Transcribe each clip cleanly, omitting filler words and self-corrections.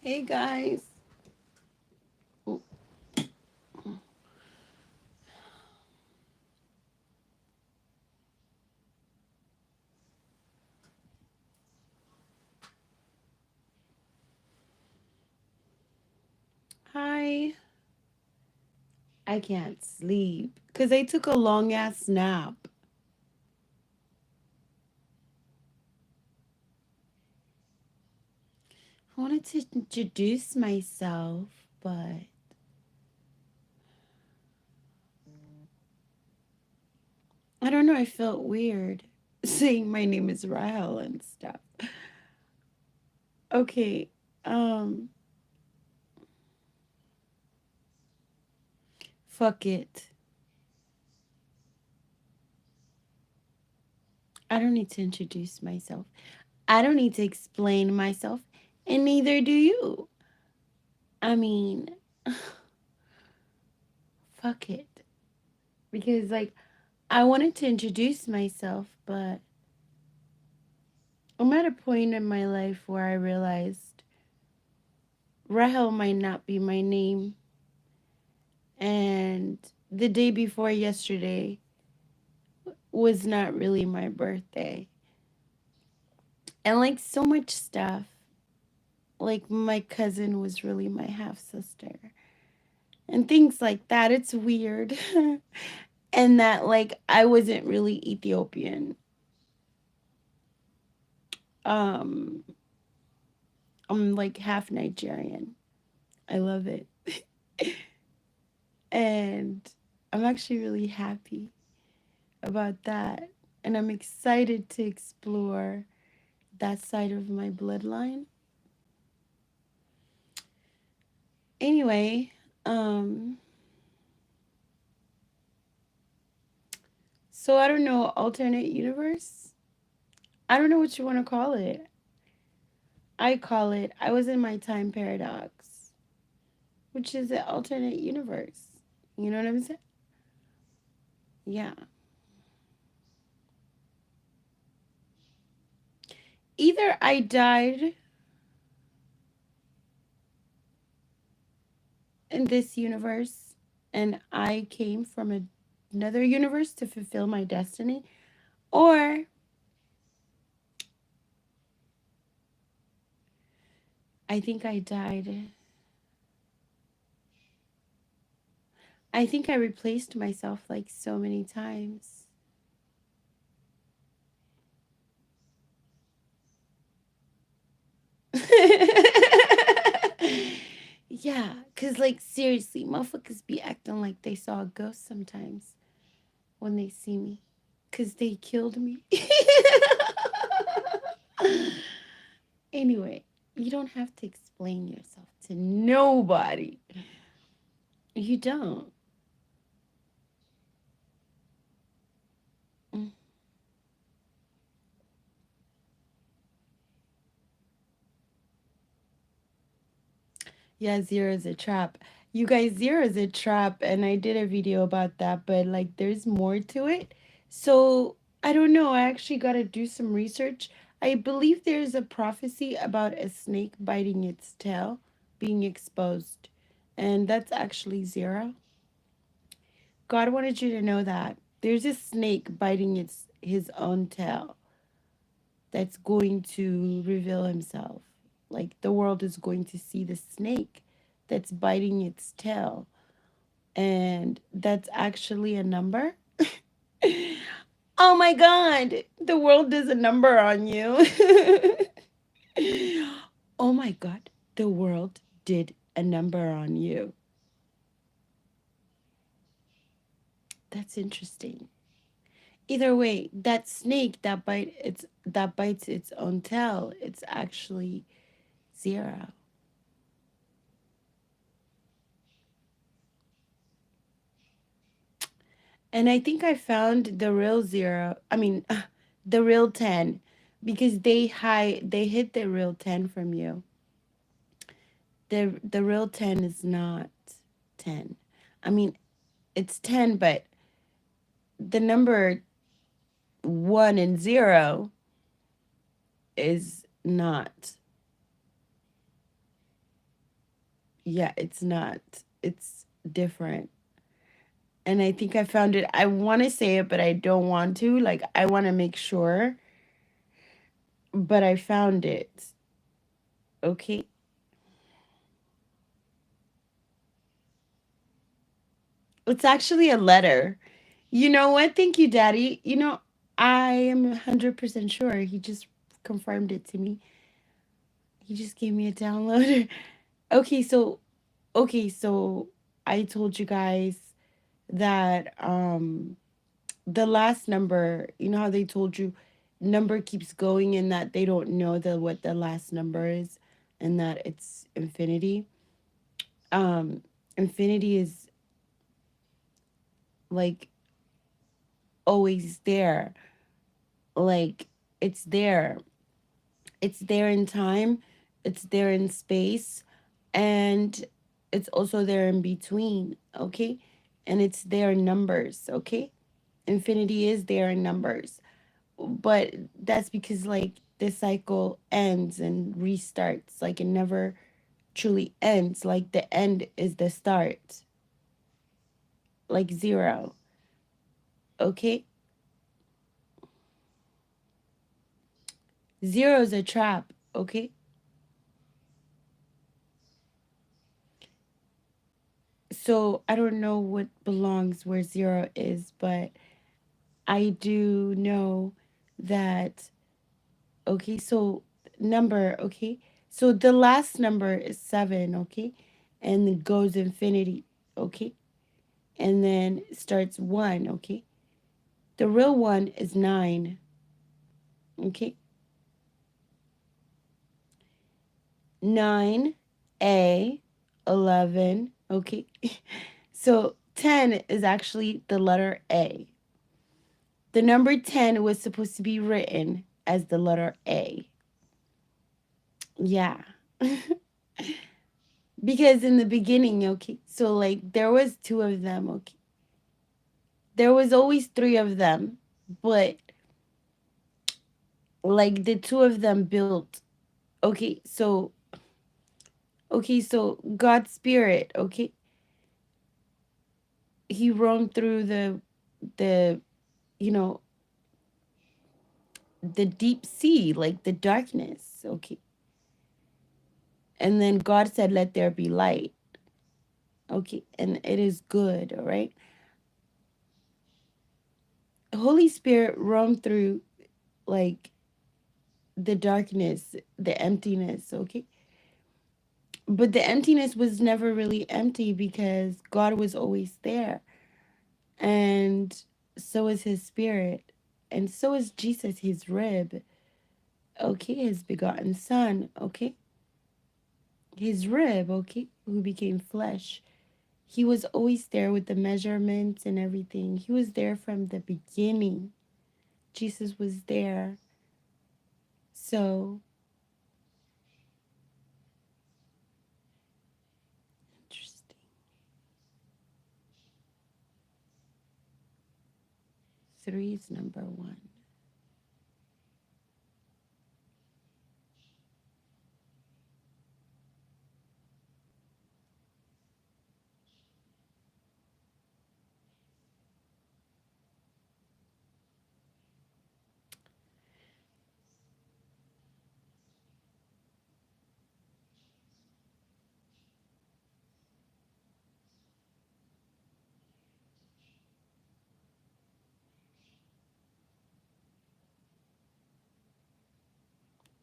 Hey guys. Oh, hi. I can't sleep because I took a long ass nap. I wanted to introduce myself, but I don't know. I felt weird saying my name is Rahel and stuff. Okay. Um, Fuck it. I don't need to introduce myself. I don't need to explain myself, and neither do you. I mean, fuck it. Because, like, I wanted to introduce myself, but I'm at a point in my life where I realized Rahel might not be my name. And the day before yesterday was not really my birthday. And like so much stuff, like my cousin was really my half sister and things like that. It's weird. And that like I wasn't really Ethiopian. Um, I'm like half Nigerian. I love it. And I'm actually really happy about that. And I'm excited to explore that side of my bloodline. Anyway, um, so I don't know, alternate universe? I don't know what you want to call it. I call it, I was in my time paradox, which is an alternate universe. You know what I'm saying? Yeah. Either I died in this universe and I came from another universe to fulfill my destiny, or I think I died. I think I replaced myself like so many times. Yeah, because, like, seriously, motherfuckers be acting like they saw a ghost sometimes when they see me because they killed me. Anyway, you don't have to explain yourself to nobody. You don't. Mm. Yeah, zero is a trap. You guys, zero is a trap, and I did a video about that, but like there's more to it. So I don't know. I actually got to do some research. I believe there's a prophecy about a snake biting its tail being exposed, and that's actually zero. God wanted you to know that there's a snake biting its his own tail that's going to reveal himself. Like the world is going to see the snake that's biting its tail. And that's actually a number. Oh my God, the world does a number on you. Oh my God, the world did a number on you. That's interesting. Either way, that snake that bites its own tail, it's actually zero. And I think I found the real zero. I mean, the real 10 because they hid the real 10 from you. The real 10 is not 10. I mean, it's 10, but the number 1 and 0 is not. Yeah, it's not. It's different. And I think I found it. I want to say it, but I don't want to. Like, I want to make sure, but I found it. Okay. It's actually a letter. You know what? Thank you, Daddy. I am 100% sure. He just confirmed it to me. He just gave me a download. Okay, so I told you guys that the last number, you know how they told you number keeps going and that they don't know what the last number is and that it's infinity. Um Infinity is like always there. Like it's there. It's there in time, it's there in space, and it's also there in between, okay? And it's there in numbers, okay? Infinity is there in numbers. But that's because like this cycle ends and restarts. Like it never truly ends. Like the end is the start. Like zero. Okay? Zero is a trap, okay? So I don't know what belongs where zero is, but I do know that, okay, so number, okay? So the last number is seven, okay? And it goes infinity, okay? And then it starts one, okay? The real one is nine, okay? Nine, A, 11, okay? So 10 is actually the letter A. The number 10 was supposed to be written as the letter A. Yeah. Because in the beginning, okay, so like there was two of them, okay. There was always three of them, but like the two of them built. Okay, so God's spirit, okay, he roamed through the you know the deep sea, like the darkness, okay. And then God said, "Let there be light." Okay, and it is good, all right. Holy Spirit roamed through like the darkness, the emptiness, okay? But the emptiness was never really empty because God was always there. And so is his spirit. And so is Jesus, his rib, okay? His begotten son, okay? His rib, okay? Who became flesh. He was always there with the measurements and everything. He was there from the beginning. Jesus was there. So interesting. Three is number one.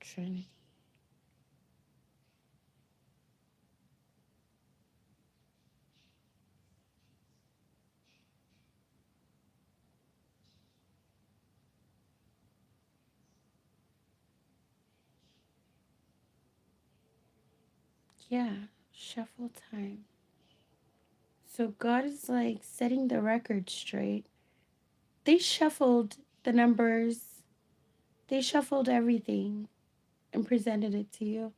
Trinity. Yeah, shuffle time. So God is like setting the record straight. They shuffled the numbers, they shuffled everything and presented it to you.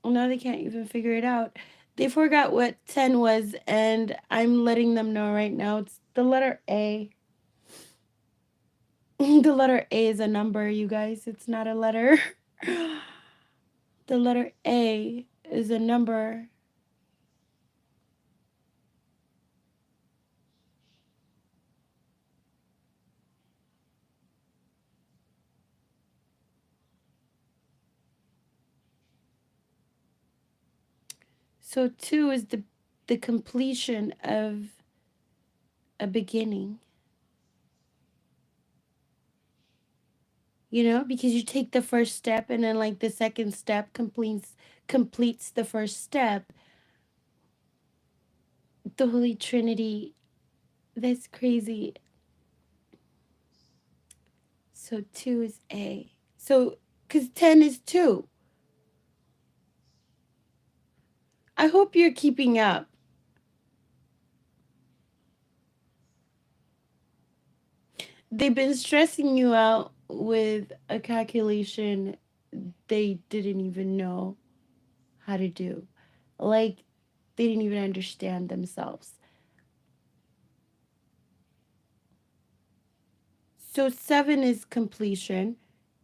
Well, now they can't even figure it out. They forgot what 10 was, and I'm letting them know right now. It's the letter A. The letter A is a number, you guys. It's not a letter. The letter A. is a number. So 2 is the completion of a beginning. You know, because you take the first step and then like the second step completes the first step. The Holy Trinity, that's crazy. So 2 is A. So cuz 10 is 2. I hope you're keeping up. They've been stressing you out with a calculation they didn't even know how to do. Like they didn't even understand themselves. So 7 is completion,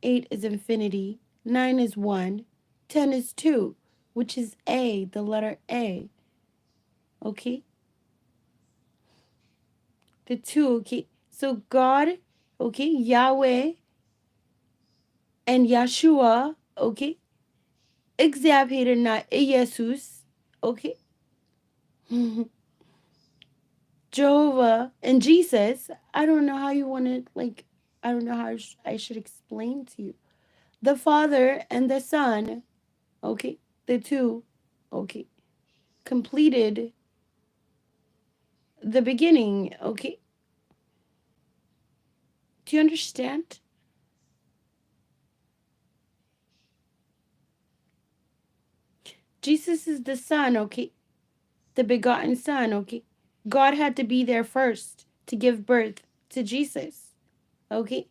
8 is infinity, 9 is 1, 10 is 2, which is A, the letter A. Okay? The 2, okay? So God, okay, Yahweh and Yeshua, okay? እግዚአብሔር na ኢየሱስ, okay? Jehovah and Jesus. I don't know how you want to, like, I don't know how I should explain to you. The Father and the Son, okay? The two, okay? Completed the beginning, okay? Do you understand? Jesus is the Son, okay? The begotten Son, okay? God had to be there first to give birth to Jesus, okay?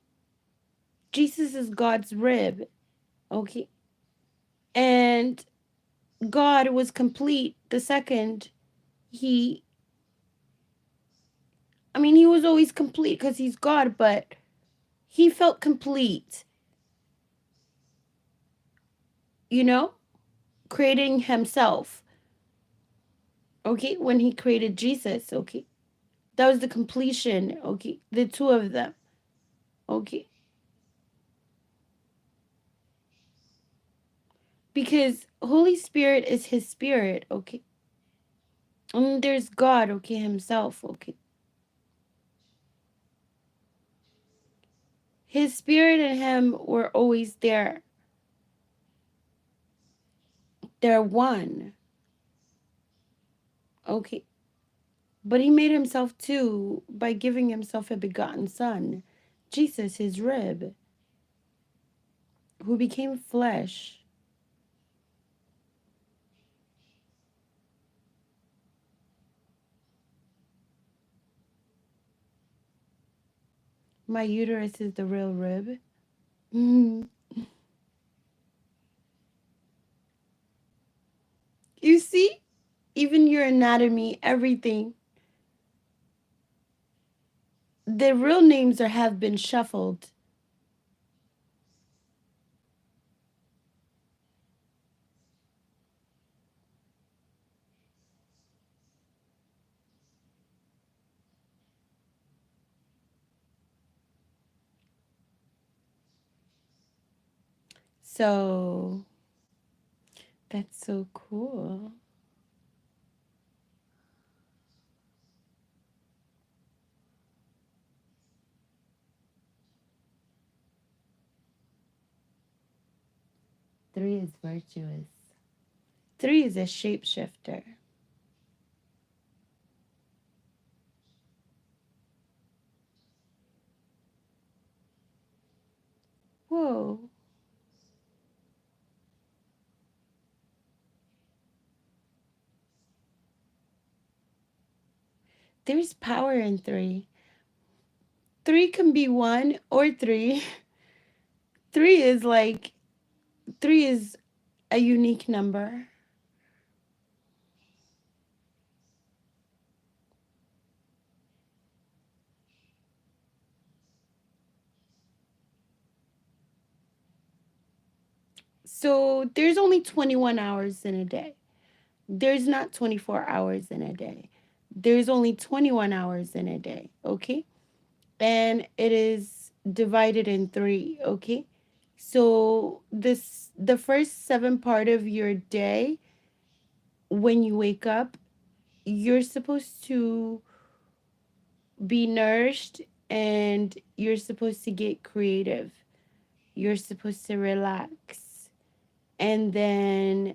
Jesus is God's rib, okay? And God was complete the second he, I mean, he was always complete because he's God, but he felt complete, you know, creating himself, okay? When he created Jesus, okay? That was the completion, okay? The two of them, okay? Because Holy Spirit is his spirit, okay? And there's God, okay, himself, okay? His spirit and him were always there. They're one, okay? But he made himself two by giving himself a begotten son, Jesus, his rib, who became flesh. My uterus is the real rib. You see? Even your anatomy, everything. The real names have been shuffled. So that's so cool. Three is virtuous. Three is a shapeshifter. Whoa. There's power in three. Three can be one or three. Three is like, three is a unique number. So there's only 21 hours in a day. There's not 24 hours in a day. There's only 21 hours in a day, okay? And it is divided in three, okay? So the first seven part of your day, when you wake up, you're supposed to be nourished and you're supposed to get creative. You're supposed to relax. And then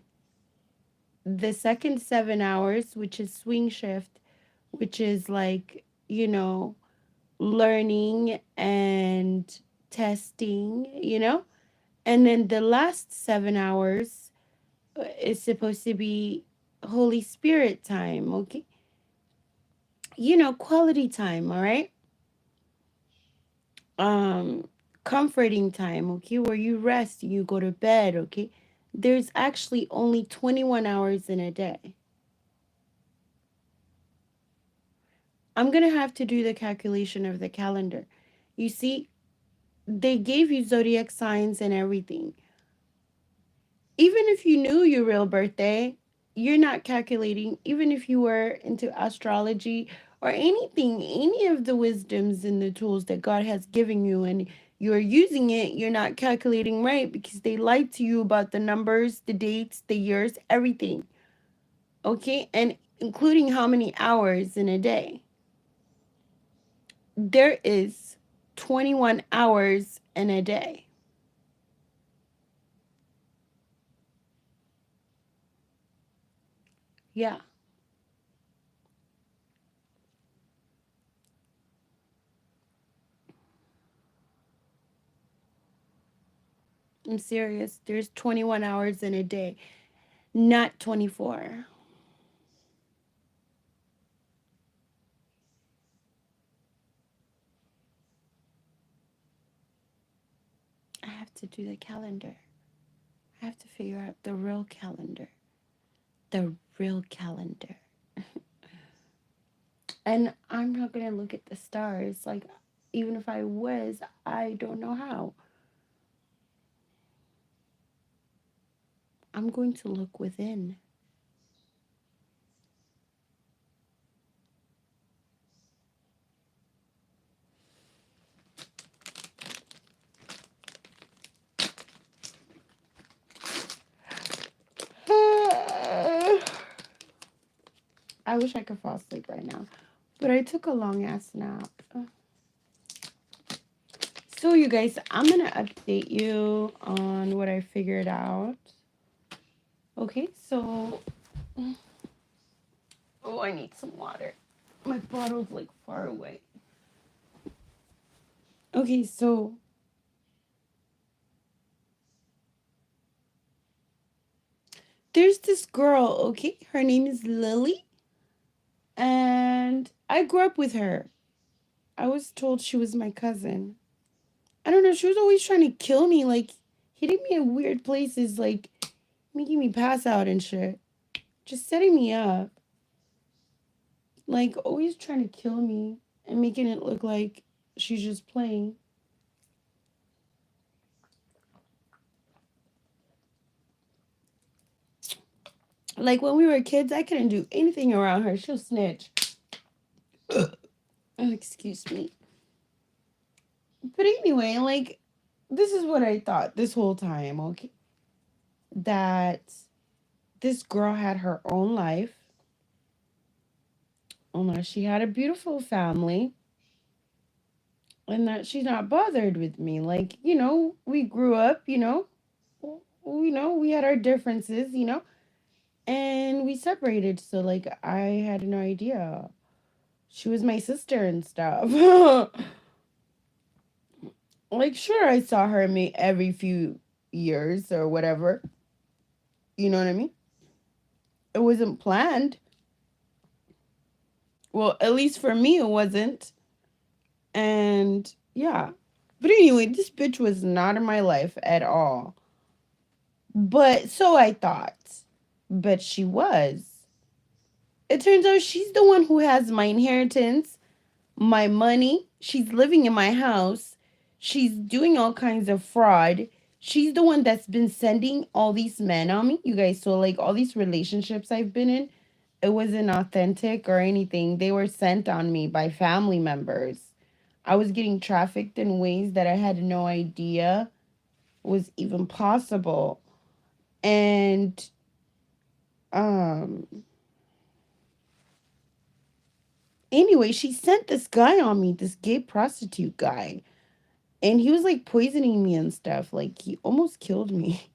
the second 7 hours, which is swing shift, which is like, learning and testing, And then the last 7 hours is supposed to be Holy Spirit time, okay? Quality time, all right? Um, Comforting time, okay? Where you rest, you go to bed, okay? There's actually only 21 hours in a day. I'm going to have to do the calculation of the calendar. You see, they gave you zodiac signs and everything. Even if you knew your real birthday, you're not calculating. Even if you were into astrology or anything, any of the wisdoms and the tools that God has given you and you're using it, you're not calculating right because they lied to you about the numbers, the dates, the years, everything. Okay? And including how many hours in a day. There is 21 hours in a day. Yeah, I'm serious. There's 21 hours in a day, not 24. I have to do the calendar. I have to figure out the real calendar. The real calendar. And I'm not going to look at the stars. Like, even if I was, I don't know how. I'm going to look within. I wish I could fall asleep right now. But I took a long ass nap. So, you guys, I'm going to update you on what I figured out. Okay, so. Oh, I need some water. My bottle's like far away. Okay, so. There's this girl, okay? Her name is Lily. And I grew up with her. I was told she was my cousin. I don't know, she was always trying to kill me, like hitting me in weird places, like making me pass out and shit. Just setting me up. Like always trying to kill me and making it look like she's just playing. Like when we were kids, I couldn't do anything around her. She'll snitch. Oh, excuse me. But anyway, like this is what I thought this whole time, okay? That this girl had her own life. Oh no, she had a beautiful family. And that she's not bothered with me. Like, we grew up, we had our differences, and we separated. So like I had no idea. She was my sister and stuff. Like sure I saw her every few years or whatever. You know what I mean? It wasn't planned. Well, at least for me it wasn't. And yeah. But anyway, this bitch was not in my life at all. But so I thought. But she was. It turns out she's the one who has my inheritance, my money. She's living in my house. She's doing all kinds of fraud. she's the one that's been sending all these men on me, you guys. So like all these relationships I've been in, it wasn't authentic or anything. They were sent on me by family members. I was getting trafficked in ways that I had no idea was even possible. And um anyway, she sent this guy on me, this gay prostitute guy. And he was like poisoning me and stuff. Like he almost killed me.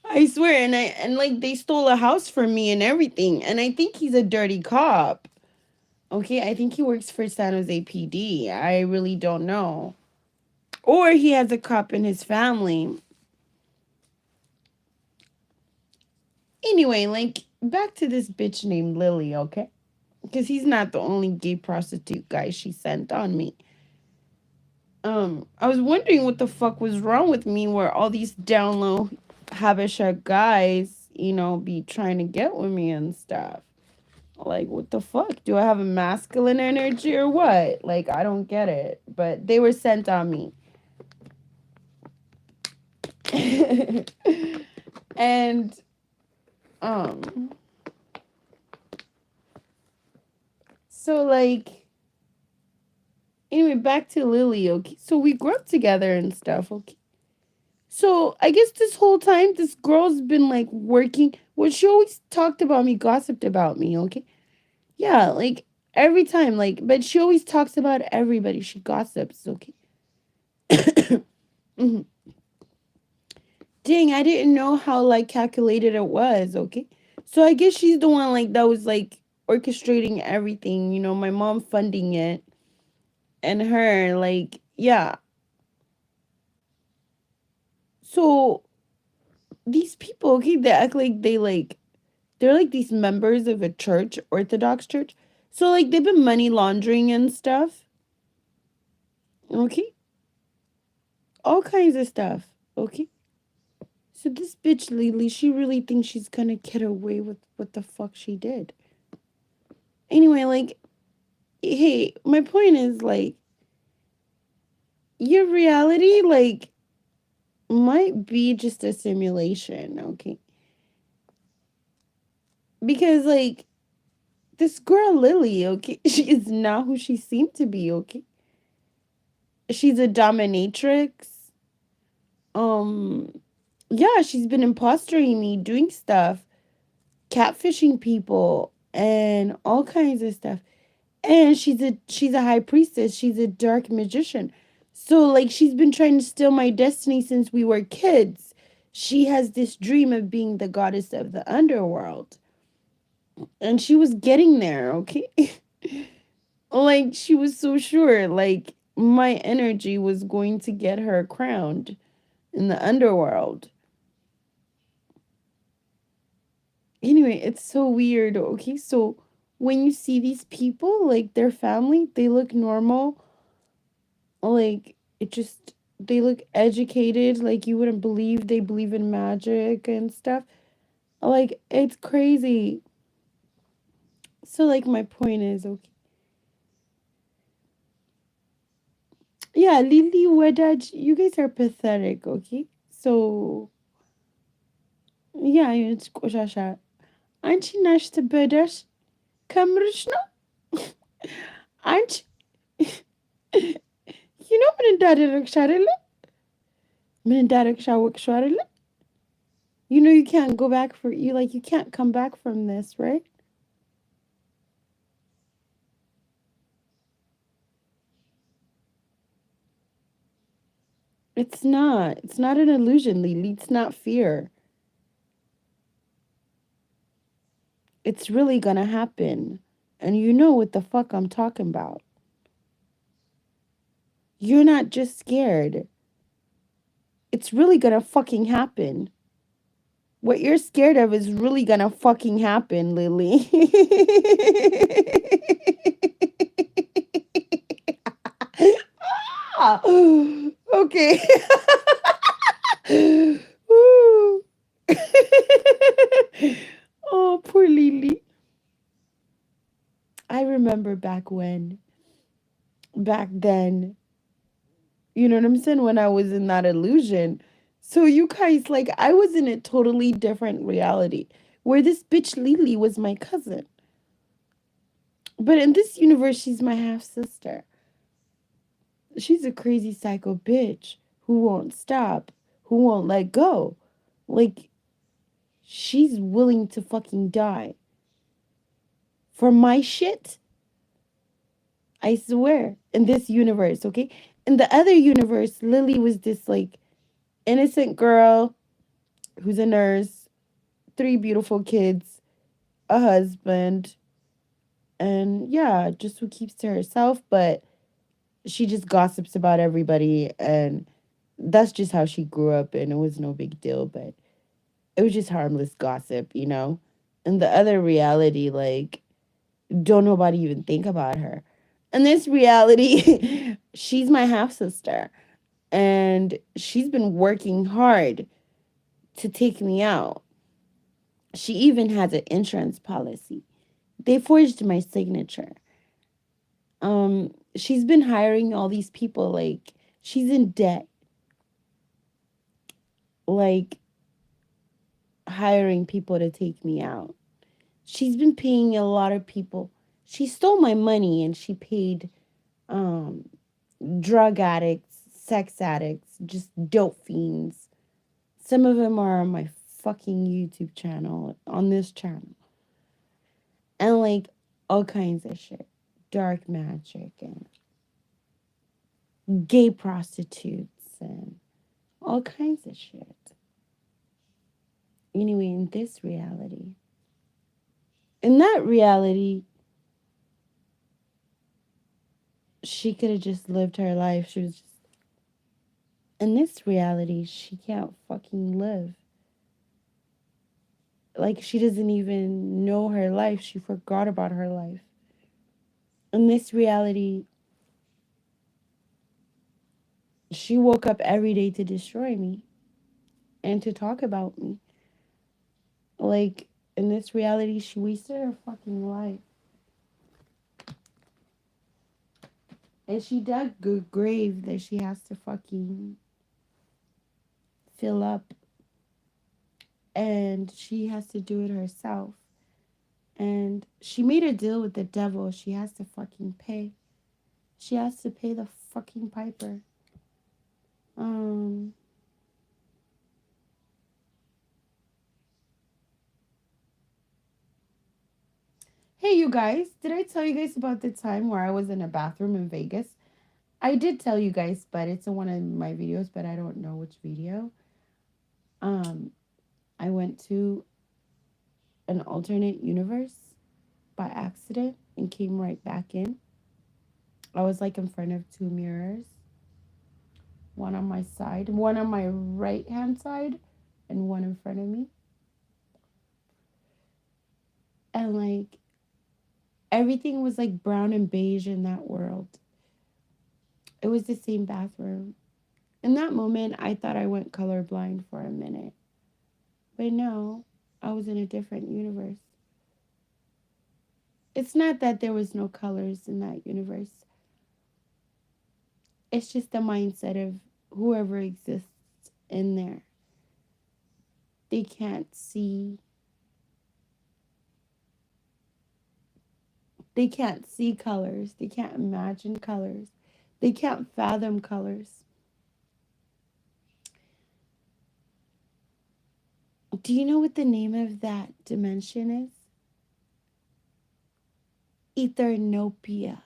I swear, and like they stole a house from me and everything. And I think he's a dirty cop. Okay, I think he works for San Jose PD. I really don't know. Or he has a cop in his family. Anyway, like back to this bitch named Lily, okay? Because he's not the only gay prostitute guy she sent on me. I was wondering what the fuck was wrong with me where all these down low Habesha guys, be trying to get with me and stuff. Like, what the fuck? Do I have a masculine energy or what? Like, I don't get it. But they were sent on me. And, so like, anyway, back to Lily, okay? So we grew up together and stuff, okay? So I guess this whole time, this girl's been like working. Well, she always talked about me, gossiped about me, okay? Yeah, like every time, like, but she always talks about everybody. She gossips, okay? Mhm. Dang, I didn't know how like calculated it was, okay? So I guess she's the one like that was like orchestrating everything, my mom funding it and her, like, yeah. So these people, okay, they act like they're like these members of a church, Orthodox church. So like they've been money laundering and stuff. Okay? All kinds of stuff. Okay? So this bitch Lily, she really thinks she's gonna get away with what the fuck she did. Anyway, like, hey, my point is like your reality, like, might be just a simulation, okay? Because like this girl Lily, okay, she is not who she seemed to be, okay? She's a dominatrix. Um, yeah, she's been impostering me, doing stuff, catfishing people, and all kinds of stuff. And she's a high priestess. She's a dark magician. So like she's been trying to steal my destiny since we were kids. She has this dream of being the goddess of the underworld. And she was getting there, okay? Like she was so sure like my energy was going to get her crowned in the underworld. Anyway, it's so weird. Okay, so when you see these people, like their family, they look normal. Like it just they look educated. Like you wouldn't believe they believe in magic and stuff. Like it's crazy. So like my point is okay. Yeah, Lily Wedaj, you guys are pathetic. Okay, so yeah, it's ቆሻሻ አንቺ ነሽ ትበደሽ ከምርሽ ነው አንቺ ምን እንዳደረግሽ አይደለ ምን እንዳደረግሽ አወቅሽው አይደለ you can't go back for you like you can't come back from this, right? It's not an illusion, Lily. It's not fear. It's really gonna happen, and you know what the fuck I'm talking about. You're not just scared. It's really gonna fucking happen. What you're scared of is really gonna fucking happen, Lily. Ah, okay. Ooh. Oh, poor Lily. I remember back then, you know what I'm saying? When I was in that illusion. So you guys, like, I was in a totally different reality where this bitch Lily was my cousin. But in this universe, she's my half sister. She's a crazy psycho bitch who won't stop, who won't let go. Like, she's willing to fucking die for my shit. I swear. In this universe, okay? In the other universe, Lily was this like innocent girl who's a nurse, three beautiful kids, a husband, and yeah, just who keeps to herself, but she just gossips about everybody, and that's just how she grew up, and it was no big deal, but it was just harmless gossip, you know? In the other reality, like, don't nobody even think about her. In this reality, she's my half sister, and she's been working hard to take me out. She even has an insurance policy. They forged my signature. She's been hiring all these people, like, she's in debt, like, hiring people to take me out. She's been paying a lot of people. She stole my money and she paid um drug addicts, sex addicts, just dope fiends. Some of them are on my fucking YouTube channel, on this channel. And like all kinds of shit. Dark magic and gay prostitutes and all kinds of shit. Anyway, in that reality, she could have just lived her life. She was just, in this reality, she can't fucking live. Like, she doesn't even know her life. She forgot about her life. In this reality, she woke up every day to destroy me and to talk about me. Like, in this reality, she wasted her fucking life. And she dug a grave that she has to fucking fill up. And she has to do it herself. And she made a deal with the devil. She has to fucking pay. She has to pay the fucking piper. Um, hey, you guys, did I tell you guys about the time where I was in a bathroom in Vegas? I did tell you guys, but it's in one of my videos, but I don't know which video. Um, I went to an alternate universe by accident and came right back in. I was like in front of two mirrors, one on my side, one on my right hand side, and one in front of me. And like everything was like brown and beige in that world. It was the same bathroom. In that moment, I thought I went colorblind for a minute. But no, I was in a different universe. It's not that there was no colors in that universe. It's just the mindset of whoever exists in there. They can't see. They can't see colors. They can't imagine colors. They can't fathom colors. Do you know what the name of that dimension is? Ethernopia.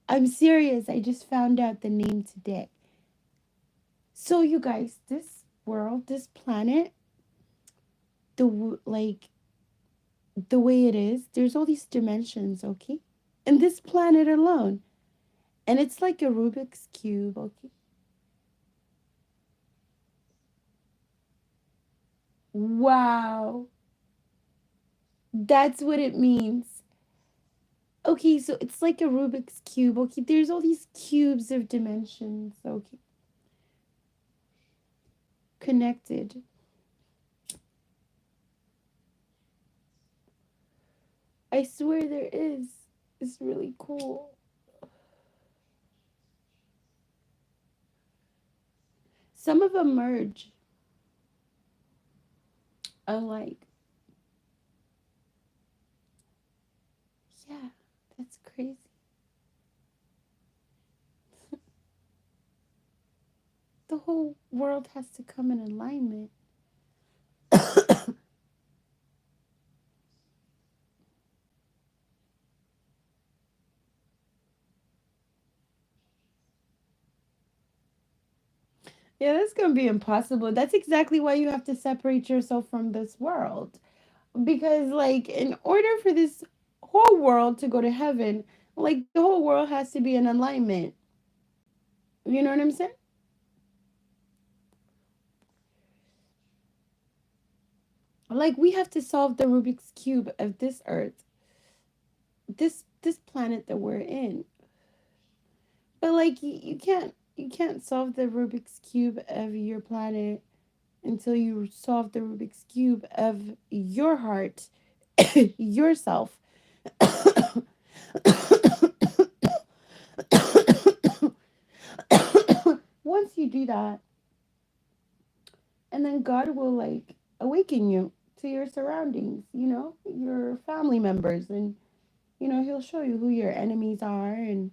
I'm serious. I just found out the name today. So you guys, this world, this planet, like the way it is, there's all these dimensions, okay? And this planet alone, and it's like a Rubik's cube, okay? Wow. That's what it means. Okay, so it's like a Rubik's cube, okay? There's all these cubes of dimensions, okay? Connected. I swear there is. It's really cool. Some of them merge. I'm like, yeah, that's crazy. The whole world has to come in alignment. Yeah, that's gonna be impossible. That's exactly why you have to separate yourself from this world. Because, like, in order for this whole world to go to heaven, like, the whole world has to be in alignment. You know what I'm saying? Like, we have to solve the Rubik's Cube of this Earth, this planet that we're in. But, like, you can't solve the Rubik's Cube of your planet until you solve the Rubik's Cube of your heart, yourself. Once you do that, and then God will like awaken you to your surroundings, your family members, and He'll show you who your enemies are and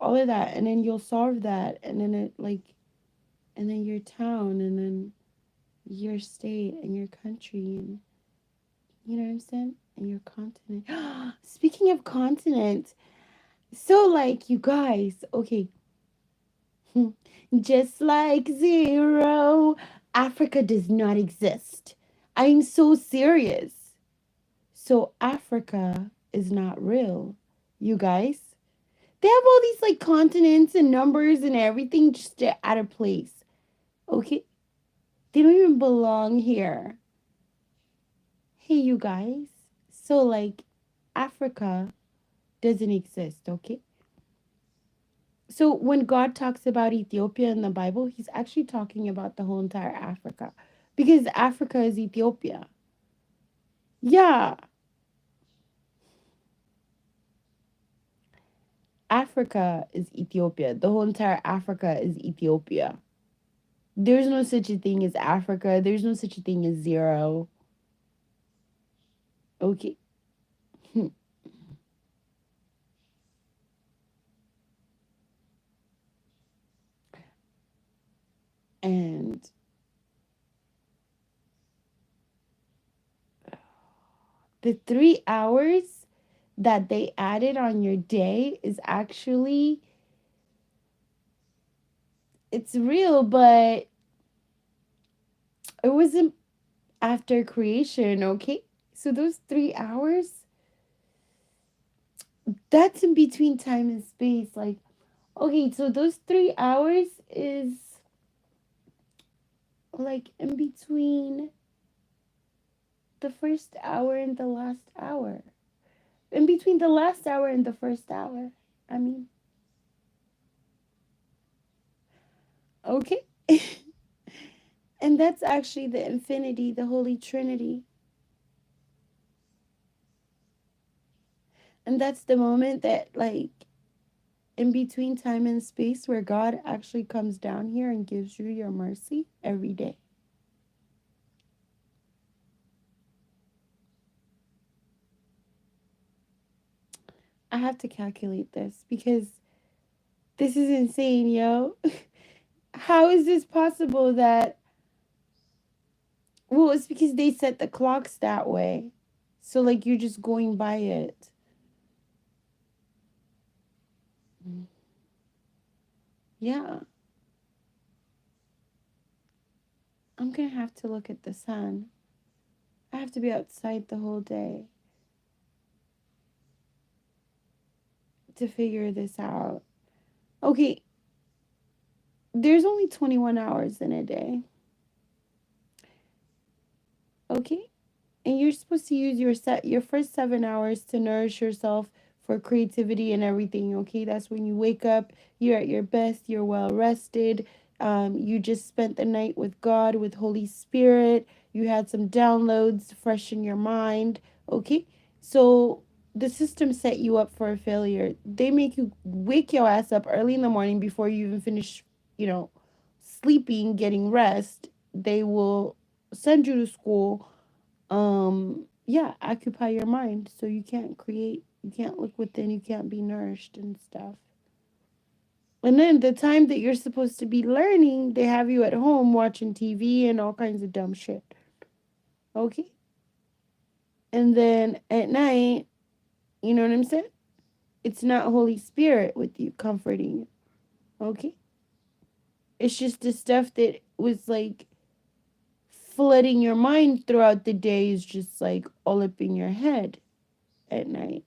all of that, and then you'll solve that, and then and then your town, and then your state, and your country, and you know what I'm saying, and your continent. Speaking of continent, so like you guys, okay, just like zero, Africa does not exist. I'm so serious. So Africa is not real, you guys. They have all these like continents and numbers and everything just out of place. Okay? They don't even belong here. Hey, you guys. So, like, Africa doesn't exist, okay? So, when God talks about Ethiopia in the Bible, he's actually talking about the whole entire Africa because Africa is Ethiopia. Yeah, Africa is Ethiopia. The whole entire Africa is Ethiopia. There's no such a thing as Africa. There's no such a thing as zero. Okay. And the 3 hours that they added on your day is actually, it's real, but it wasn't after creation, okay? So those 3 hours, that's in between time and space. Like, okay, so those 3 hours is like in between the first hour and the last hour. In between the last hour and the first hour. I mean, okay. And that's actually the infinity, the Holy Trinity. And that's the moment that, like, in between time and space where God actually comes down here and gives you your mercy every day. I have to calculate this because this is insane, yo. How is this possible that, well, it's because they set the clocks that way. So, like, you're just going by it. Yeah, I'm gonna have to look at the sun. I have to be outside the whole day to figure this out. Okay, there's only 21 hours in a day. Okay? And you're supposed to use your first 7 hours to nourish yourself for creativity and everything. Okay, that's when you wake up, you're at your best, you're well rested, you just spent the night with God, with Holy Spirit, you had some downloads to freshen your mind. Okay, so the system set you up for a failure. They make you wake your ass up early in the morning before you even finish, you know sleeping, getting rest, they will send you to school. Yeah, occupy your mind so you can't create, you can't look within, you can't be nourished and stuff. And then the time that you're supposed to be learning, they have you at home watching TV and all kinds of dumb shit. Okay? And then at night, you know what I'm saying? It's not Holy Spirit with you comforting you. Okay? It's just the stuff that was like flooding your mind throughout the day is just like all up in your head at night.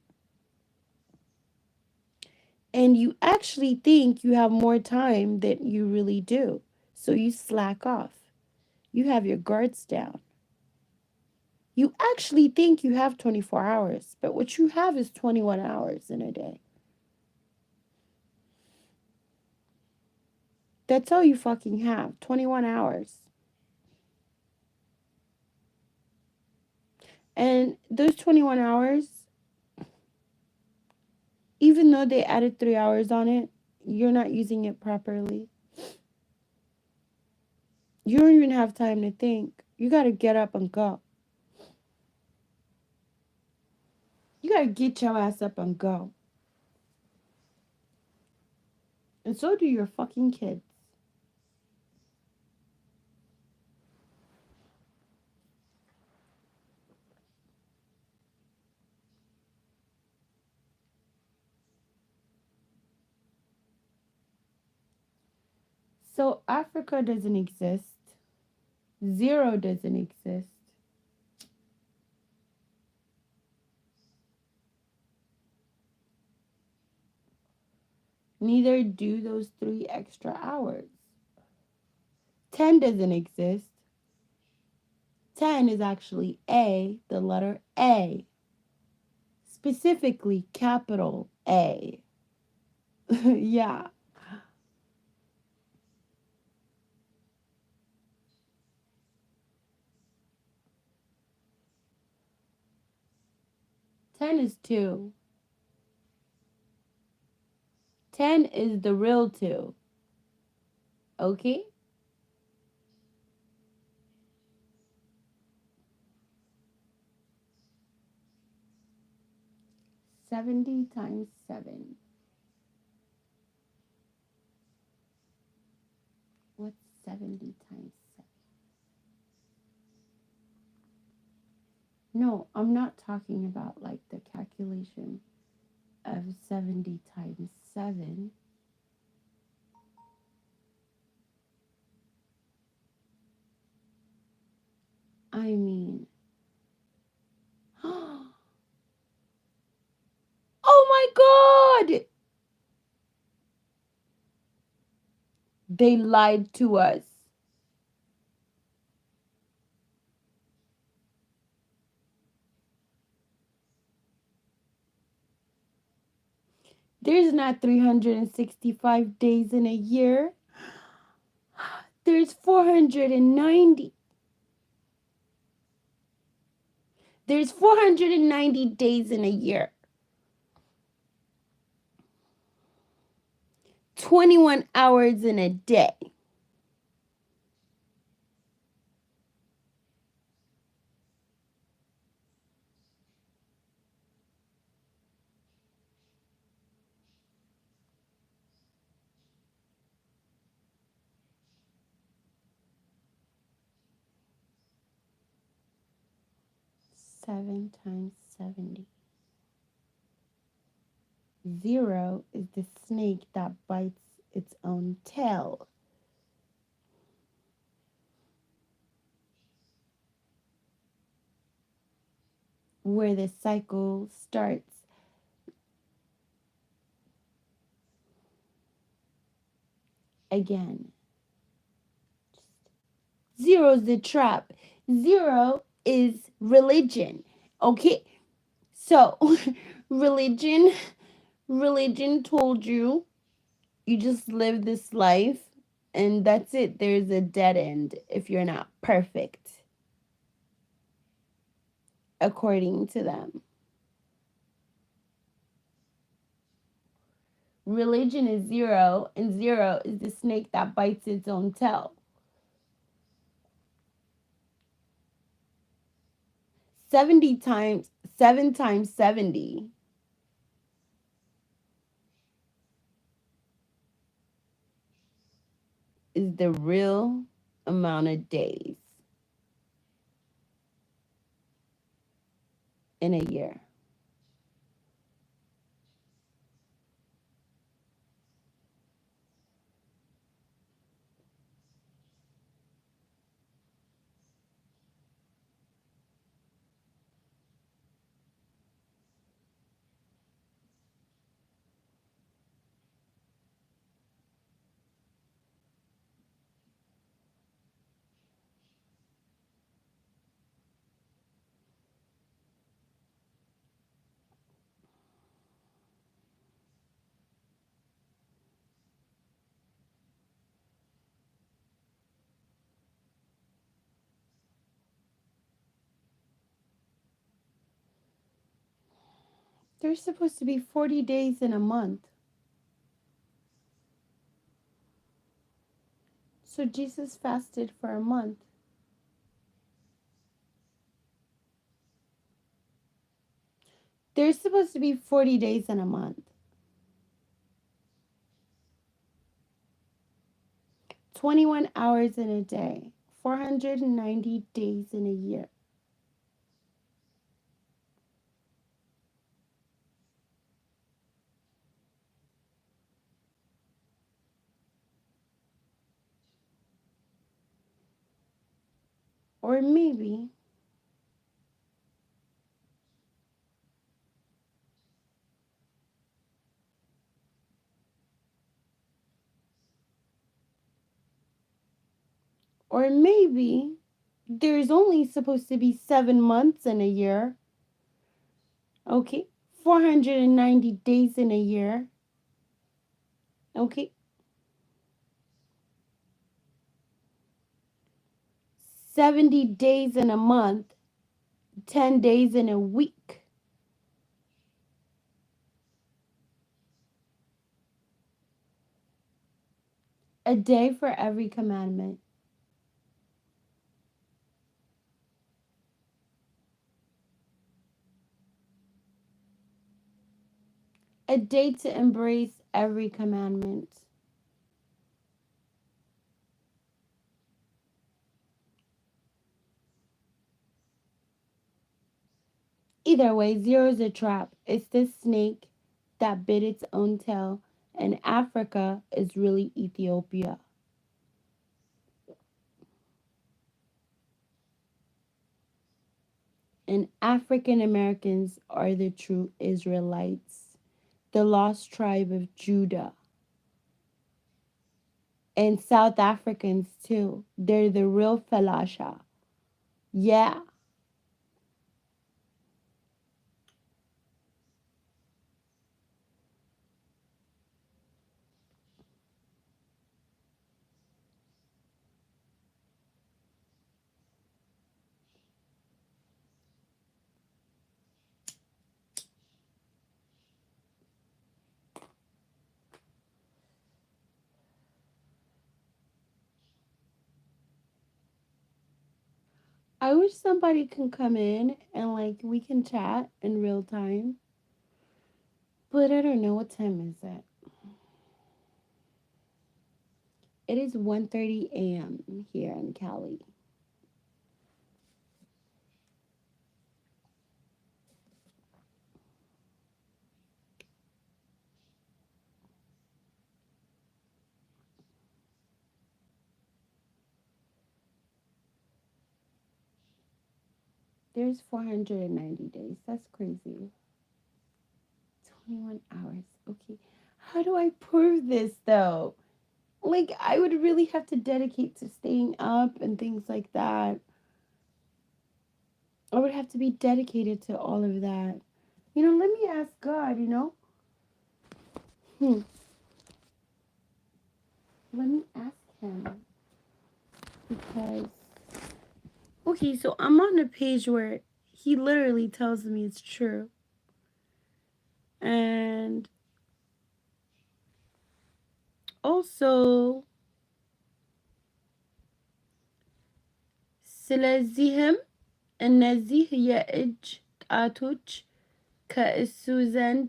And you actually think you have more time than you really do. So you slack off. You have your guards down. You actually think you have 24 hours, but what you have is 21 hours in a day. That's all you fucking have, 21 hours. And those 21 hours, even though they added 3 hours on it, you're not using it properly. You don't even have time to think. You got to get up and go. You got to get your ass up and go. And so do your fucking kids. So Africa doesn't exist. Zero doesn't exist. Neither do those 3 extra hours. 10 doesn't exist. 10 is actually A, the letter A. Specifically, capital A. Yeah. 10 is 2. 10 is the real 2. Okay? 70 times 7. What's 70 times 7? No, I'm not talking about like the calculation of 70 times 7. I mean, oh my God! They lied to us. There's not 365 days in a year. There's 490. There's 490 days in a year. 21 hours in a day. Seven times 70. Zero is the snake that bites its own tail. Where the cycle starts. Again. Zero is the trap. Zero is religion. Okay? So, religion told you you just live this life and that's it. There's a dead end if you're not perfect, according to them. Religion is 0, and 0 is the snake that bites its own tail. 70 times 7 times 70 is the real amount of days in a year. There's supposed to be 40 days in a month. So Jesus fasted for a month. There's supposed to be 40 days in a month. 21 hours in a day. 490 days in a year. Or maybe there's only supposed to be 7 months in a year. Okay. 490 days in a year. Okay. 70 days in a month. 10 days in a week. A day for every commandment. A day to embrace every commandment. Either way, 0 is a trap. It's this snake that bit its own tail, and Africa is really Ethiopia. And African Americans are the true Israelites, the lost tribe of Judah. And South Africans too. They're the real Falasha. Yeah. I wish somebody can come in and like we can chat in real time. But I don't know what time is it. It is 1:30 a.m. here in Cali. There's 490 days. That's crazy. 21 hours. Okay. How do I prove this though? Like, I would really have to dedicate to staying up and things like that. I would have to be dedicated to all of that. Let me ask God, Hmm. Let me ask him. Because, okay, so I'm on a page where he literally tells me it's true. And also ስለዚህም እነዚህ የእጅ ጣቶች ከእሱ ዘንድ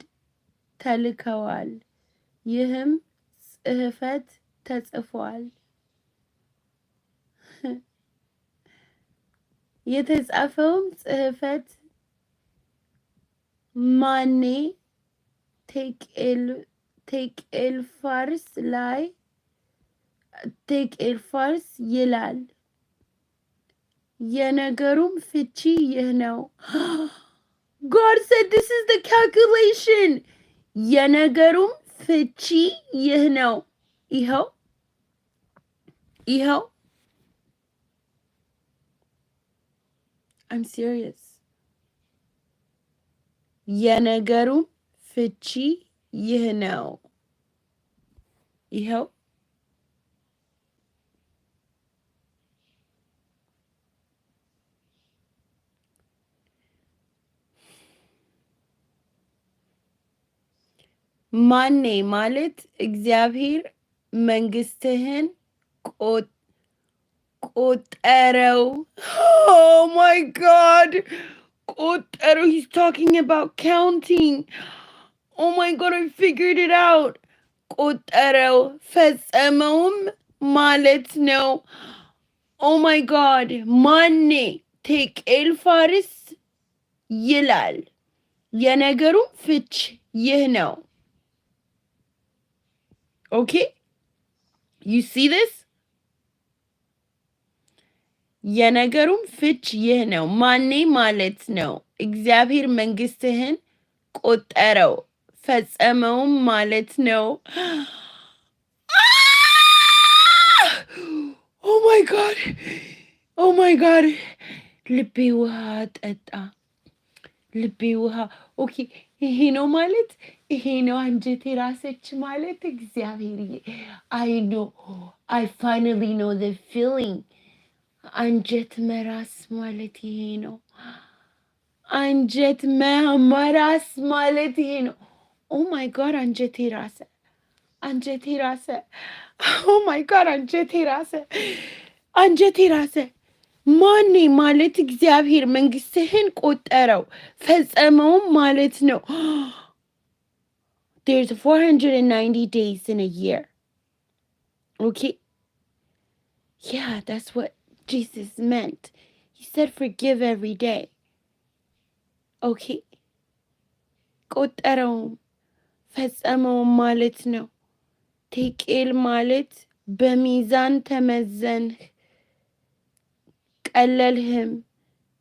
ተልከዋል፣ ይህም ጽሕፈት ተጽፏል። የተጻፈውም ጽሕፈት ማኔ ቴቄልፋርስ ላይ ቴቄልፋርስ ይላል። የነገሩም ፍቺ ይህ ነው። God said this is the calculation. የነገሩም ፍቺ ይህ ነው። ይኸው I'm serious. የነገሩም ፍቺ ይህ ነው። ይኸው ማኔ ማለት እግዚአብሔር መንግስትህን ቆጠረው። Oh my God. ቆጠረው. He's talking about counting. Oh my God, I figured it out. ቆጠረው ፈጸመውም ማለት ነው። Oh my God. ማኔ ቴቄልፋርስ ይላል። የነገሩ ፍች ይህ ነው። Okay? You see this? የነገሩም ፍች ይህ ነው። ማኔ ማለት ነው እግዚአብሔር መንግስትህን ቆጠረው ፈጸመውም ማለት ነው። Oh my God. Oh my God. ልቤ ውሃ ጠጣ። ልቤ ውሃ ኦኬ። ይሄ ነው ማለት ይሄ ነው አንጀቴ ራሰች ማለት እግዚአብሔርዬ። I know. I finally know the feeling. አንጀት መራስ ማለት ይሄ ነው። አንጀት መራስ ማለት ይሄ ነው። Oh my God, አንጀቴ ራሰ። አንጀቴ ራሰ። Oh my God, አንጀቴ ራሰ። አንጀቴ ራሰ። ማኔ ማለት እግዚአብሔር መንግስትህን ቆጠረው ፈጸመውም ማለት ነው። There's 490 days in a year. Okay? Yeah, that's what Jesus meant. He said forgive every day. Okay? ቆጠረውም ፈጸመውም ማለት ነው። ቴቄል ማለት በሚዛን ተመዘንህ ቀለልህም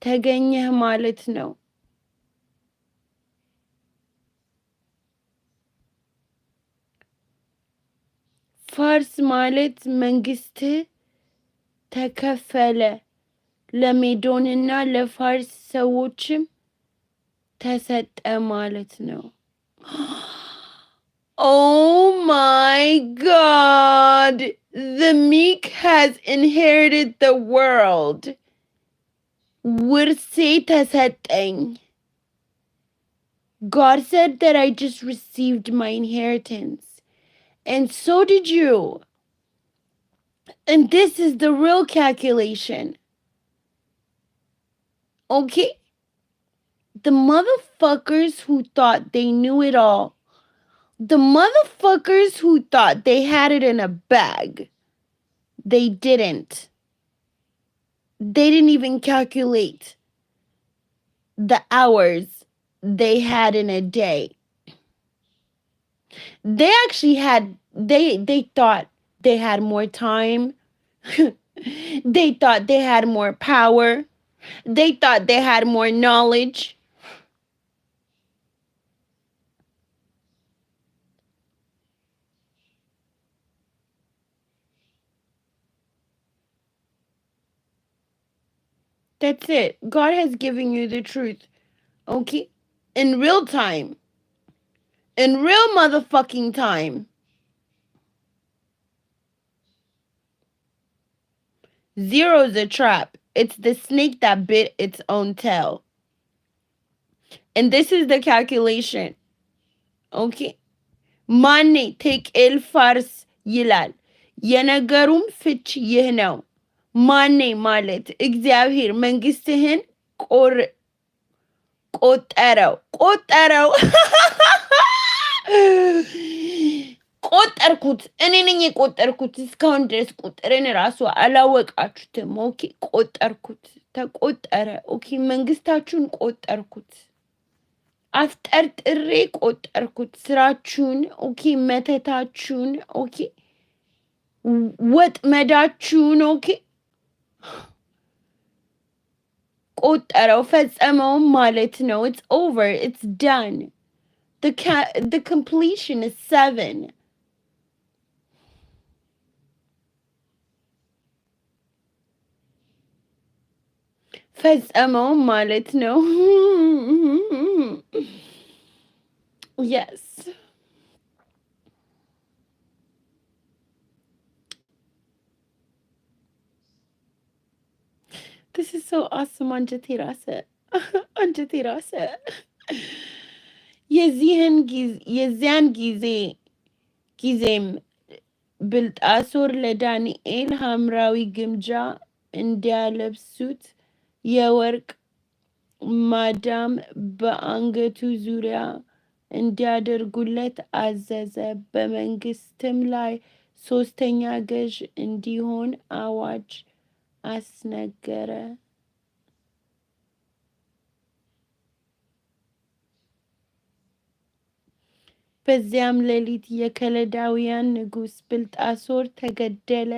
ተገኘህ ማለት ነው። ፋርስ ማለት መንግስትህ ተከፈለ ለሜዶንና ለፋርስ ሰዎችም ተሰጠ ማለት ነው። Oh my God! The meek has inherited the world. ውርሴ ተሰጠኝ. God said that I just received my inheritance. And so did you. And this is the real calculation. Okay? The motherfuckers who thought they knew it all. The motherfuckers who thought they had it in a bag. They didn't. They didn't even calculate the hours they had in a day. They actually had, they thought they had more time. They thought they had more power. They thought they had more knowledge. That's it. God has given you the truth. Okay? In real time. In real motherfucking time. Zero's a trap. It's the snake that bit its own tail. And this is the calculation. Okay? ማኔ ቴቄልፋርስ ይላል። የነገሩም ፍች ይህ ነው። ማኔ ማለት እግዚአብሔር መንግስትህን ቆር ቆጠረው ቆጠረው ቆጠርኩት። እኔ ነኝ የቆጠርኩት። እስካሁን ድረስ ቁጥርን ራሱ አላወቃችሁትም። ኦኬ ቆጠርኩት፣ ተቆጠረ። ኦኬ መንግስታችሁን ቆጠርኩት፣ አፍጠርጥሬ ቆጠርኩት። ስራችሁን፣ ኦኬ መተታችሁን፣ ኦኬ ወጥመዳችሁን፣ ኦኬ ቆጠረው፣ ፈጸመውም ማለት ነው። It's over, it's done. The completion is 7. ፈጸመውም ማለት ነው። Yes. This is so awesome. አንጀቴ ራሰ አንጀቴ ራሰ። የዚያን ጊዜም ብልጣሶር ለዳንኤል ሐምራዊ ግምጃ እንዲያለብሱት የወርቅ ማዳም በአንገቱ ዙሪያ እንዲያደርጉለት አዘዘ። በመንግስትም ላይ 3ኛ ገዥ እንዲሆን አዋጅ አስነገረ። በዚያም ሌሊት የከለዳውያን ንጉሥ ብልጣሶር ተገደለ።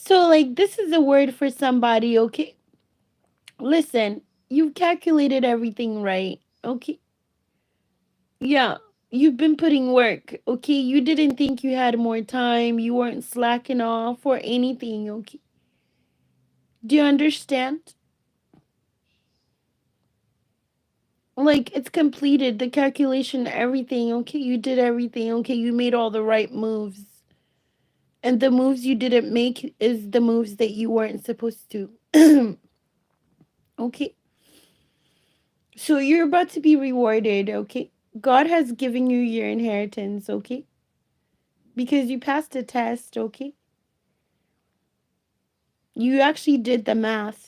So like this is a word for somebody, okay? Listen, you've calculated everything right, okay? Yeah, you've been putting work, okay? You didn't think you had more time. You weren't slacking off or anything, okay? Do you understand? Like, it's completed, the calculation, everything, okay? You did everything, okay? You made all the right moves. And the moves you didn't make is the moves that you weren't supposed to. Okay? So you're about to be rewarded, okay? God has given you your inheritance, okay? Because you passed the test, okay? You actually did the math.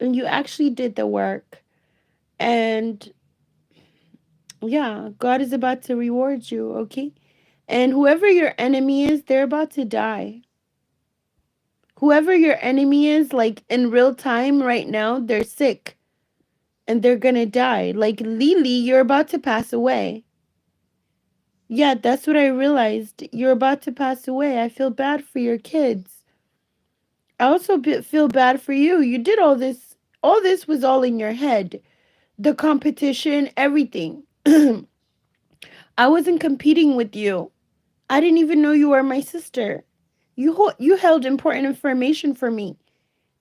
And you actually did the work. And yeah, God is about to reward you, okay? And whoever your enemy is, they're about to die. Whoever your enemy is, like in real time right now, they're sick and they're gonna die. Like Lily, you're about to pass away. Yeah, that's what I realized. You're about to pass away. I feel bad for your kids. I also feel bad for you. You did all this. All this was all in your head. The competition, everything. I wasn't competing with you. I didn't even know you were my sister. You held important information for me.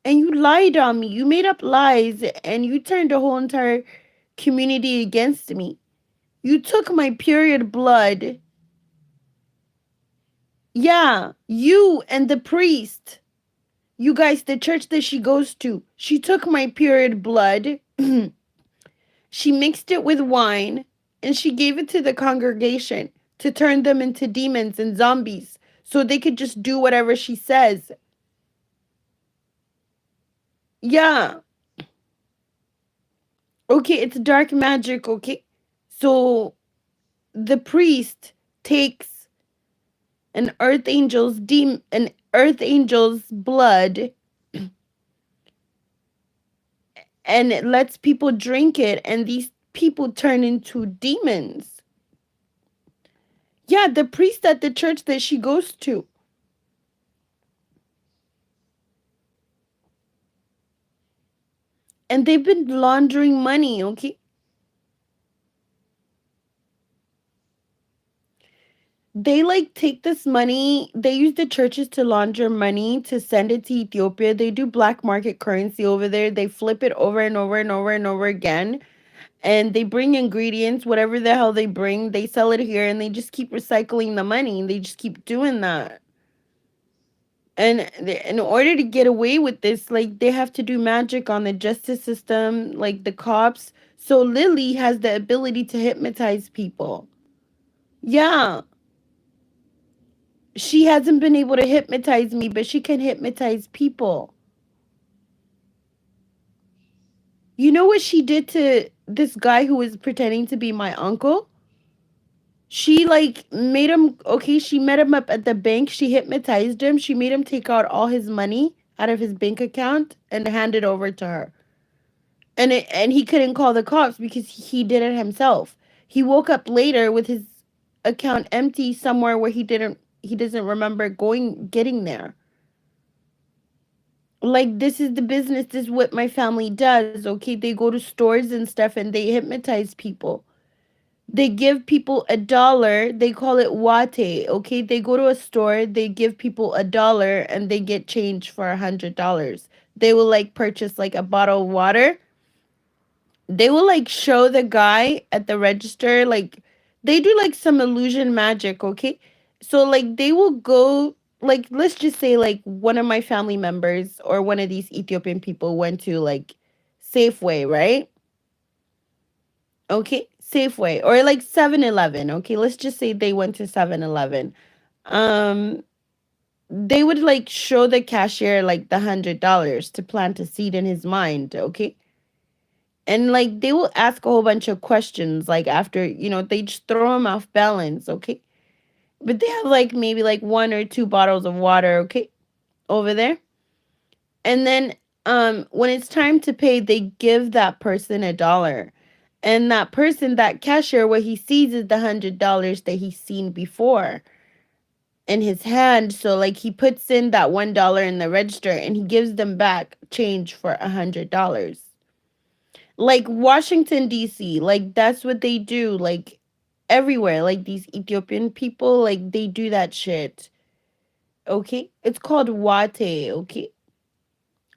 And you lied on me. You made up lies and you turned the whole entire community against me. You took my period blood. Yeah, you and the priest. You guys, the church that she goes to. She took my period blood. She mixed it with wine and she gave it to the congregation to turn them into demons and zombies so they could just do whatever she says. Yeah. Okay, it's dark magic, okay? So the priest takes an earth angel's blood and it lets people drink it and these people turn into demons. Yeah, the priest at the church that she goes to. And they've been laundering money, okay? They like take this money, they use the churches to launder money to send it to Ethiopia. They do black market currency over there. They flip it over and over and over and over again. And they bring ingredients, whatever the hell they bring, they sell it here and they just keep recycling the money. They just keep doing that. And in order to get away with this, like they have to do magic on the justice system, like the cops, So Lily has the ability to hypnotize people. Yeah. She hasn't been able to hypnotize me, but she can hypnotize people. You know what she did to this guy who was pretending to be my uncle? She like made him okay, she met him up at the bank, she hypnotized him, she made him take out all his money out of his bank account and hand it over to her. And he couldn't call the cops because he did it himself. He woke up later with his account empty somewhere where he doesn't remember going getting there. Like this is the business, this is what my family does, okay? They go to stores and stuff and they hypnotize people. They give people $1, they call it wate, okay? They go to a store, they give people $1 and they get change for $100. They will like purchase like a bottle of water. They will like show the guy at the register, like they do like some illusion magic, okay? So like they will go, like let's just say like one of my family members or one of these Ethiopian people went to like Safeway, right? Okay, Safeway or like 7-Eleven. Okay, let's just say they went to 7-Eleven. Um they would like show the cashier like the $100 to plant a seed in his mind, okay? And like they will ask a whole bunch of questions like after, they just throw him off balance, okay? But they have like maybe like one or two bottles of water, okay, over there. And then when it's time to pay, they give that person $1. And that person, that cashier, what he sees is the $100 that he's seen before in his hand. So like he puts in that $1 in the register and he gives them back change for $100. Like Washington D.C., like that's what they do. Like everywhere, like these Ethiopian people, like they do that shit. Okay, it's called wate. Okay,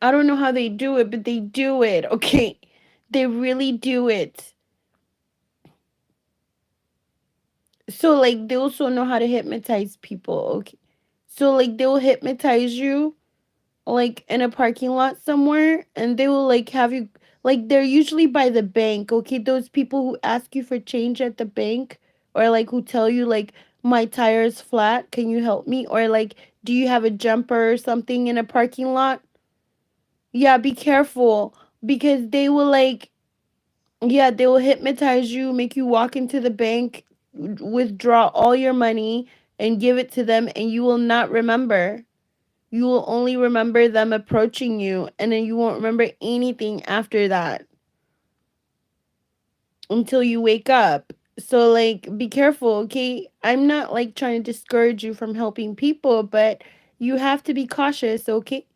I don't know how they do it, but they do it. Okay, they really do it. So like they also know how to hypnotize people. Okay, so like they will hypnotize you like in a parking lot somewhere and they will like have you, like they're usually by the bank, okay? Those people who ask you for change at the bank or like who tell you like my tire is flat, can you help me? Or like do you have a jumper or something in a parking lot? Yeah, be careful because they will like, yeah, they will hypnotize you, make you walk into the bank, withdraw all your money and give it to them and you will not remember. You will only remember them approaching you, and then you won't remember anything after that until you wake up. So, like, be careful, okay? I'm not like trying to discourage you from helping people, but you have to be cautious, okay?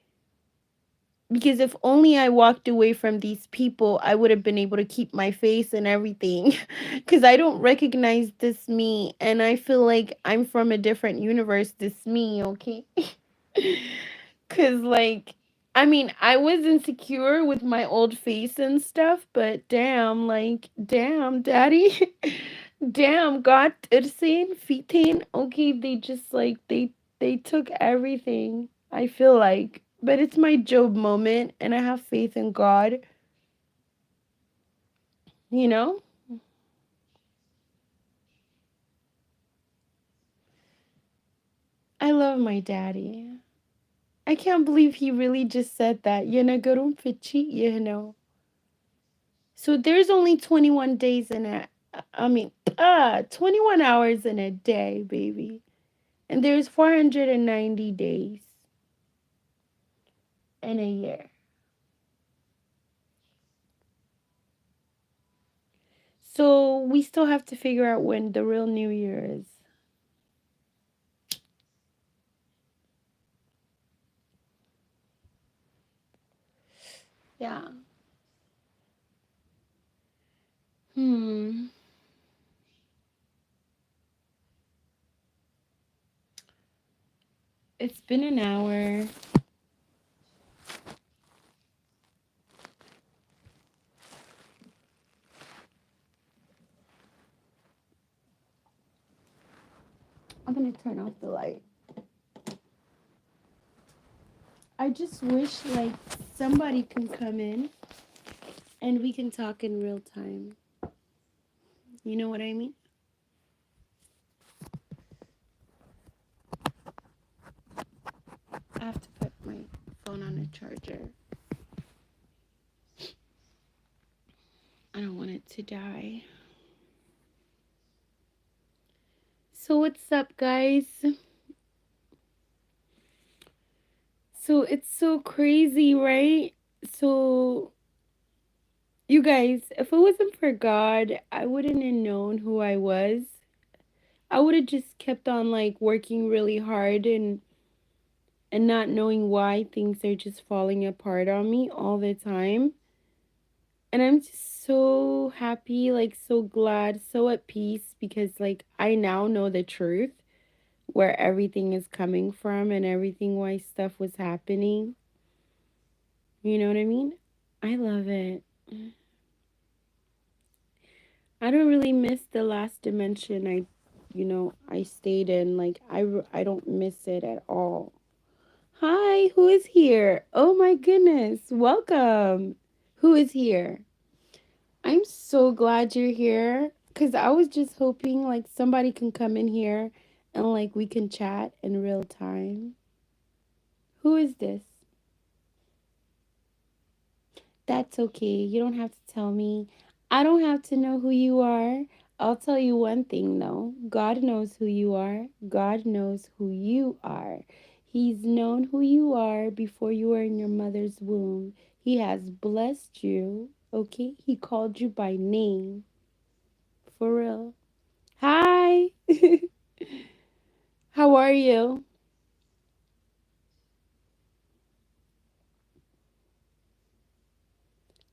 Because if only I walked away from these people, I would have been able to keep my face and everything. Because I don't recognize this me, and I feel like I'm from a different universe, this me, okay? Cause like, I mean, I was insecure with my old face and stuff, but damn, like, damn, daddy, damn, God, Irsin, Fitain, okay, they just like they took everything. I feel like, but it's my Job moment, and I have faith in God. You know, I love my daddy. I can't believe he really just said that. Yanagarum fichi, you know. So there's only 21 days in a, I mean, 21 hours in a day, baby. And there's 490 days in a year. So we still have to figure out when the real New Year is. Yeah. Hmm. It's been an hour. I'm gonna turn off the light. I just wish like somebody can come in and we can talk in real time. You know what I mean? I have to put my phone on a charger. I don't want it to die. So what's up, guys? So it's so crazy, right? So you guys, if it wasn't for God, I wouldn't have known who I was. I would have just kept on like working really hard and not knowing why things are just falling apart on me all the time. And I'm just so happy, like so glad, so at peace because like I now know the truth where everything is coming from and everything why stuff was happening. You know what I mean? I love it. I don't really miss the last dimension I stayed in. Like I don't miss it at all. Hi, who is here? Oh my goodness. Welcome. Who is here? I'm so glad you're here cuz I was just hoping like somebody can come in here and like we can chat in real time. Who is this? That's okay. You don't have to tell me. I don't have to know who you are. I'll tell you one thing though. God knows who you are. God knows who you are. He's known who you are before you were in your mother's womb. He has blessed you. Okay? He called you by name. For real. Hi. How are you?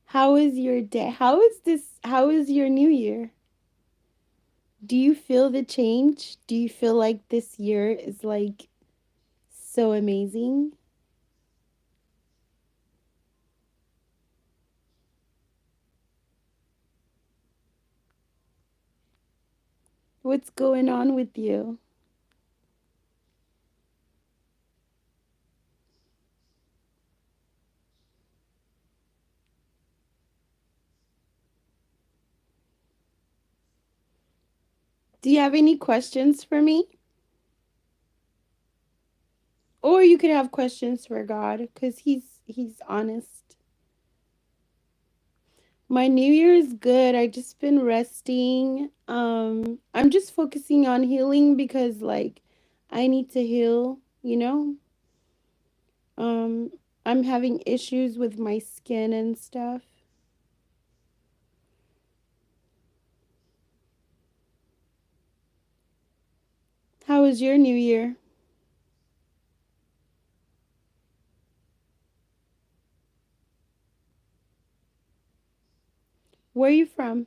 How is your day? How is your new year? Do you feel the change? Do you feel like this year is like so amazing? What's going on with you? Do you have any questions for me? Or you could have questions for God cuz he's honest. My new year is good. I just been resting. I'm just focusing on healing because like I need to heal, you know? Um I'm having issues with my skin and stuff. How was your new year? Where are you from?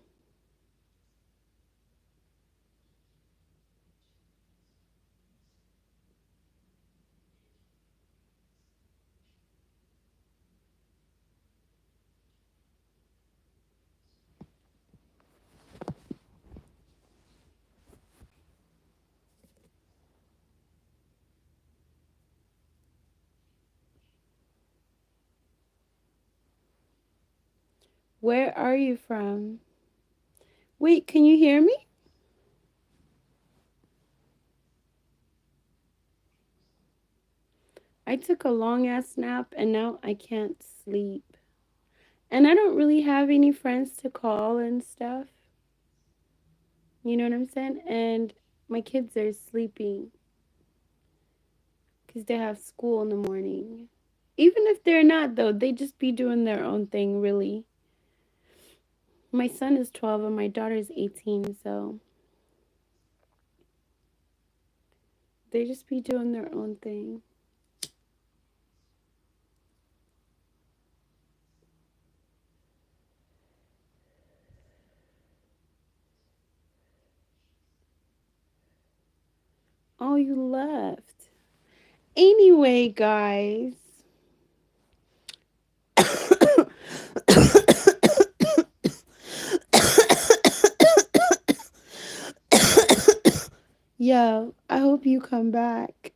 Where are you from? Wait, can you hear me? I took a long ass nap and now I can't sleep. And I don't really have any friends to call and stuff. You know what I'm saying? And my kids are sleeping because they have school in the morning. Even if they're not, though, they just be doing their own thing, really. My son is 12 and my daughter is 18, so they just be doing their own thing. Oh, you left. Anyway, guys. Yo, I hope you come back.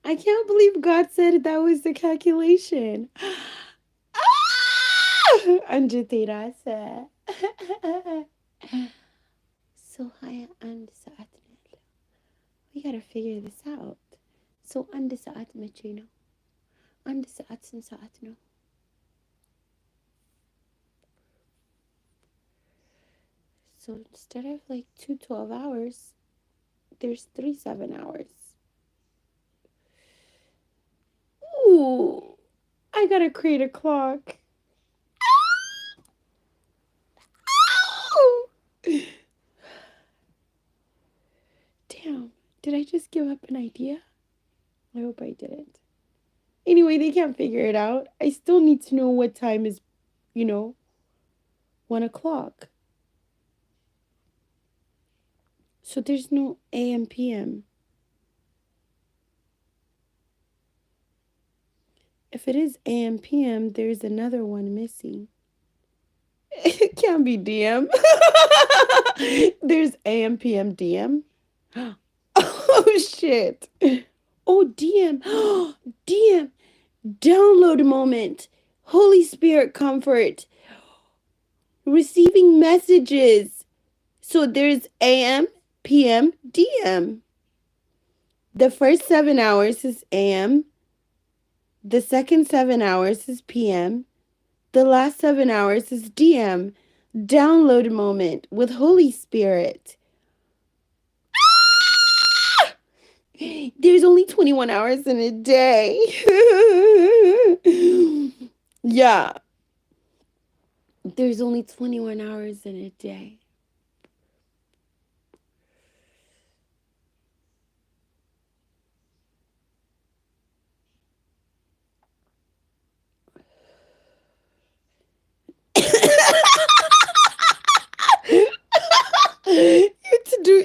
I can't believe God said that was the calculation. Anjati rasa. So haya and saat nila. We gotta figure this out. So and saat machino. And saat sin saat no. So instead of like 2 12 hours, there's 3 7 hours. Ooh, I gotta create a clock. Damn, did I just give up an idea? I hope I didn't. Anyway, they can't figure it out. I still need to know what time is, 1 o'clock. So there's no AM PM. If it is AM PM, there's another one missing. It can't be DM. There's AM PM DM. Oh shit. Oh DM. DM. Download moment. Holy Spirit comfort. Receiving messages. So there's AM, PM, DM. The first 7 hours is AM. The second 7 hours is PM. The last 7 hours is DM. Download moment with Holy Spirit. There's only 21 hours in a day. Yeah. There's only 21 hours in a day.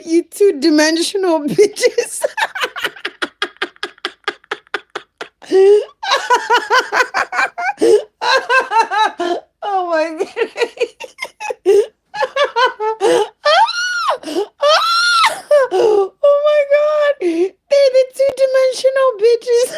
You two-dimensional bitches. Oh my god. Oh my god. They're the two-dimensional bitches.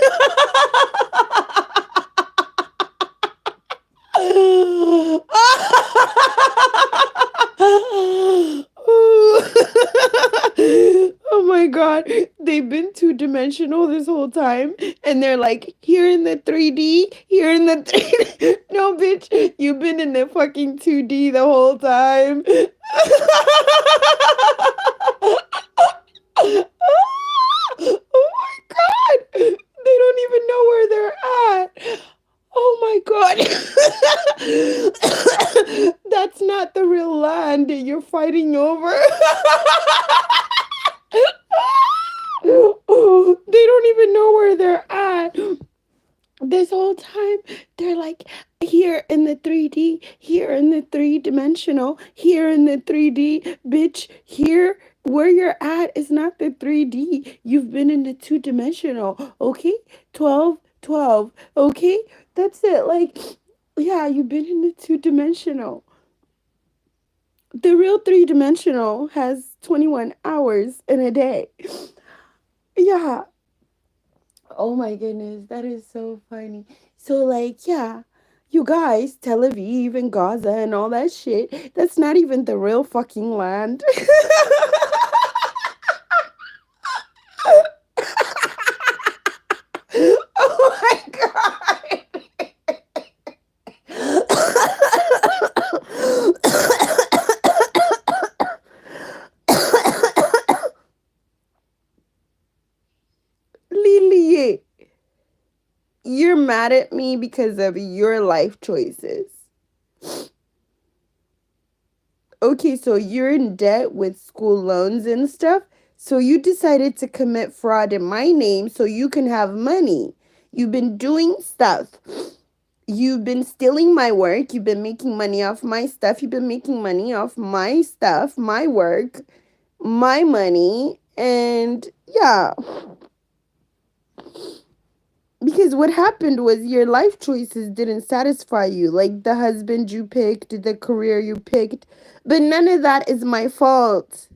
Oh my god. They've been two-dimensional this whole time. And they're like, here in the 3D, here in the 3D. No, bitch, you've been in the fucking 2D the whole time. Oh my god. They don't even know where they're at. Oh my god. That's not the real land you're fighting over. They don't even know where they're at. This whole time, they're like, here in the 3D, here in the 3-dimensional, here in the 3D, bitch, here where you're at is not the 3D. You've been in the 2-dimensional, okay? 12, 12, okay? That's it. Like, yeah, you've been in the 2-dimensional. The real 3-dimensional has 21 hours in a day. Yeah. Oh my goodness, that is so funny. So, like, yeah, you guys, Tel Aviv and Gaza and all that shit, that's not even the real fucking land. Oh my god. Lily, you're mad at me because of your life choices. Okay, so you're in debt with school loans and stuff. So you decided to commit fraud in my name so you can have money. You've been doing stuff. You've been stealing my work. You've been making money off my stuff. You've been making money off my stuff, my work, my money. And yeah. Because what happened was your life choices didn't satisfy you. Like the husband you picked, the career you picked. But none of that is my fault.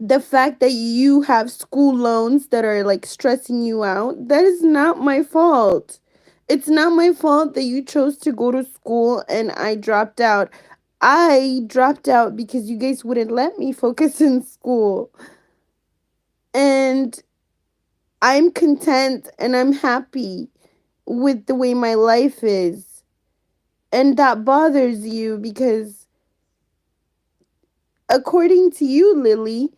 The fact that you have school loans that are like stressing you out, that is not my fault. It's not my fault that you chose to go to school and I dropped out. I dropped out because you guys wouldn't let me focus in school. And I'm content and I'm happy with the way my life is. And that bothers you because, according to you, Lily,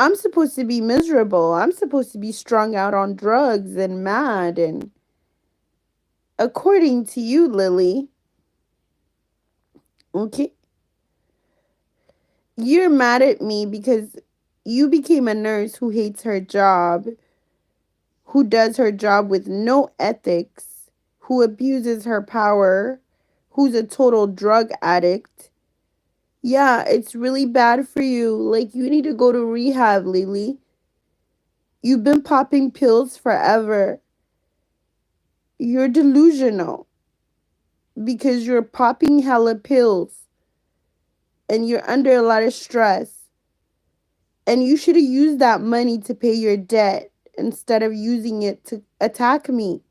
I'm supposed to be miserable. I'm supposed to be strung out on drugs and mad. And according to you, Lily, okay, you're mad at me because you became a nurse who hates her job, who does her job with no ethics, who abuses her power, who's a total drug addict. Yeah, it's really bad for you. Like, you need to go to rehab, Lily. You've been popping pills forever. You're delusional because you're popping hella pills and you're under a lot of stress. And you should have used that money to pay your debt instead of using it to attack me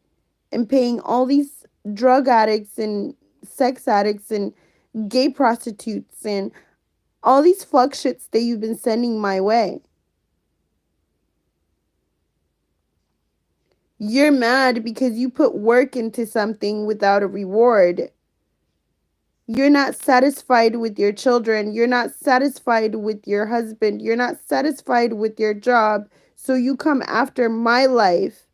and paying all these drug addicts and sex addicts and gay prostitutes and all these fuck shits that you've been sending my way. You're mad because you put work into something without a reward. You're not satisfied with your children. You're not satisfied with your husband. You're not satisfied with your job. So you come after my life.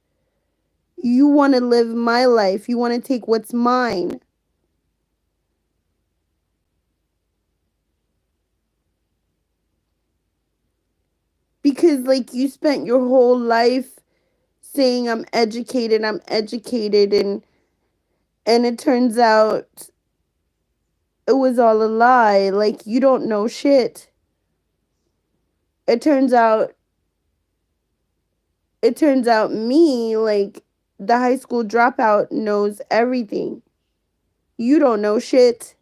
You want to live my life. You want to take what's mine. Because, like, you spent your whole life saying I'm educated, and it turns out it was all a lie. Like, you don't know shit. It turns out me, like, the high school dropout, knows everything. You don't know shit.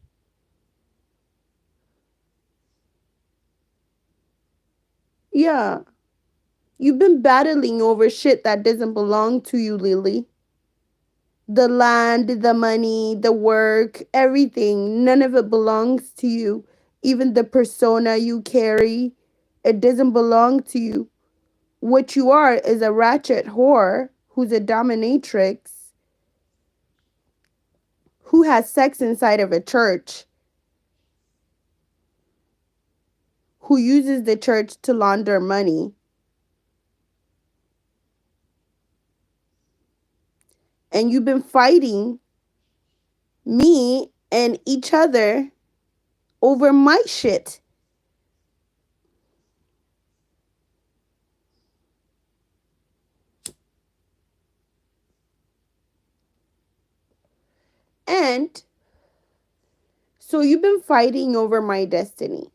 Yeah. You've been battling over shit that doesn't belong to you, Lily. The land, the money, the work, everything. None of it belongs to you. Even the persona you carry, it doesn't belong to you. What you are is a ratchet whore who's a dominatrix who has sex inside of a church, who uses the church to launder money. And you've been fighting me and each other over my shit. And so you've been fighting over my destiny.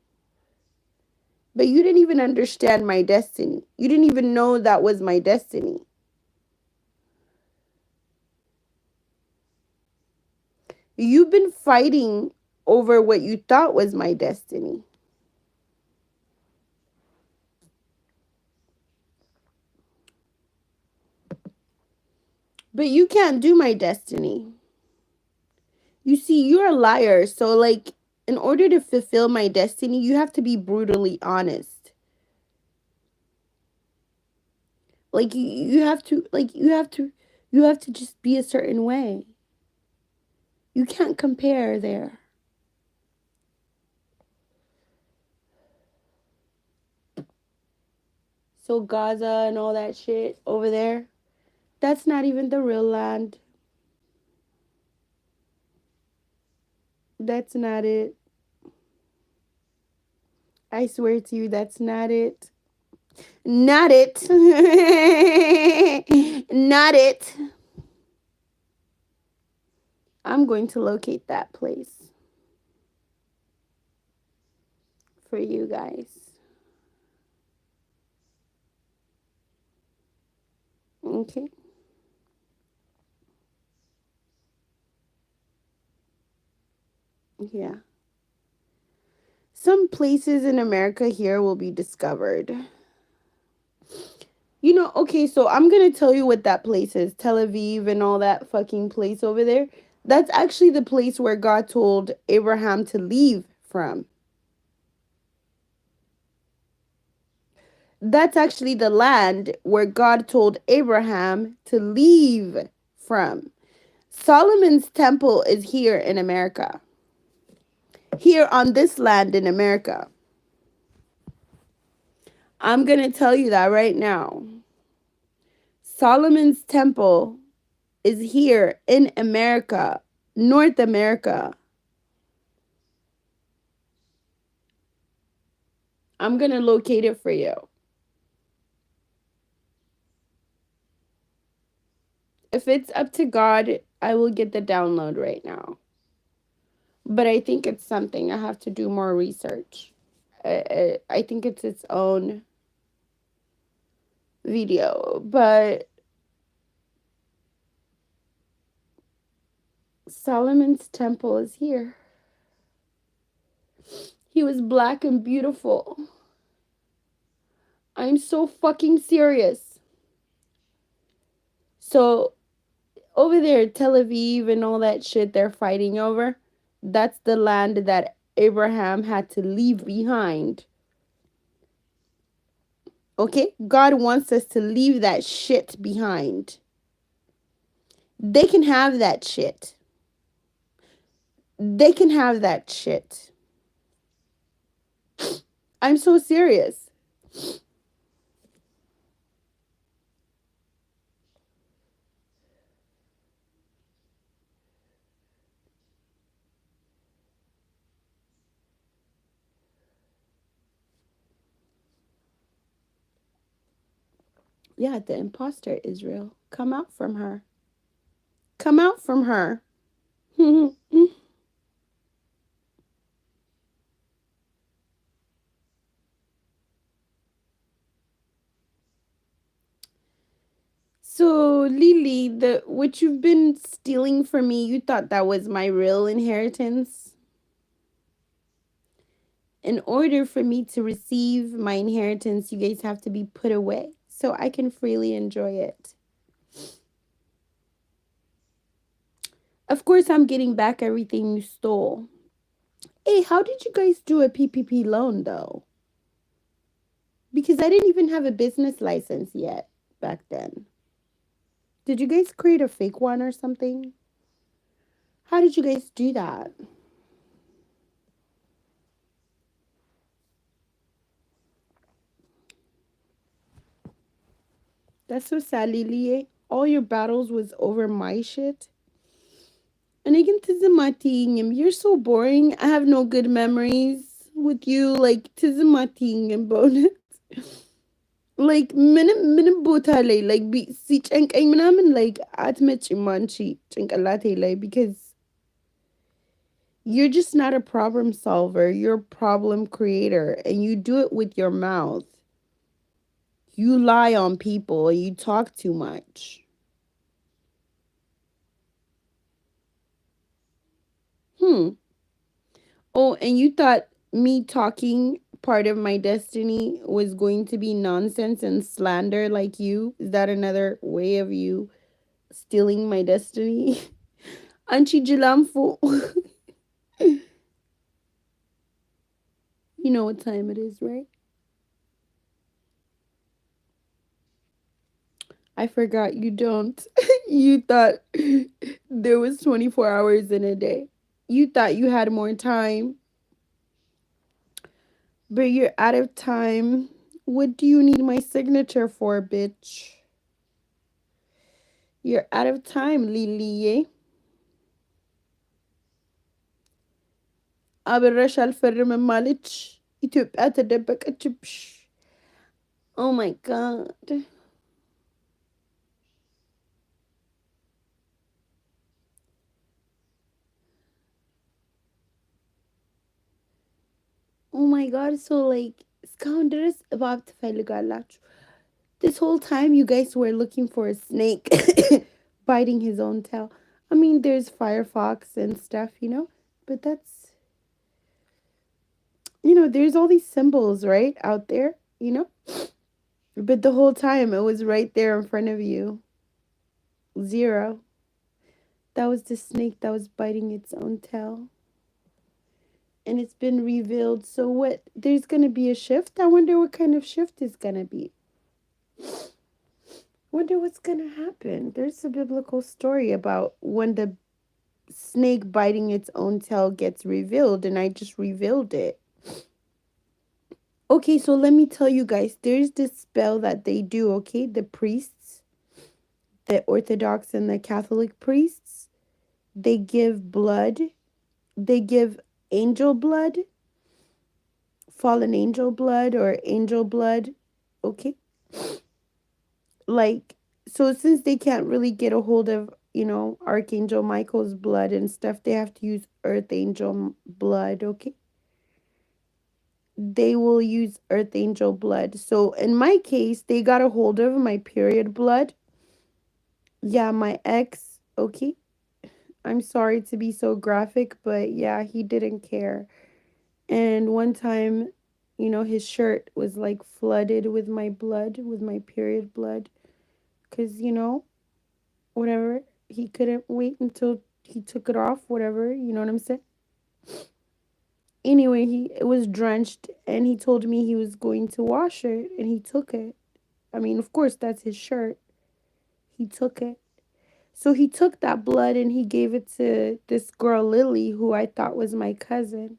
But you didn't even understand my destiny. You didn't even know that was my destiny. You've been fighting over what you thought was my destiny. But you can't do my destiny. You see, you're a liar. So, like, in order to fulfill my destiny, you have to be brutally honest. Like, you have to, like, you have to just be a certain way. You can't compare there. So Gaza and all that shit over there, that's not even the real land. That's not it. I swear to you, that's not it. Not it. Not it. I'm going to locate that place for you guys. Okay. Yeah. Some places in America here will be discovered. You know, okay, so I'm gonna tell you what that place is. Tel Aviv and all that fucking place over there. That's actually the place where God told Abraham to leave from. That's actually the land where God told Abraham to leave from. Solomon's temple is here in America. Here on this land in America. I'm going to tell you that right now. Solomon's temple is here in America, North America. I'm going to locate it for you. If it's up to God, I will get the download right now. But I think it's something. I have to do more research. I think it's its own video. But Solomon's temple is here. He was black and beautiful. I'm so fucking serious. So over there, Tel Aviv and all that shit they're fighting over, that's the land that Abraham had to leave behind. Okay? God wants us to leave that shit behind. They can have that shit. They can have that shit. I'm so serious. Yeah, the imposter Israel. Come out from her. Come out from her. So, Lily, the what you've been stealing from me, you thought that was my real inheritance? In order for me to receive my inheritance, you guys have to be put away so I can freely enjoy it. Of course, I'm getting back everything you stole. Hey, how did you guys do a PPP loan, though? Because I didn't even have a business license yet back then. Did you guys create a fake one or something? How did you guys do that? That's so sad, Lily. All your battles was over my shit. And again, Tizamating, you're so boring. I have no good memories with you. Like, Tizamating and bonus. Like, minute botale. Like, be si chank ay manaman like at mechimanchi chankalate like because you're just not a problem solver. You're a problem creator, and you do it with your mouth. You lie on people and you talk too much. Hmm. Oh, and you thought me talking part of my destiny was going to be nonsense and slander like you? Is that another way of you stealing my destiny? Anchi Jilamfo. You know what time it is, right? I forgot you don't. You thought there was 24 hours in a day. You thought you had more time, but you're out of time. What do you need my signature for, bitch? You're out of time, Lily. አብረሽ አልፈርምም አለች ኢትዮጵያ ተደበቀችብሽ. Oh my god. Oh my god, so like እስካሁን ድረስ እባብ ትፈልጋላችሁ. This whole time you guys were looking for a snake biting his own tail. I mean, there's Firefox and stuff, you know, but that's there's all these symbols, right, out there, but the whole time it was right there in front of you. Zero. That was the snake that was biting its own tail. And it's been revealed. So what? There's gonna be a shift. I wonder what kind of shift is gonna be. Wonder what's gonna happen. There's a biblical story about when the snake biting its own tail gets revealed, and I just revealed it. Okay, so let me tell you guys, there's this spell that they do, okay? The priests, the Orthodox and the Catholic priests, they give blood. They give angel blood, fallen angel blood, or angel blood, okay? Like, so since they can't really get a hold of, Archangel Michael's blood and stuff, they have to use Earth Angel blood, okay? They will use Earth Angel blood. So in my case, they got a hold of my period blood. Yeah, my ex, okay? I'm sorry to be so graphic, but yeah, he didn't care. And one time, his shirt was like flooded with my blood, with my period blood. Because, whatever, he couldn't wait until he took it off, whatever, you know what I'm saying? Anyway, it was drenched and he told me he was going to wash it and he took it. I mean, of course, that's his shirt. He took it. So he took that blood and he gave it to this girl, Lily, who I thought was my cousin.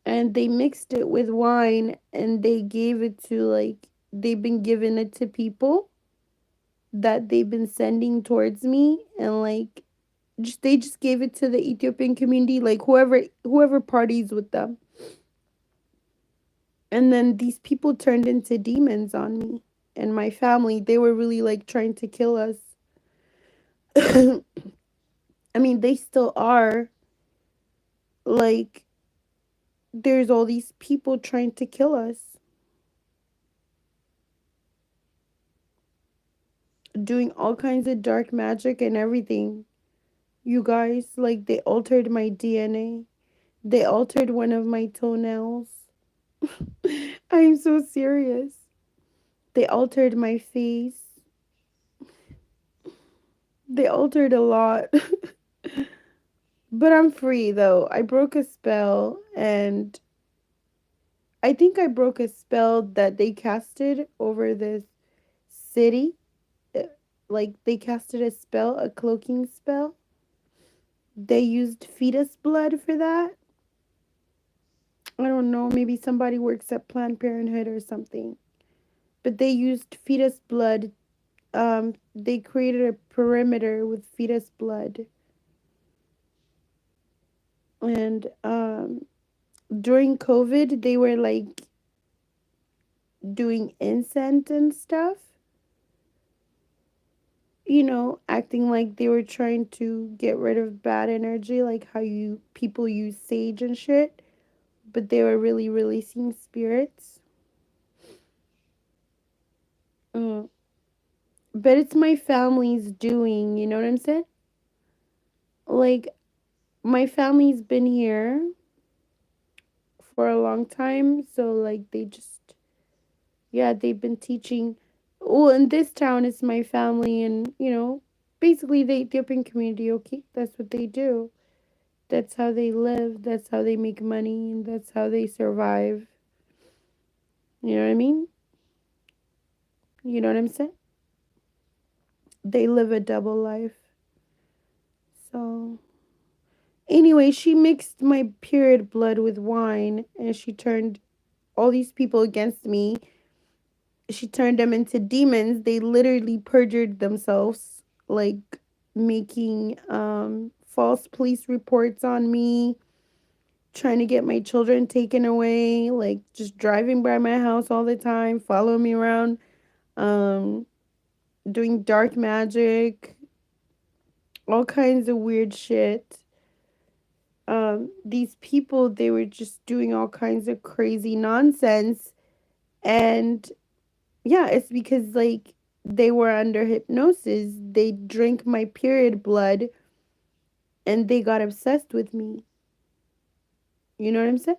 And they mixed it with wine and they gave it to, like, they've been giving it to people that they've been sending towards me, and like they just gave it to the Ethiopian community, like whoever parties with them. And then these people turned into demons on me and my family. They were really like trying to kill us. I mean, they still are. Like, there's all these people trying to kill us, doing all kinds of dark magic and everything. You guys, like, they altered my DNA. They altered one of my toenails. I'm so serious. They altered my face. They altered a lot. But I'm free though. I broke a spell, and I think I broke a spell that they casted over this city. Uh, Like, they casted a spell, a cloaking spell. They used fetus blood for that. I don't know, maybe somebody works at Planned Parenthood or something. But they used fetus blood. They created a perimeter with fetus blood. And during COVID, they were like doing incense and stuff, acting like they were trying to get rid of bad energy, like how you people use sage and shit, but they were really releasing spirits. Mm. But it's my family's doing, you know what I'm saying? Like, my family's been here for a long time, so like they just, yeah, they've been teaching. Well, in this town, it's my family, and basically the Ethiopian community. Okay, that's what they do. That's how they live. That's how they make money, and that's how they survive. You know what I mean? You know what I'm saying? They live a double life. So anyway, she mixed my period blood with wine, and she turned all these people against me. She turned them into demons. They literally perjured themselves, like making false police reports on me, trying to get my children taken away, like just driving by my house all the time, following me around, um doing dark magic, all kinds of weird shit. These people, they were just doing all kinds of crazy nonsense. And yeah, it's because like they were under hypnosis. They drank my period blood and they got obsessed with me. You know what I'm saying?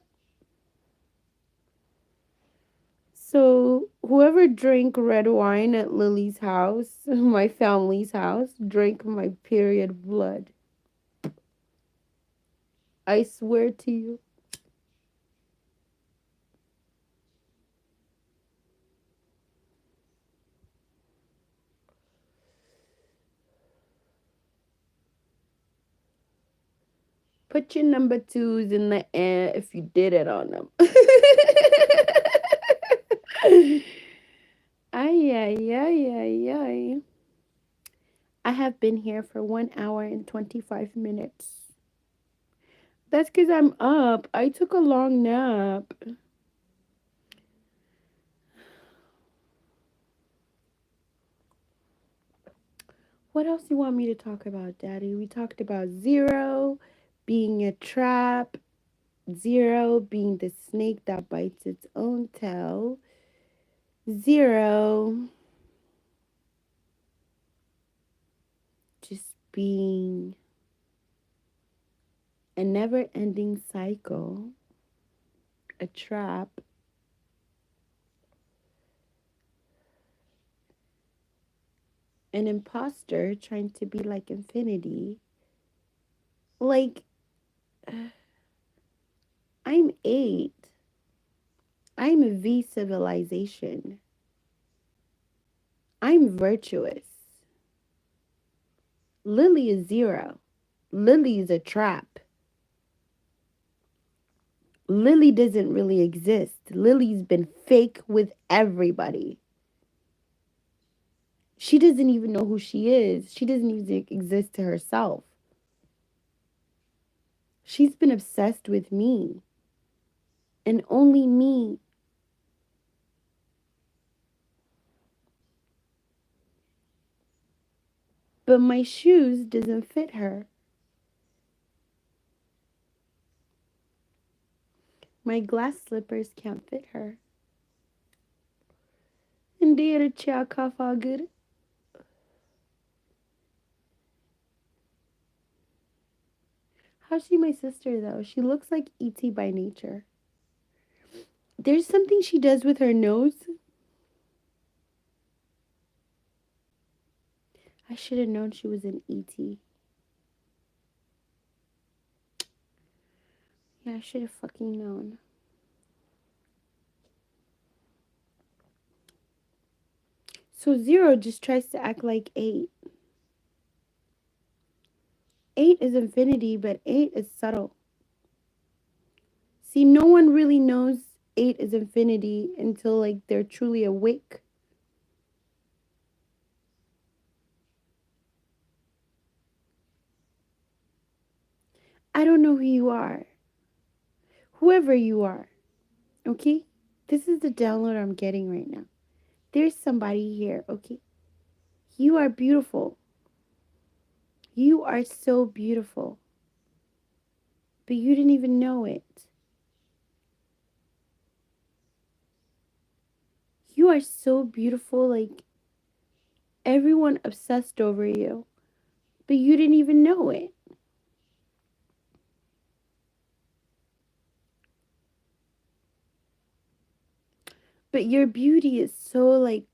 So whoever drank red wine at Lily's house, my family's house, drank my period blood. I swear to you. Put your number twos in the air if you did it on them. Ay, ay, ay, ay, ay. I have been here for 1 hour and 25 minutes. That's because I'm up. I took a long nap. What else do you want me to talk about, Daddy? We talked about zero being a trap, zero being the snake that bites its own tail, zero just being a never ending cycle, a trap, an imposter trying to be like infinity. Like, I'm 8. I'm a V civilization. I'm virtuous. Lily is 0. Lily is a trap. Lily doesn't really exist. Lily's been fake with everybody. She doesn't even know who she is. She doesn't even exist to herself. She's been obsessed with me and only me. But my shoes doesn't fit her. My glass slippers can't fit her. And they are good. How's she my sister though? She looks like E.T. by nature. There's something she does with her nose. I should have known she was an E.T. Yeah, I should have fucking known. So 0 just tries to act like 8. 8 is infinity, but 8 is subtle. See, no one really knows 8 is infinity until like they're truly awake. I don't know who you are. Whoever you are. Okay? This is the download I'm getting right now. There's somebody here, okay? You are beautiful. You are so beautiful. But you didn't even know it. You are so beautiful, like everyone obsessed over you. But you didn't even know it. But your beauty is so like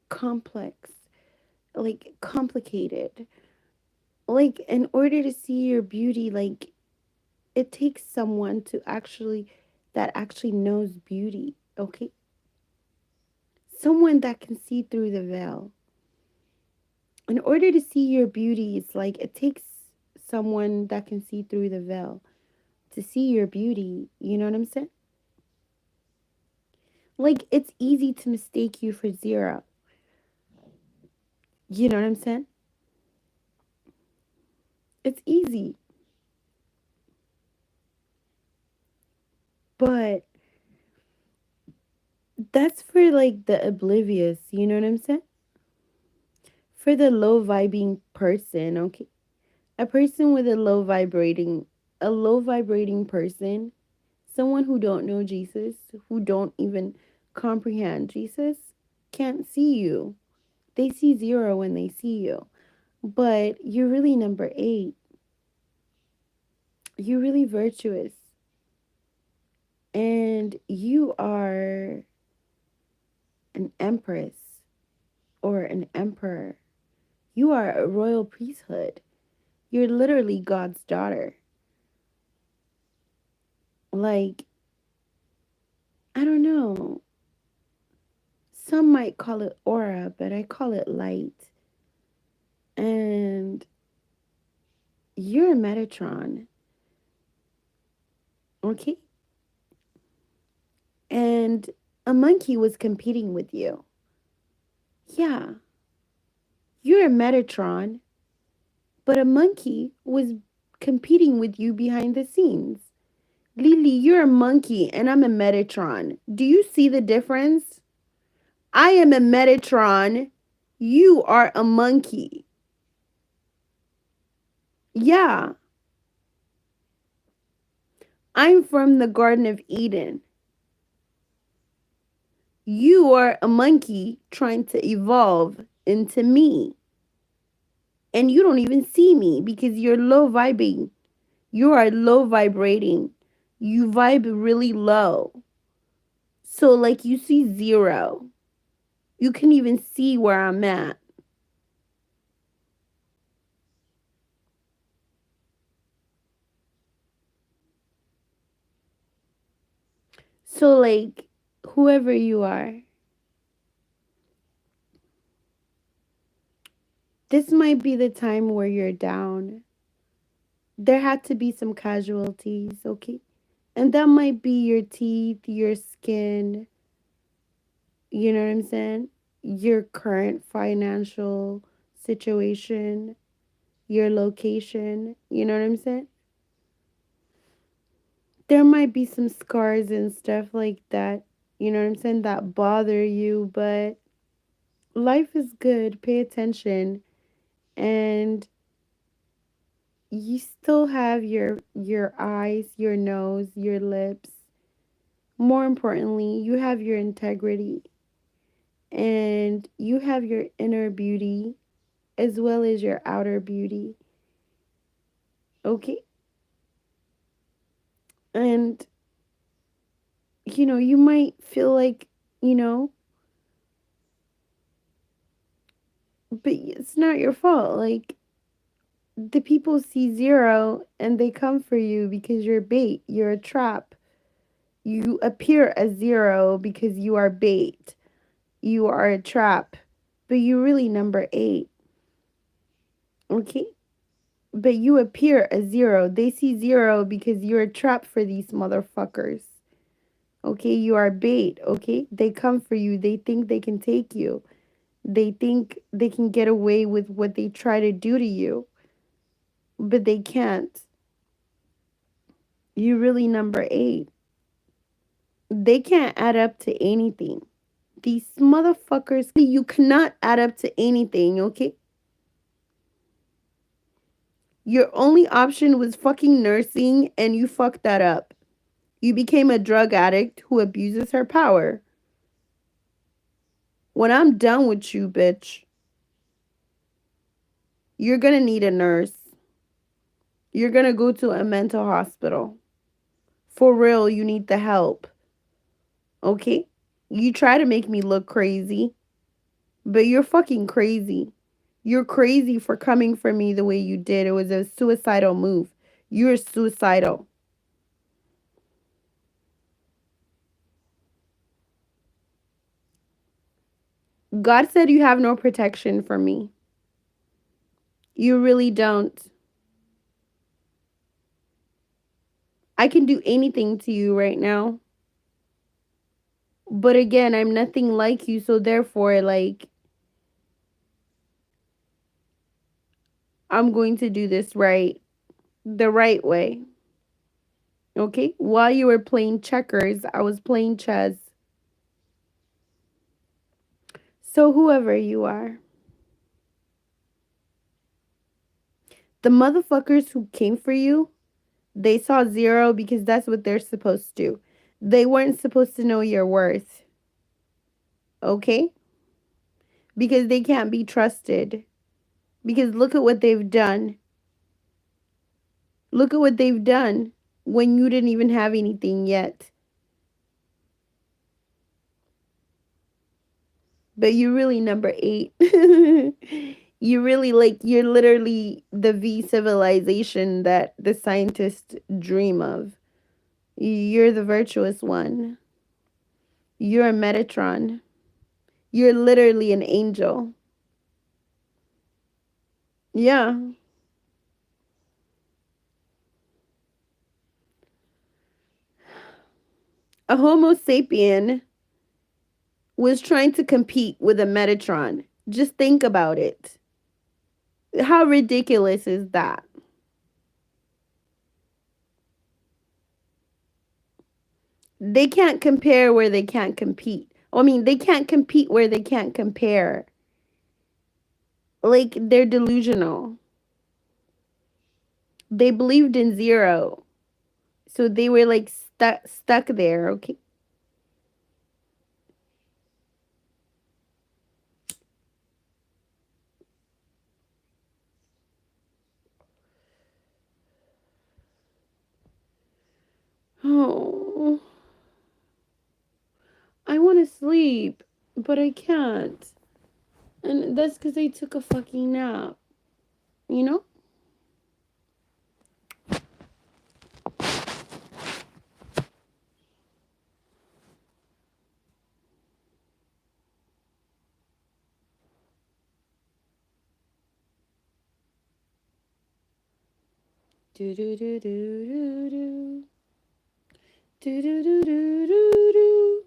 complex, like complicated. Like in order to see your beauty, like it takes someone to actually that actually knows beauty, okay? Someone that can see through the veil. In order to see your beauty, it's like it takes someone that can see through the veil to see your beauty. You know what I'm saying? Like it's easy to mistake you for 0. You know what I'm saying? It's easy. But that's for like the oblivious, you know what I'm saying? For the low vibing person, okay? A person with a low vibrating person, someone who don't know Jesus, who don't even comprehend Jesus, can't see you. They see 0 when they see you. But you're really number 8. You're really virtuous. And you are an empress or an emperor. You are a royal priesthood. You're literally God's daughter. Like, I don't know. Some might call it aura, but I call it light. And you're a Metatron. Okay? And a monkey was competing with you. Yeah, you're a Metatron, but a monkey was competing with you behind the scenes. Lily, you're a monkey and I'm a Metatron. Do you see the difference? I am a Metatron. You are a monkey. Yeah, I'm from the Garden of Eden. You are a monkey trying to evolve into me. And you don't even see me because you're low vibing. You are low vibrating. You vibe really low. So, like, you see zero. You can even see where I'm at. So, like, whoever you are, this might be the time where you're down. There had to be some casualties, okay? And that might be your teeth, your skin, you know what I'm saying? Your current financial situation, your location, you know what I'm saying? There might be some scars and stuff like that, you know what I'm saying, that bother you, but life is good. Pay attention. And you still have your eyes, your nose, your lips. More importantly, you have your integrity and you have your inner beauty as well as your outer beauty. Okay? And you might feel like, you know, but it's not your fault. Like, the people see zero and they come for you because you're bait, you're a trap. You appear as zero because you are bait. You are a trap, but you're really number 8. Okay? But you appear as zero. They see zero because you're a trap for these motherfuckers. Okay? You are bait. Okay? They come for you. They think they can take you. They think they can get away with what they try to do to you, but they can't. You're really number 8. They can't add up to anything. These motherfuckers, you cannot add up to anything, okay? Your only option was fucking nursing and you fucked that up. You became a drug addict who abuses her power. When I'm done with you, bitch, you're gonna need a nurse. You're gonna go to a mental hospital. For real, you need the help. Okay? You try to make me look crazy, but you're fucking crazy. You're crazy for coming for me the way you did. It was a suicidal move. You're suicidal. God said you have no protection for me. You really don't. I can do anything to you right now. But again, I'm nothing like you, so therefore, like, I'm going to do this right. The right way. Okay? While you were playing checkers, I was playing chess. So, whoever you are, the motherfuckers who came for you, they saw zero because that's what they're supposed to. They weren't supposed to know your worth. Okay? Because they can't be trusted. Because look at what they've done. Look at what they've done when you didn't even have anything yet. But you're really number 8. You really like you're literally the V civilization that the scientists dream of. You're the virtuous one. You're a Metatron. You're literally an angel. Yeah. A Homo sapien was trying to compete with a Metatron. Just think about it. How ridiculous is that? They can't compare where they can't compete. I mean, they can't compete where they can't compare. Like, they're delusional. They believed in zero. So they were like stuck there, okay? Oh, I want to sleep, but I can't. And that's because I took a fucking nap. You know? Do do do do do do. Do do do do do do.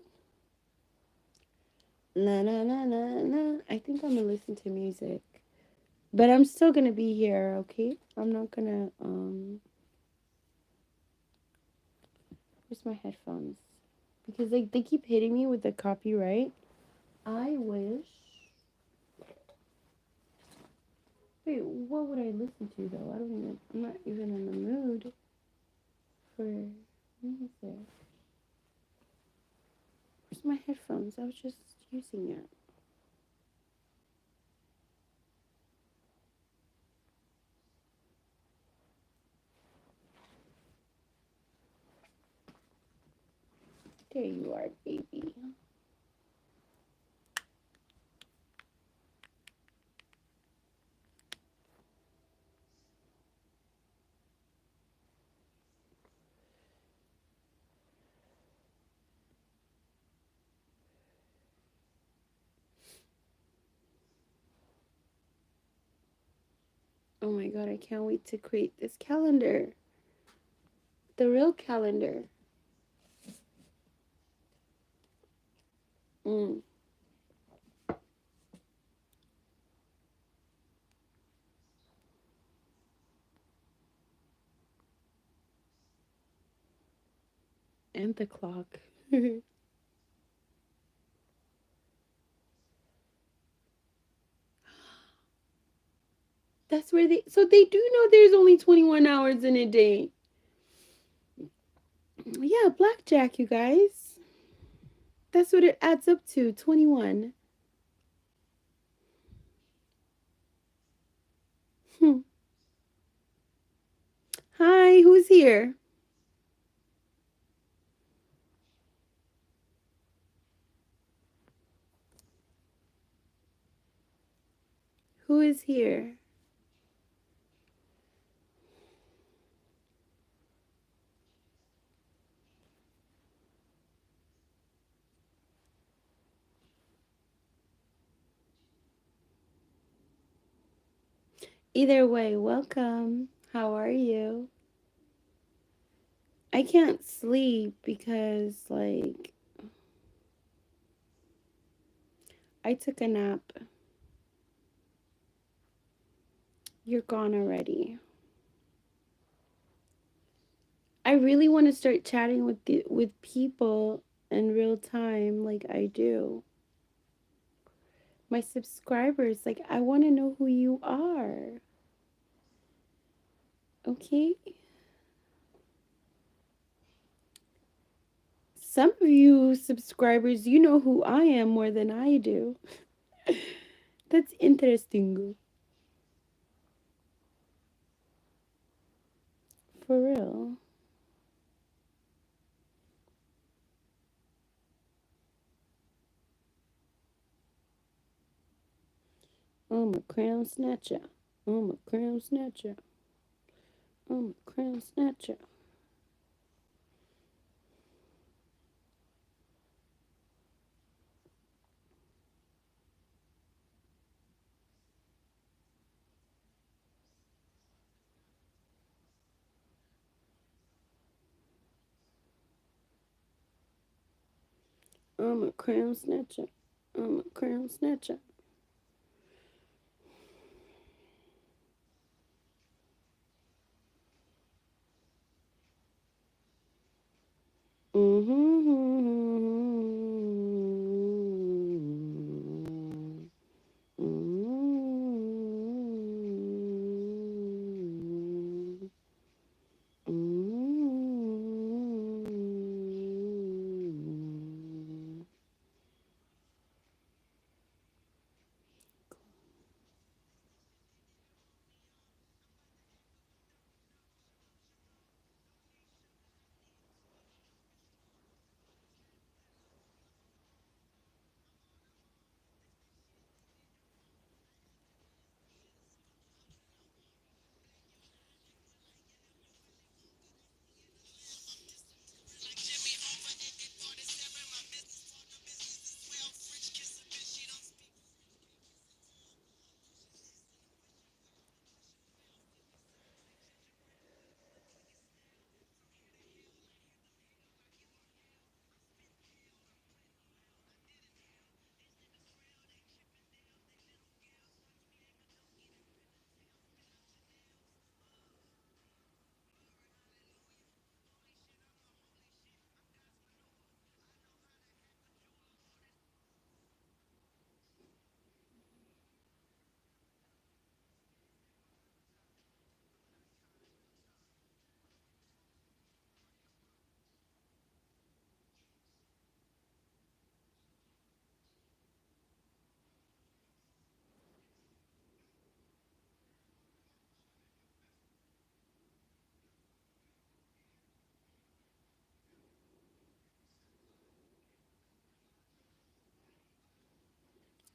La la la la la. I think I'm gonna listen to music. But I'm still gonna be here, okay? I'm not gonna where's my headphones? Because like they keep hitting me with the copyright. I wish. Wait, what would I listen to though? I'm not even in the mood for music. Where's my headphones? I was just using it. There you are, baby. Oh my god, I can't wait to create this calendar. The real calendar. Mm. And the clock. That's where so they do know there's only 21 hours in a day. Yeah, blackjack, you guys. That's what it adds up to, 21. Hmm. Hi, who's here? Who is here? Either way, welcome. How are you? I can't sleep because, like, I took a nap. You're gone already. I really want to start chatting with people in real time like I do. My subscribers, like I want to know who you are. Okay? Some of you subscribers, you know who I am more than I do. That's interesting. For real. I'm a crown snatcher. I'm a crown snatcher. I'm a crown snatcher. I'm a crown snatcher. I'm a crown snatcher.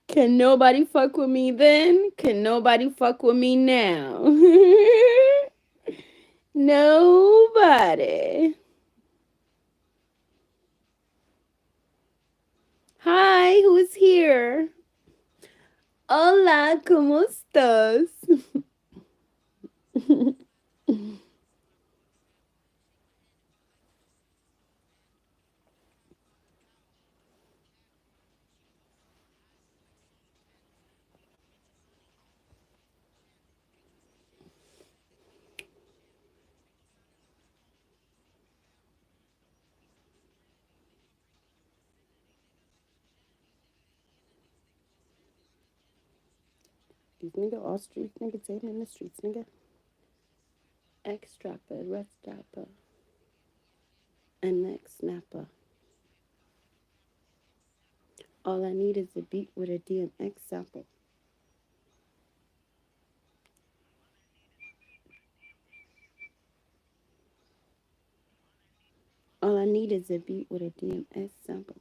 Can nobody fuck with me then? Can nobody fuck with me now? Nobody. Hi, who's here? Hola, ¿cómo estás? These nigga all streets, nigga sitting in the streets, nigga. X strapper, red strapper, and next snapper. All I need is a beat with a DMX sample. All I need is a beat with a DMX sample.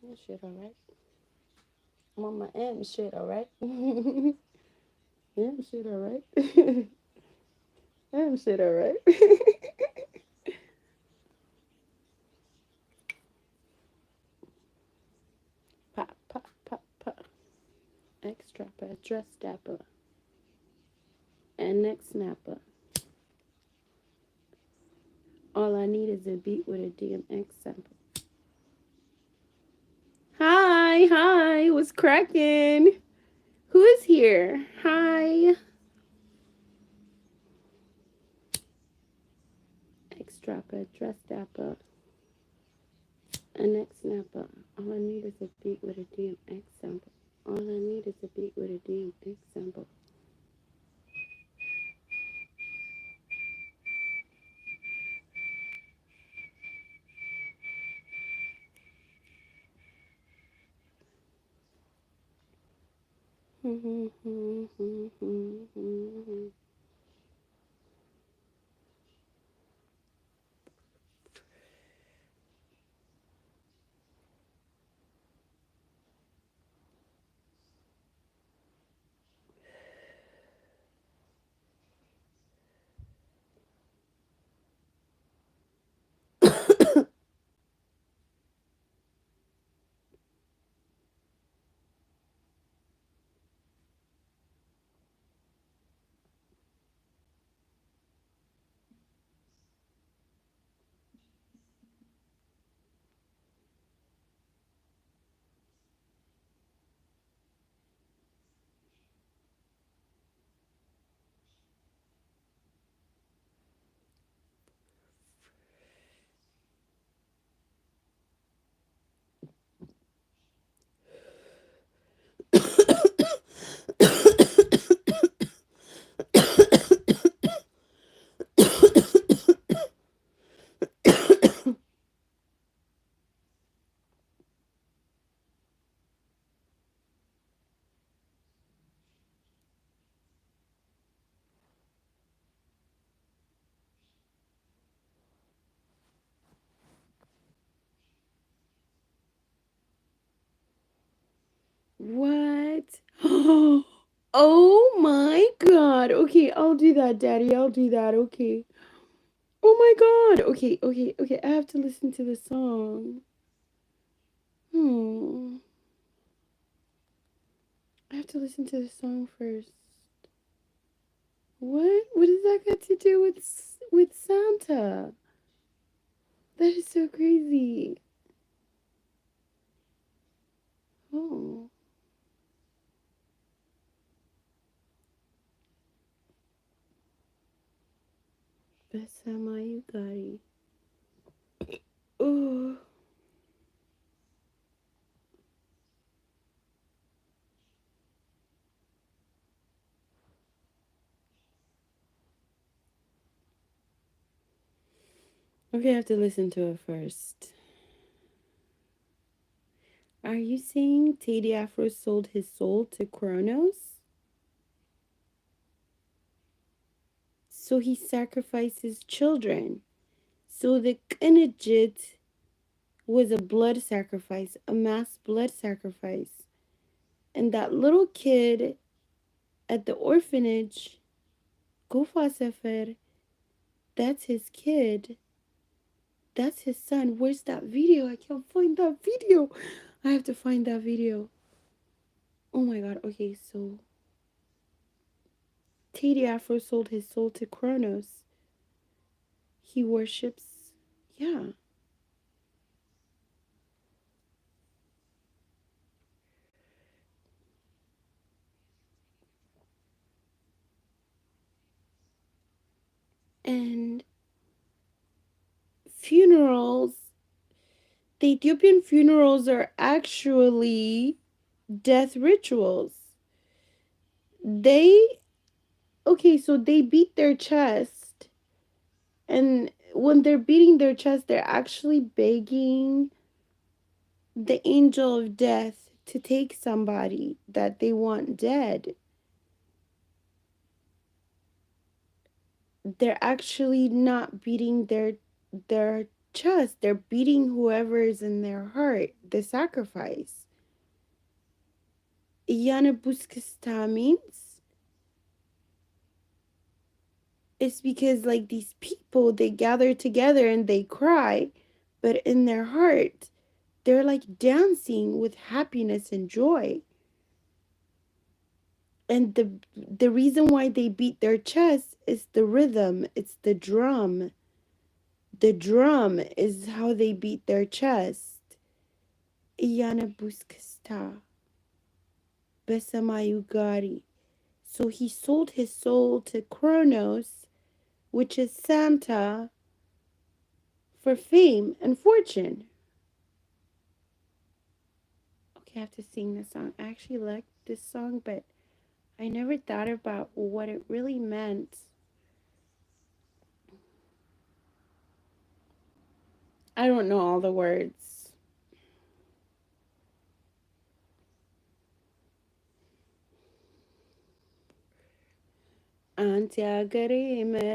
That shit alright. I'm on my M shit, alright? M shit, alright? M shit, alright? Pop, pop, pop, pop. X strapper, dress stapper, and neck snapper. All I need is a beat with a DMX sample. Hi, what's cracking? Who is here? Hi. X strapper, dress stapper, and neck snapper. All I need is a beat with a DMX sample. All I need is a beat with a DMX sample. What? Oh my god. Okay, I'll do that, Daddy. I'll do that. Okay. Oh my god. Okay, okay, okay. I have to listen to the song. Hmm. I have to listen to the song first. What? What does that got to do with Santa? That is so crazy. Oh. Besama Yugari. Oh. Okay, I have to listen to it first. Are you saying Teddy Afro sold his soul to Kronos? So he sacrificed his children. So the Kinejit was a blood sacrifice, a mass blood sacrifice. And that little kid at the orphanage, Kofa Sefer, that's his kid. That's his son. Where's that video? I can't find that video. I have to find that video. Oh my god. Okay, so Teddy Afro sold his soul to Kronos. He worships, yeah. And funerals, the Ethiopian funerals are actually death rituals. They, okay, so they beat their chest, and when they're beating their chest, they're actually begging the angel of death to take somebody that they want dead. They're actually not beating their chest. They're beating whoever is in their heart, the sacrifice. Yanabuskista means it's because like these people they gather together and they cry, but in their heart they're like dancing with happiness and joy. And the reason why they beat their chest is the rhythm, it's the drum. The drum is how they beat their chest. Iyana Buskista, Besamayugari. So he sold his soul to Kronos, which is Santa, for fame and fortune. Okay, I have to sing this song. I actually like this song, but I never thought about what it really meant. I don't know all the words. አንቲ ሀገሬ መሬት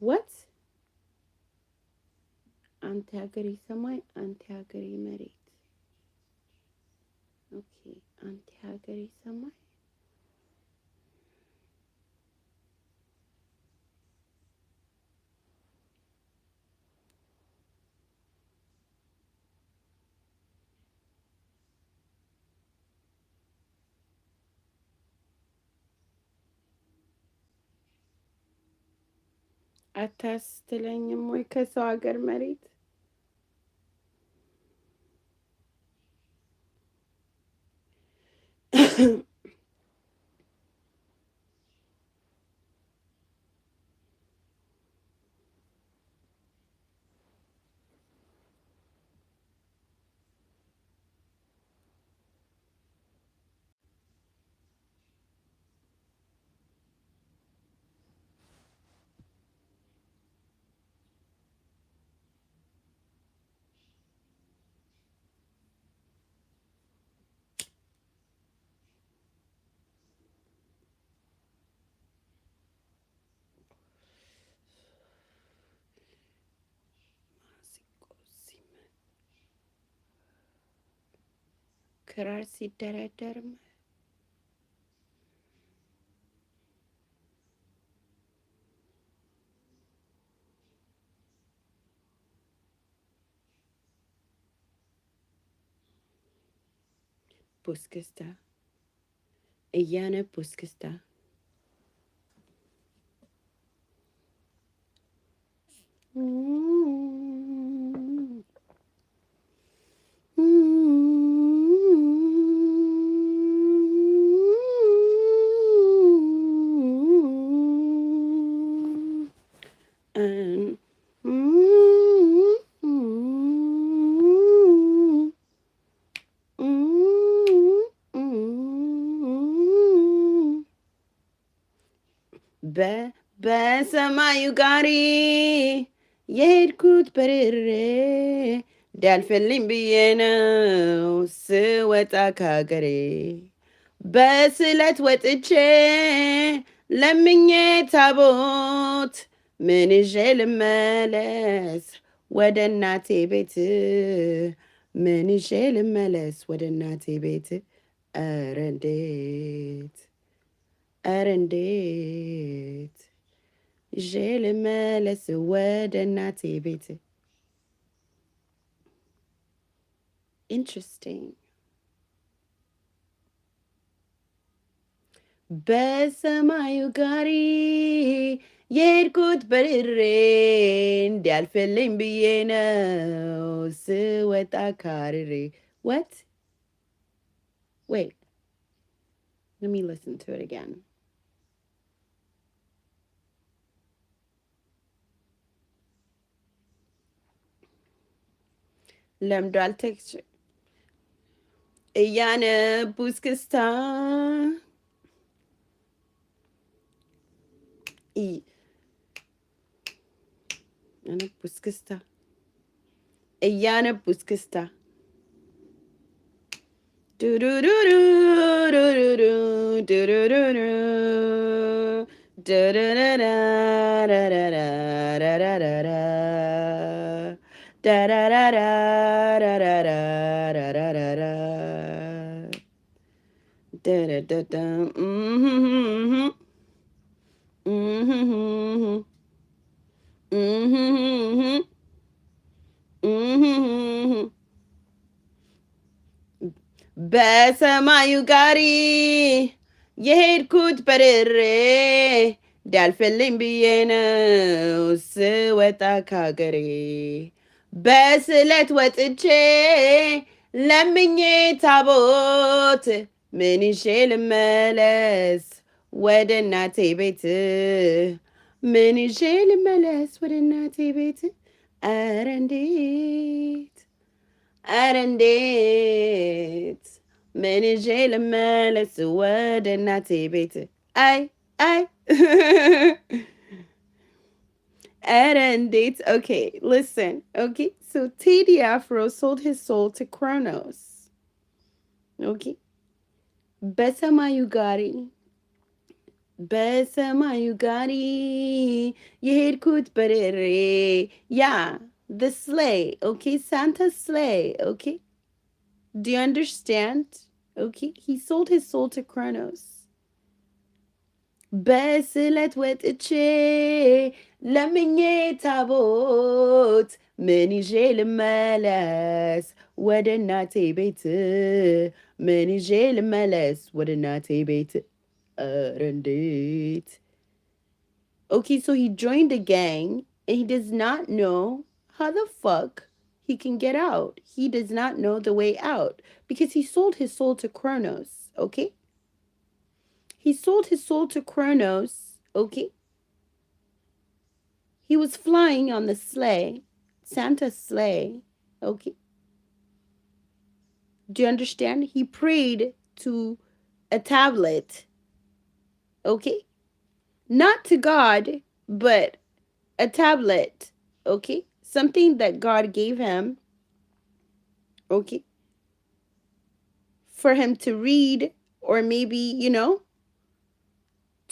what አንቲ ሀገሬ ሰማይ አንቲ ሀገሬ መሬት ኦኬ አንቲ ሀገሬ ሰማይ አታስትለኝም ወይ ከሰው ሀገር መሬት ክራር ሲደረደርም ፑስክስታ እያነ ፑስክስታ በሰማዩ ጋሪ የሄድኩት በርሬ ዳልፈልኝ ብዬ ነው ስወጣ ከሀገሬ በስለት ወጥቼ ለምኜ ታቦት ምን ይዤ ልመለስ ወደ እናቴ ቤት ምን ይዤ ልመለስ ወደ እናቴ ቤት ኧረ እንዴት ኧረ እንዴት ይዤ ልመለስ ወደ እናቴ ቤት ኢንትረስቲንግ በሰማዩ ጋሪ የሄድኩት በርሬ እንዲያልፍልኝ ብዬ ነው ስወጣ ካርሬ what wait let me listen to it again ለምዷል ቴክስቸር እያነቡ እስክስታ እያነቡ እስክስታ እያነቡ እስክስታ ዱዱዱዱ ዱዱዱ ዱዱዱዱ ዳዳዳዳዳዳዳዳዳዳዳዳ ዳዳዳዳዳዳዳዳዳዳ ዳዳዳዳ በሰማዩ ጋሪ የሄድኩት በርሬ ዳልፈልኝ ብዬ ነው ስወጣ ከሀገሬ በስለት ወጥቼ ለምኜ ታቦት ምን ይዤ ልመለስ ወደ እናቴ ቤት ምን ይዤ ልመለስ ወደ እናቴ ቤት ኧረ እንዴት ኧረ እንዴት ምን ይዤ ልመለስ ወደ እናቴ ቤት አይ አይ And dates. Okay, listen. Okay, so Teddy Afro sold his soul to Kronos. Okay. በሰማዩ ጋሪ በሰማዩ ጋሪ የሄድኩት በርሬ. Yeah, the sleigh. Okay, Santa's sleigh. Okay. Do you understand? Okay. He sold his soul to Kronos. በስለት ወጥቼ ለምኜ ታቦት ምን ይዤ ልመለስ ወደ እናቴ ቤት ምን ይዤ ልመለስ ወደ እናቴ ቤት ኧረ እንዴት. Okay, so he joined a gang and he does not know how the fuck he can get out. He does not know the way out because he sold his soul to Kronos. Okay. He sold his soul to Kronos. Okay. He was flying on the sleigh, Santa's sleigh. Okay. Do you understand? He prayed to a tablet. Okay. Not to God, but a tablet. Okay. Something that God gave him. Okay. For him to read or maybe,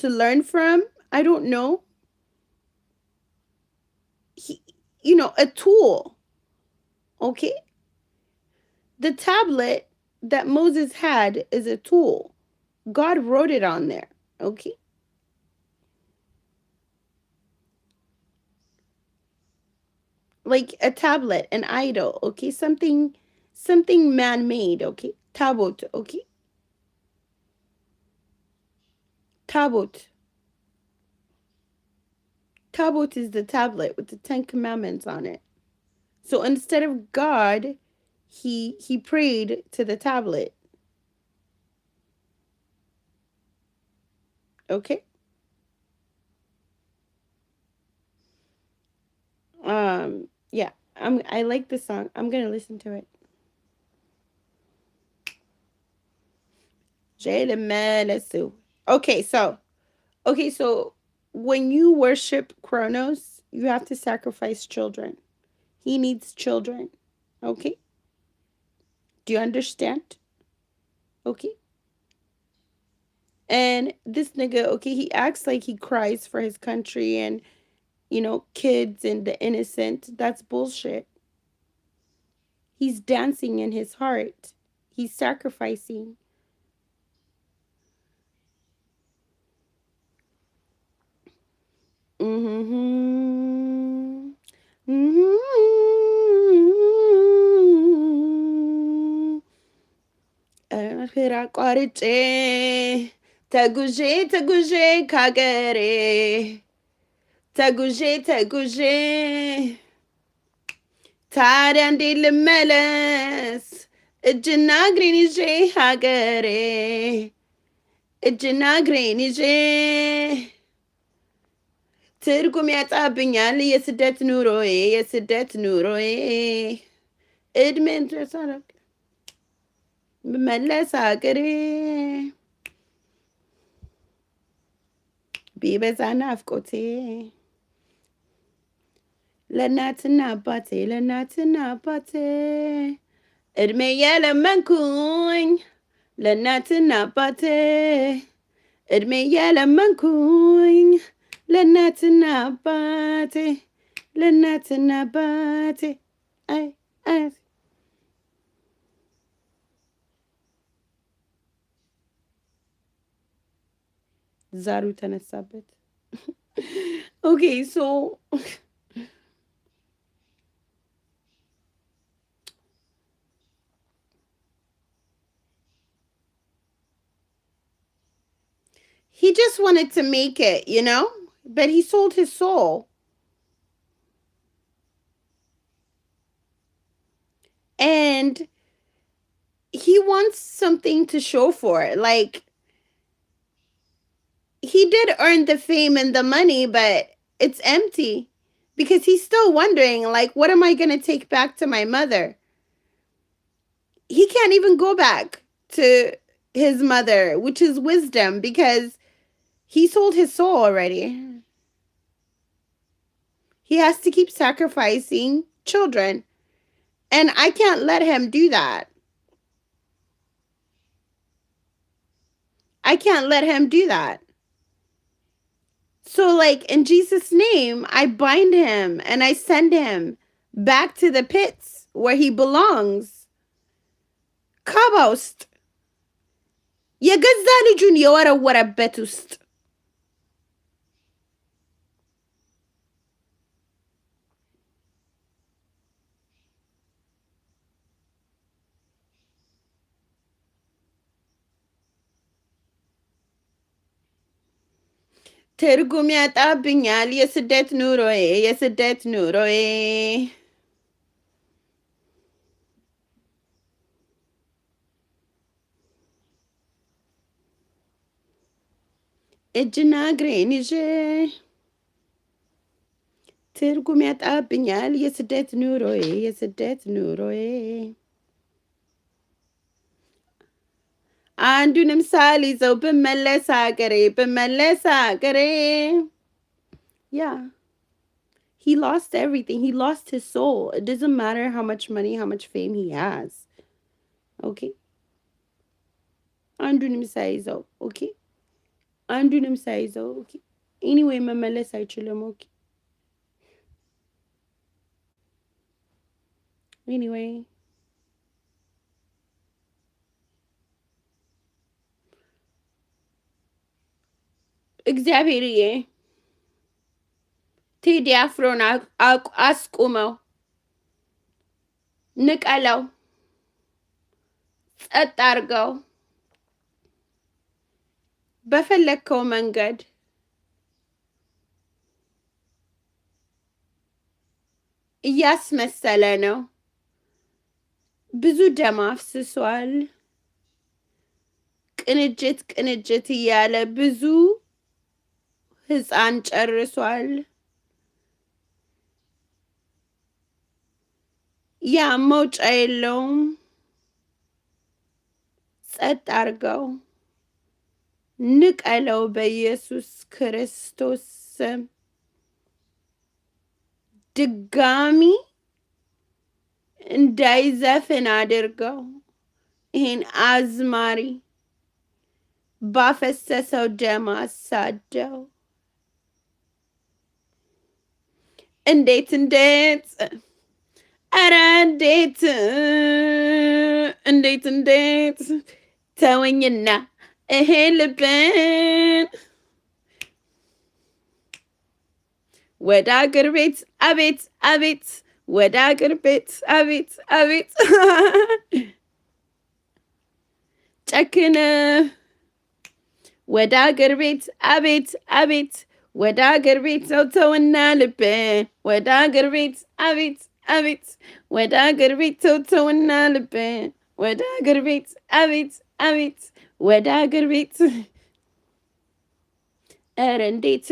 to learn from. I don't know. He, a tool. Okay. The tablet that Moses had is a tool. God wrote it on there. Okay. Like a tablet, an idol. Okay. Something man-made. Okay. Tabot. Okay. Tabot. Tabot is the tablet with the 10 commandments on it. So instead of God, he prayed to the tablet. Okay. Yeah. I like the song. I'm gonna listen to it. Okay, so when you worship Kronos, you have to sacrifice children. He needs children. Okay? Do you understand? Okay? And this nigga, okay, he acts like he cries for his country and, kids and the innocent. That's bullshit. He's dancing in his heart. He's sacrificing. Mm-hmm. Mm-hmm. አቋርጬ ተጉዤ ተጉዤ ካገሬ ተጉዤ ተጉዤ ታዲያ እንዴት ልመለስ እጅና እግሬን ይዤ ሀገሬ እጅና እግሬን ይዤ ትርጉም ያጣብኛል የስደት ኑሮዬ የስደት ኑሮዬ እድሜን ድረስ ብመለስ ሀገሬ ቢበዛ ናፍቆቴ ለእናትና አባቴ እድሜ የለመንኩኝ ለእናትና አባቴ እድሜ የለመንኩኝ ለእናትና አባቴ አይ ዛሩ ተነሳበት። Okay, so he just wanted to make it, but he sold his soul. And he wants something to show for it. Like, he did earn the fame and the money, but it's empty because he's still wondering, like, what am I going to take back to my mother? He can't even go back to his mother, which is wisdom, because he sold his soul already. He has to keep sacrificing children. And I can't let him do that. I can't let him do that. So, like, in Jesus' name, I bind him and I send him back to the pits where he belongs. Kabost. የገዛ ልጁን የወረወረበት ውስጥ ትርጉም ያጣብኛል የስደት ኑሮዬ የስደት ኑሮዬ እጅና እግሬን ይዤ ትርጉም ያጣብኛል የስደት ኑሮዬ የስደት ኑሮዬ አንዱንም ሳልይዘው ብመለስ አገሬ yeah. He lost everything. He lost his soul. It doesn't matter how much money, how much fame he has. Okay? አንዱንም ሳይዘው okay? አንዱንም ሳይዘው okay? Anyway, መመለስ አይችልም okay? Anyway. እግዚአብሔርዬ ቴዲ አፍሮን አስቁመው፣ ንቀለው፣ ጸጥ አርገው፣ በፈለግከው መንገድ እያስመሰለ ነው። ብዙ ደም አፍስሷል። ቅንጅት እያለ ብዙ ሕፃን ጨርሷል። ያ መውጫ የለውም። ጸጥ አርገው፣ ንቀለው በኢየሱስ ክርስቶስ ስም። ድጋሚ እንዳይዘፍን አድርገው። ይህን አዝማሪ ባፈሰሰው ደም አሳደው። እንዴት ኧረ እንዴት ተወኝና ይሄ ልብን ወደ አገር ቤት አቤት ወደ አገር ቤት አቤት ጨክነ ወደ አገር ቤት አቤት ወደ አገር ቤት ተውና ልብን ወደ አገር ቤት አቤት ወደ አገር ቤት ተውና ልብን ወደ አገር ቤት አቤት ወደ አገር ቤት ኧረ እንዴት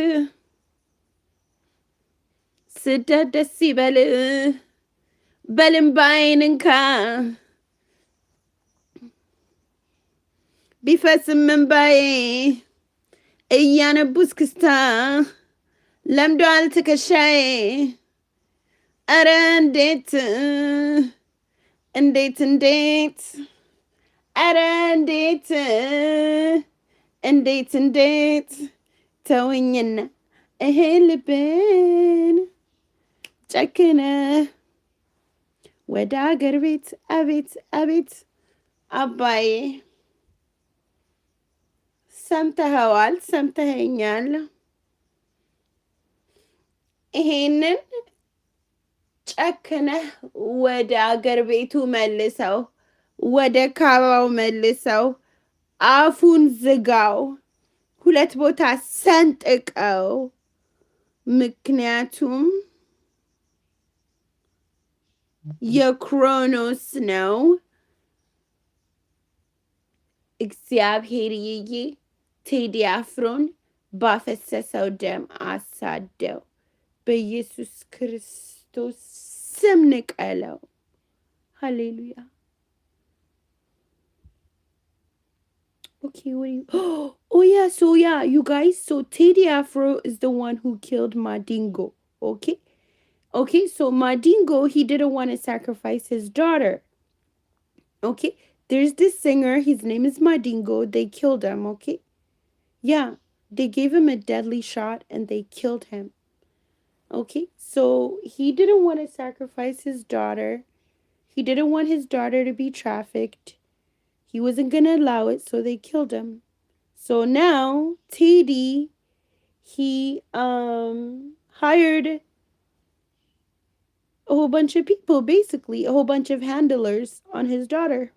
ስደት ደስ ይበል በልምባዬን እንካ ቢፈስም እንባዬ እያነቡ እስክስታ ለምዷል ትከሻዬ ኧረ እንዴት ኧረ እንዴት ተውኝና ይሄ ልብን ጨክነ ወደ አገር ቤት አቤት አባዬ ሰምተኸዋል፣ ሰምተኸኛል። ይሄንን ጨክነህ ወደ አገር ቤቱ መልሰው፣ ወደ ካባው መልሰው፣ አፉን ዝጋው፣ 2 ቦታ ሰንጥቀው። ምክንያቱም የክሮኖስ ነው። እግዚአብሔርዬ ቴዲ አፍሮን ባፈሰሰው ደም አሳደው። በኢየሱስ ክርስቶስ ስም ንቀለው። ሃሌሉያ። Okay, what do you... Oh yeah, you guys. So Teddy Afro is the one who killed Madingo. Okay? Okay, so Madingo, he didn't want to sacrifice his daughter. Okay, there's this singer, his name is Madingo. They killed him, okay? Yeah, they gave him a deadly shot and they killed him. Okay, so he didn't want to sacrifice his daughter. He didn't want his daughter to be trafficked. He wasn't going to allow it, so they killed him. So now, Teddy, he hired a whole bunch of people, basically, a whole bunch of handlers on his daughter.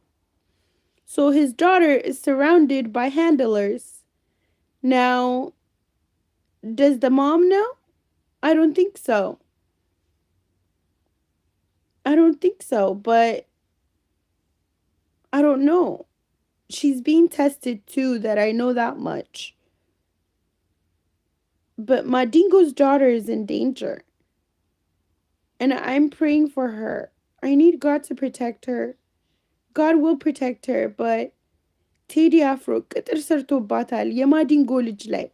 So his daughter is surrounded by handlers. Now, does the mom know? I don't think so. I don't think so, but I don't know. She's being tested too, that I know that much. But Madingo's daughter is in danger. And I'm praying for her. I need God to protect her. God will protect her, but Teddy Afro ቅጥር ሰርቶባታል የማዲንጎ ልጅ ላይ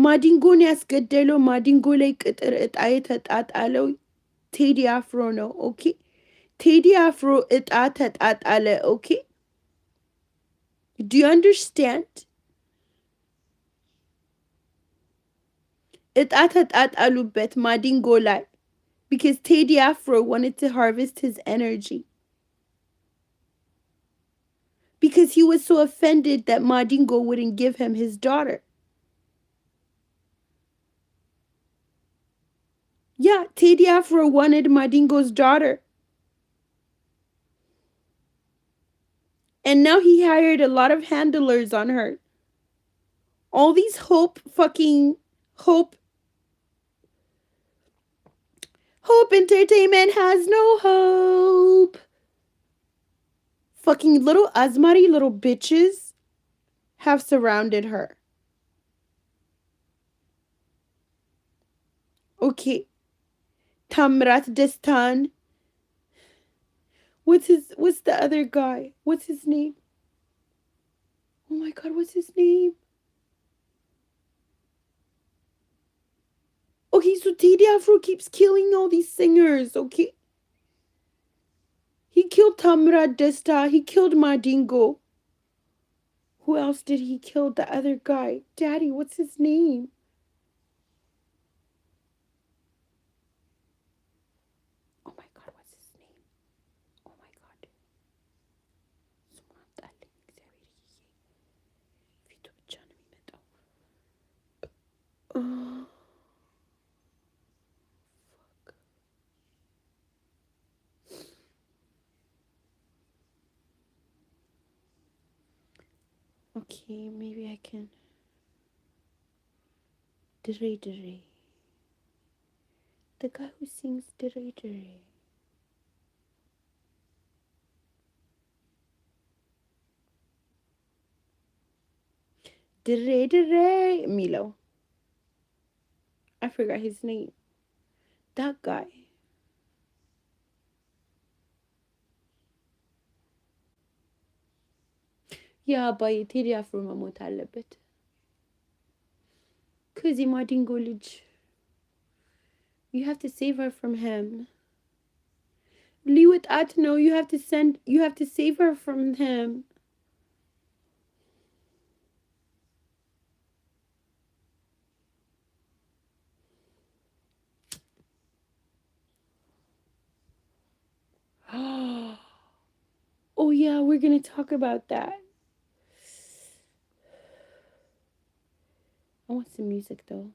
ማዲንጎን ያስገደለው ማዲንጎ ላይ ቅጥር እጣ የተጣጣለው ቴዲ አፍሮ ነው ኦኬ ቴዲ አፍሮ እጣ ተጣጣለ ኦኬ do you understand እጣ ተጣጣሉበት ማዲንጎ ላይ because Teddy Afro wanted to harvest his energy because he was so offended that Madingo wouldn't give him his daughter. Yeah, Teddy Afro wanted Madingo's daughter. And now he hired a lot of handlers on her. All these Hope Entertainment has no hope. Fucking little Asmari little bitches have surrounded her. Okay. Tamrat Destan. What's the other guy? What's his name? Oh my god, what's his name? Okay, so Teddy Afro keeps killing all these singers, okay? He killed Tamrat Desta. He killed Madingo. Who else did he kill? The other guy. Daddy, what's his name? Oh my god, what's his name? Oh my god. Oh. Okay, maybe I can. Dre. The guy who sings Dre. Dre, Milo. I forgot his name. That guy. Yeah, አባዬ ቴዲ አፍሮ መሞት አለበት ከዚህ ማዲንጎ ልጅ you have to save her from him ሊወጣት ነው you have to save her from him oh yeah, we're gonna talk about that. I want some music though.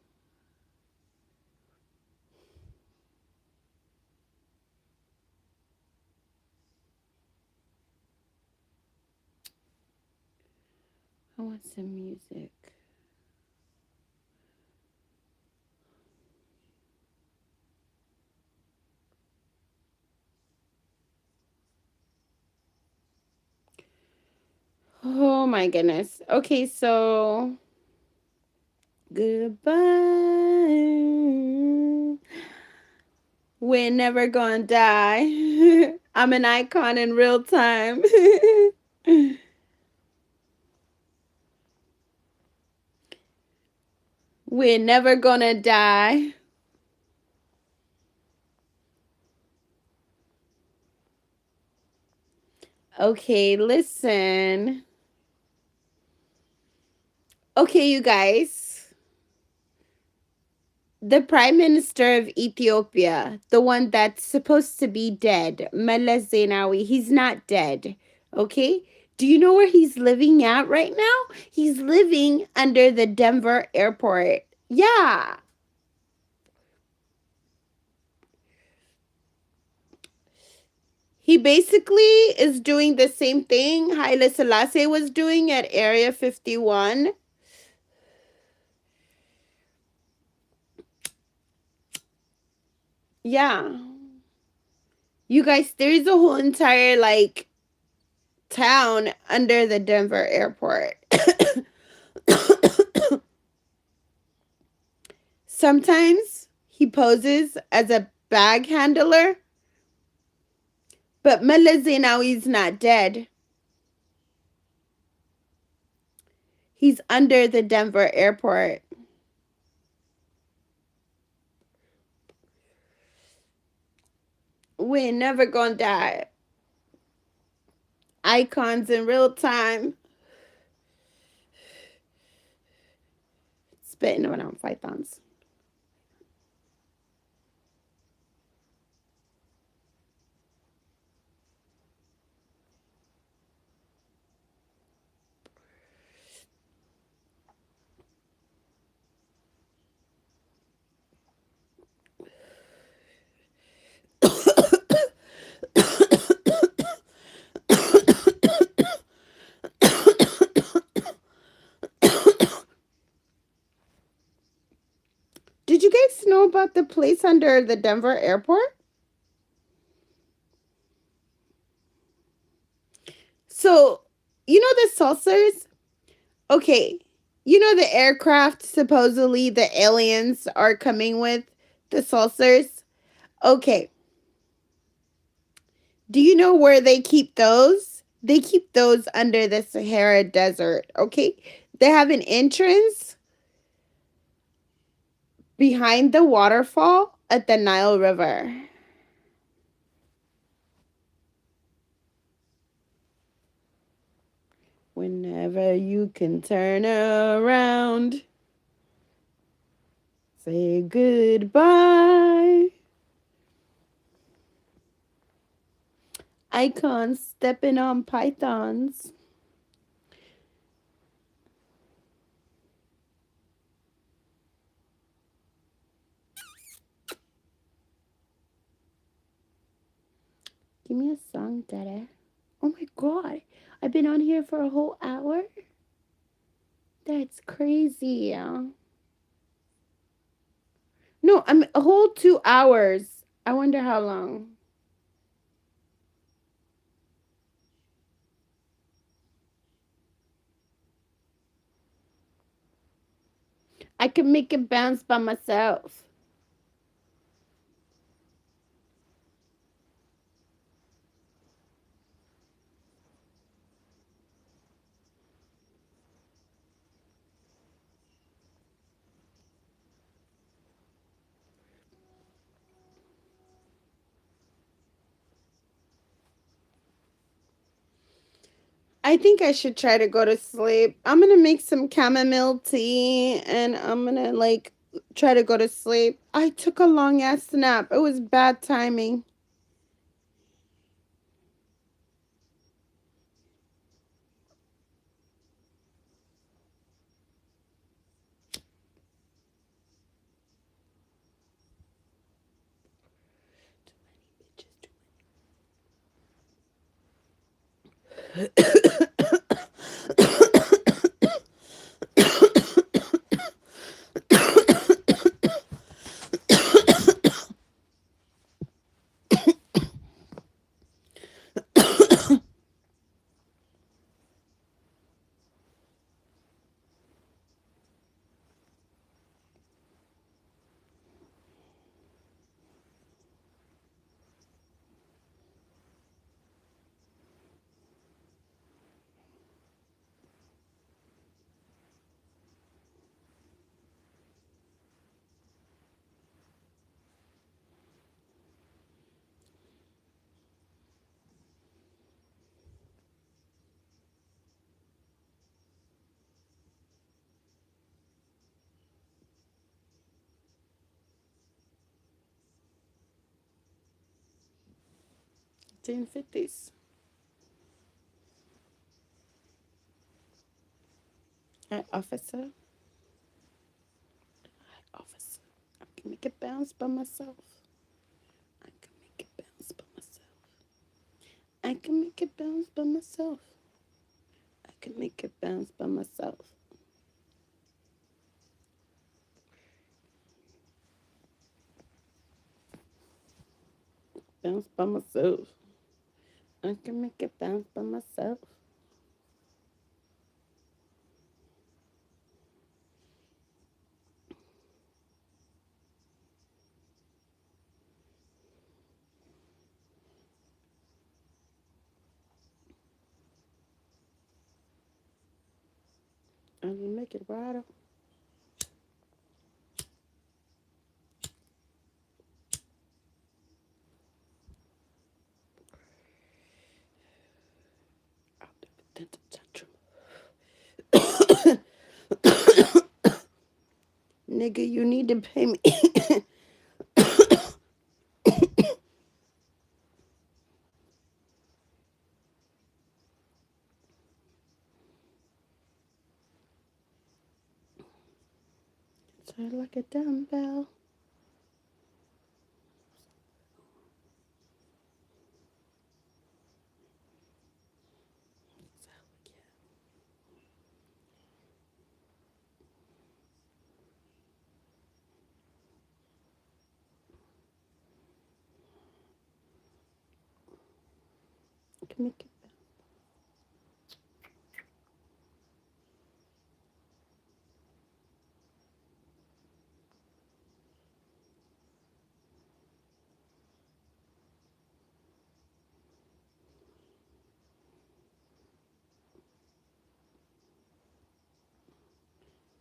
I want some music. Oh my goodness. Okay, so goodbye. We're never gonna die. I'm an icon in real time. We're never gonna die. Okay, listen. Okay, you guys. The Prime Minister of Ethiopia, the one that's supposed to be dead, Meles Zenawi, he's not dead. Okay? Do you know where he's living at right now? He's living under the Denver airport. Yeah. He basically is doing the same thing Haile Selassie was doing at Area 51. Yeah. You guys, there's a whole entire like town under the Denver airport. Sometimes he poses as a bag handler, but Meles Zenawi's not dead. He's under the Denver airport. We ain't never gonna die. Icons in real time. Spitting on pythons. Did you guys know about the place under the Denver airport? So, you know the saucers? Okay. You know the aircraft supposedly the aliens are coming with? The saucers? Okay. Do you know where they keep those? They keep those under the Sahara Desert, okay? They have an entrance behind the waterfall at the Nile River. Whenever you can turn around, say goodbye. Icons stepping on pythons. Give me a song, Dada. Oh my god. I've been on here for a whole hour? That's crazy. No, I'm a whole 2 hours. I wonder how long. I can make it bounce by myself. I think I should try to go to sleep. I'm gonna make some chamomile tea and I'm gonna like try to go to sleep. I took a long ass nap. It was bad timing. 1550s. Hi, officer. Hi, officer. I can make it bounce by myself. I can make it bounce by myself. I can make it bounce by myself. I can make it bounce by myself. Bounce by myself. I can make it bounce by myself. I can make it right up. Nigga, you need to pay me. Sound like a dumbbell. I can make it.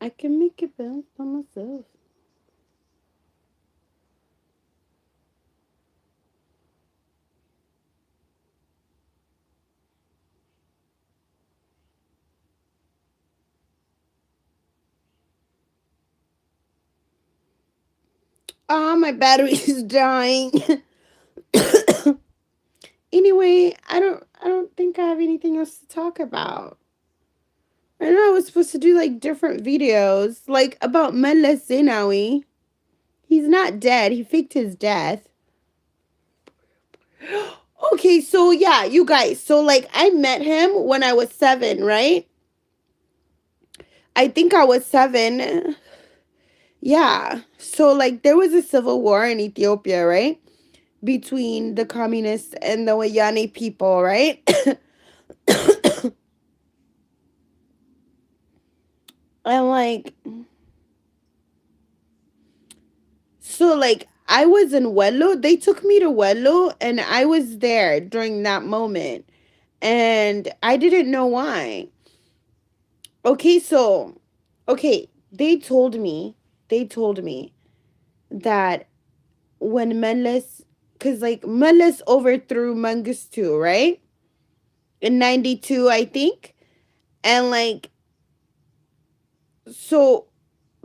I can make it bounce by myself. Ah, my battery is dying. Anyway, I don't think I have anything else to talk about. I know I was supposed to do like different videos, like about Meles Zenawi. He's not dead. He faked his death. Okay, so yeah, you guys. So like I met him when I was 7, right? I think I was 7. Yeah. So like there was a civil war in Ethiopia, right? Between the communists and the Wayane people, right? And like so like I was in Wello. They took me to Wello and I was there during that moment. And I didn't know why. Okay, so okay, they told me that when Meles, because like Meles overthrew Mengistu, right? In 92, I think. And like, so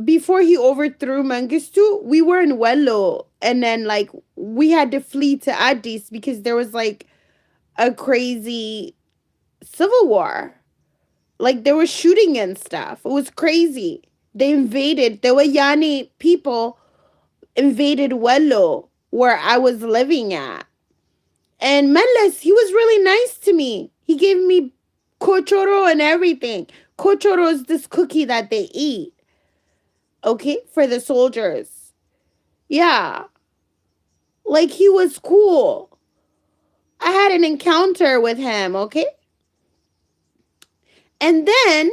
before he overthrew Mengistu, we were in Wello. And then like, we had to flee to Addis because there was like a crazy civil war. Like, there was shooting and stuff. It was crazy. They invaded, the Wayani people invaded Wello, where I was living at. And Meles, he was really nice to me. He gave me kochoro and everything. Kochoro is this cookie that they eat, okay, for the soldiers. Yeah, like he was cool. I had an encounter with him, okay? And then,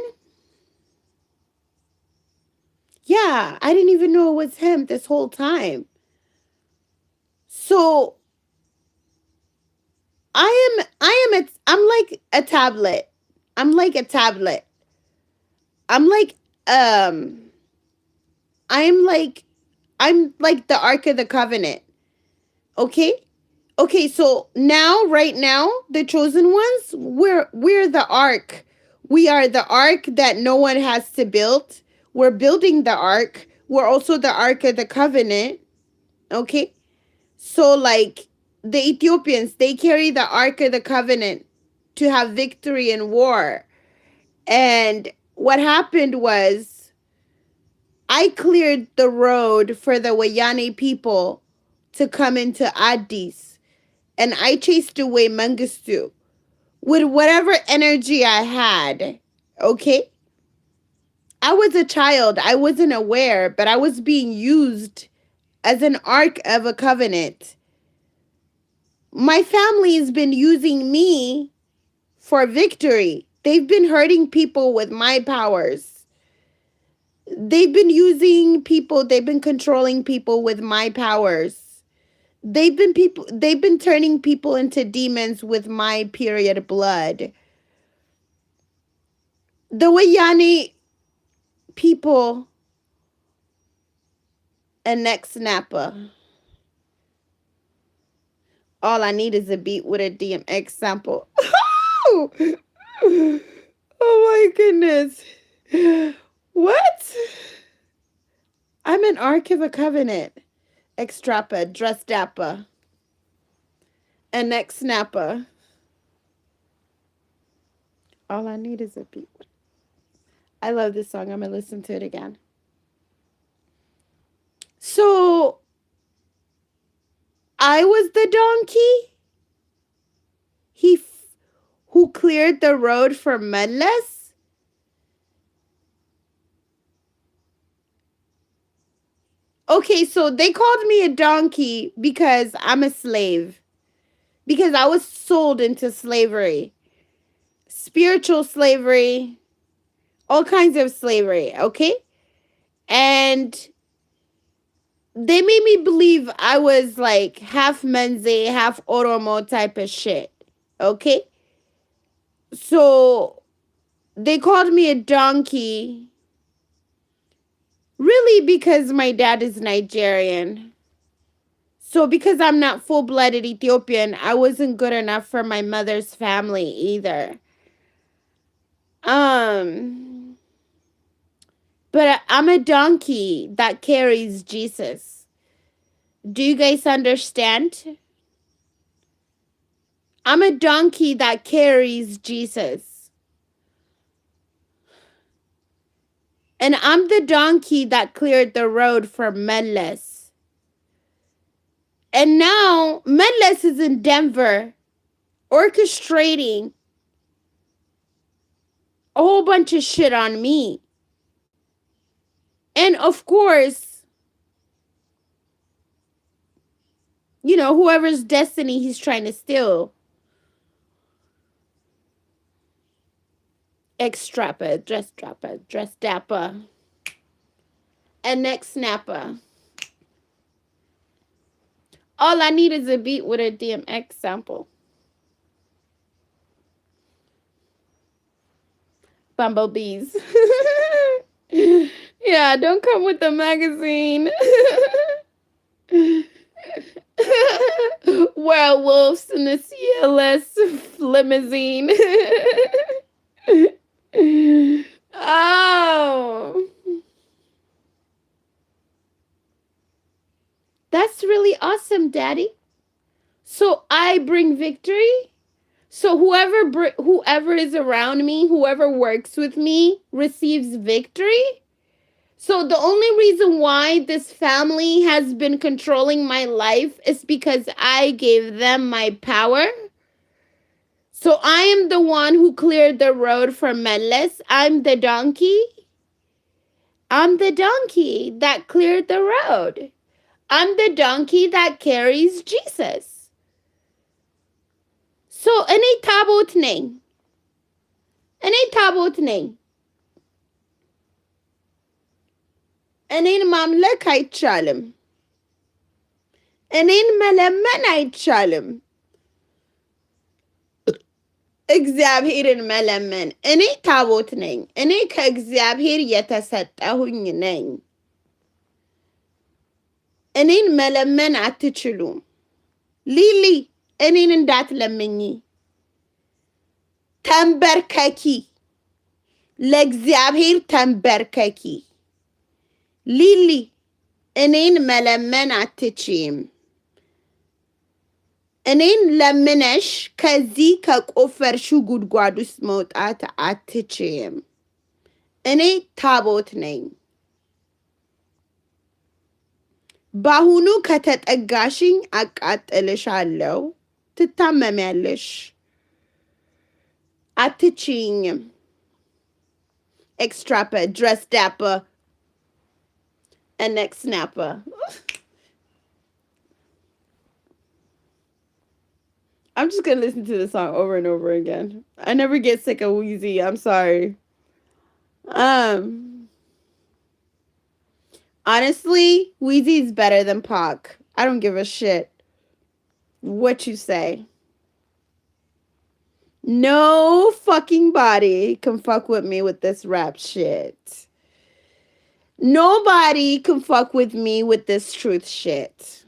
yeah, I didn't even know it was him this whole time. So I'm like a tablet. I'm like a tablet. I'm like um I'm like I'm like the Ark of the Covenant. Okay? Okay, so now right now, the chosen ones, we're the ark. We are the ark that no one has to build. We're building the ark. We're also the Ark of the Covenant. Okay? So like the Ethiopians, they carry the Ark of the Covenant to have victory in war. And what happened was I cleared the road for the Wayani people to come into Addis. And I chased away Mengistu with whatever energy I had. Okay? I was a child. I wasn't aware, but I was being used as an Ark of a Covenant. My family has been using me for victory. They've been hurting people with my powers. They've been using people, they've been controlling people with my powers. They've been turning people into demons with my period blood. The Wayani people and next snapper. All I need is a beat with a DMX sample. Oh my goodness. What? I'm an Ark of a Covenant. Extrappa, dress dapper. And next snapper. All I need is a beat. I love this song. I'm going to listen to it again. So, I was the donkey? Who cleared the road for Medless? Okay, so they called me a donkey because I'm a slave. Because I was sold into slavery. Spiritual slavery. All kinds of slavery, okay? And they made me believe I was like half Menze, half Oromo type of shit, okay? So they called me a donkey, really because my dad is Nigerian. So because I'm not full-blooded Ethiopian, I wasn't good enough for my mother's family either. But I'm a donkey that carries Jesus. Do you guys understand? I'm a donkey that carries Jesus. And I'm the donkey that cleared the road for Medless. And now Medless is in Denver orchestrating a whole bunch of shit on me. And of course, you know, whoever's destiny he's trying to steal. Extrapper, dress dapper. And next snapper. All I need is a beat with a DMX sample. Bumblebees. Yeah, don't come with the magazine. Werewolves in the CLS limousine. Oh. That's really awesome, Daddy. So I bring victory? So whoever is around me, whoever works with me, receives victory? So the only reason why this family has been controlling my life is because I gave them my power? So I am the one who cleared the road for Medless. I'm the donkey. I'm the donkey that cleared the road. I'm the donkey that carries Jesus. So any tabot name. Any tabot name. እኔን ማምለክ አይቻልም። እኔን መለመን አይቻልም። እግዚአብሔርን መለመን። እኔ ታቦት ነኝ። እኔ ከእግዚአብሔር የተሰጠሁኝ ነኝ። እኔን መለመን አትችሉም። ሊሊ እኔን እንዳትለምኝ። ተንበርከኪ። ለእግዚአብሔር ተንበርከኪ። ሊሊ እኔን መለመን አትችይም። እኔን ለምነሽ ከዚህ ከቆፈርሽው ጉድጓድ ውስጥ መውጣት አትችይም። እኔ ታቦት ነኝ። በአሁኑ ከተጠጋሽኝ አቃጥልሻለሁ። ትታመሚያለሽ። አትችይኝም። Extrapper, dress dapper, and neck snapper. I'm just gonna listen to the song over and over again. I never get sick of Wheezy. I'm sorry. Honestly, Wheezy's better than Pac. I don't give a shit what you say. No fucking body can fuck with me with this rap shit. Nobody can fuck with me with this truth shit.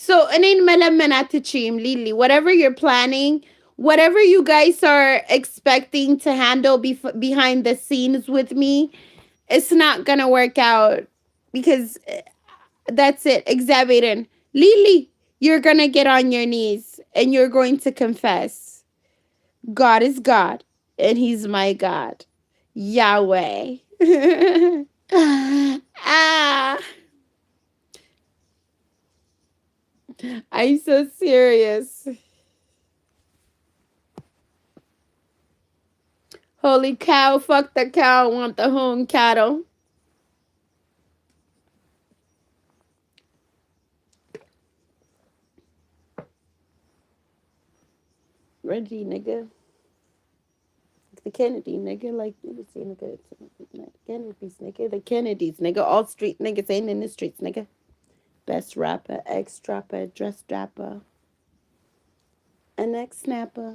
So, እኔን መለመን አትችይም, Lily. Whatever you're planning, whatever you guys are expecting to handle behind the scenes with me, it's not gonna work out because that's it. Exaviren. Lily, you're gonna get on your knees and you're going to confess. God is God and he's my God. Yahweh. Ah. I'm so serious. Holy cow, fuck the cow, want the home cattle. Reggie, nigga. The Kennedy, nigga. Like, you see, nigga. Kennedys, nigga. The Kennedys, nigga. All street niggas ain't in the streets, nigga. Best rapper, ex-strapper, dress strapper, an ex-snapper.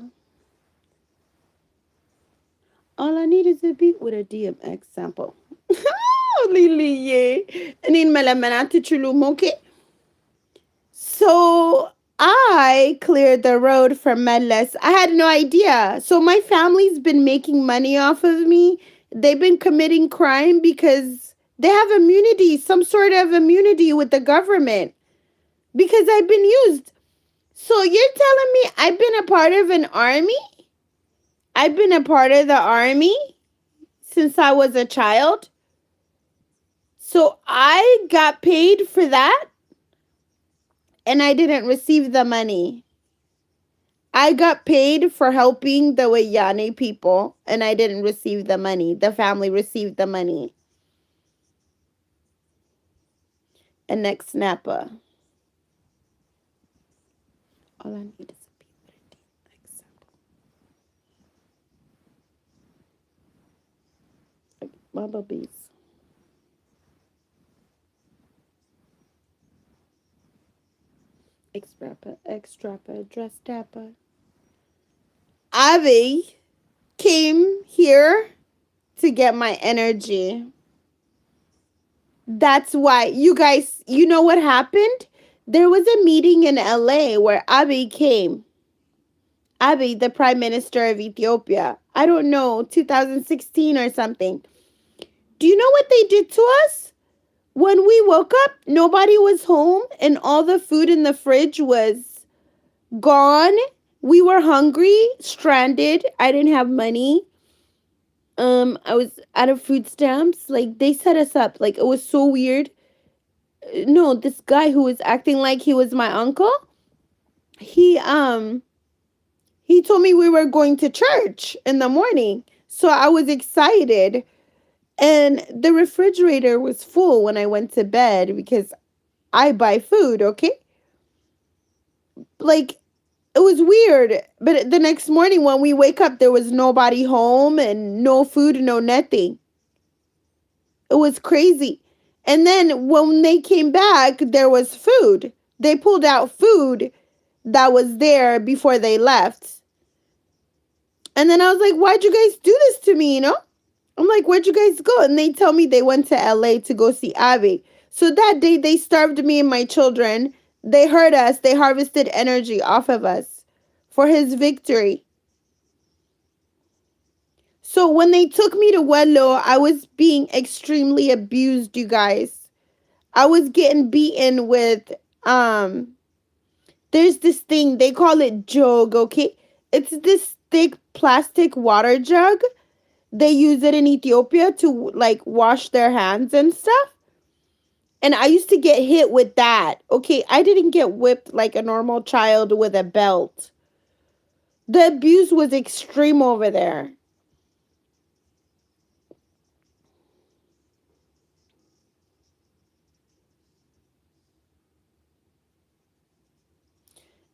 All I need is a beat with a DMX sample. Lily, yeah. Need malamanati chulum, okay? So I cleared the road for Medless. I had no idea. So my family's been making money off of me. They've been committing crime because they have immunity, some sort of immunity with the government. Because I've been used. So you're telling me I've been a part of an army? I've been a part of the army since I was a child? So I got paid for that? And I didn't receive the money. I got paid for helping the Wayane people, and I didn't receive the money. The family received the money. And next snapper. All I need is a beat with a DMX sample. Like Baba Bees. Ex-strapper, dress dapper. Avi came here to get my energy. That's why, you guys, you know what happened? There was a meeting in LA where Abiy came. Abiy, the Prime Minister of Ethiopia. I don't know, 2016 or something. Do you know what they did to us? When we woke up, nobody was home and all the food in the fridge was gone. We were hungry, stranded. I didn't have money. I was out of food stamps. Like, they set us up. Like, it was so weird. No, this guy who was acting like he was my uncle, he told me we were going to church in the morning. So I was excited. And the refrigerator was full when I went to bed because I buy food, okay? Like, it was weird. But the next morning when we wake up, there was nobody home and no food, no nothing. It was crazy. And then when they came back, there was food. They pulled out food that was there before they left. And then I was like, why'd you guys do this to me, you know? I'm like, where'd you guys go? And they tell me they went to LA to go see Abby. So that day, they starved me and my children. They hurt us. They harvested energy off of us for his victory. So when they took me to Wello, I was being extremely abused, you guys. I was getting beaten with um there's this thing, they call it jug, okay? It's this thick plastic water jug. They use it in Ethiopia to like wash their hands and stuff. And I used to get hit with that. Okay, I didn't get whipped like a normal child with a belt. The abuse was extreme over there.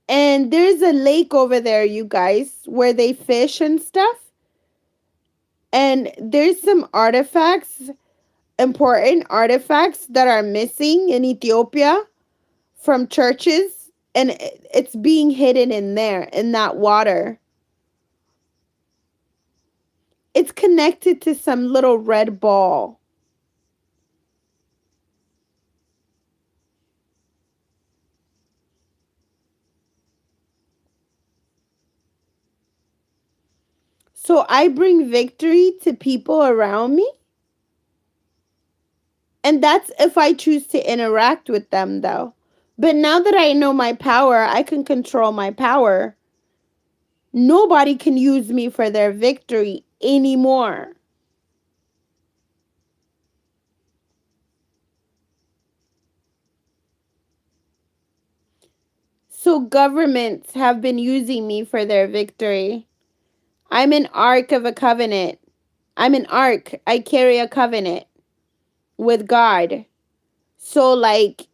And there's a lake over there, you guys, where they fish and stuff. And there's some artifacts, important artifacts that are missing in Ethiopia from churches. And it's being hidden in there, in that water. It's connected to some little red ball. So I bring victory to people around me. And that's if I choose to interact with them, though. But now that I know my power, I can control my power. Nobody can use me for their victory anymore. So governments have been using me for their victory. I'm an ark of a covenant. I'm an ark. I carry a covenant with God. So, like,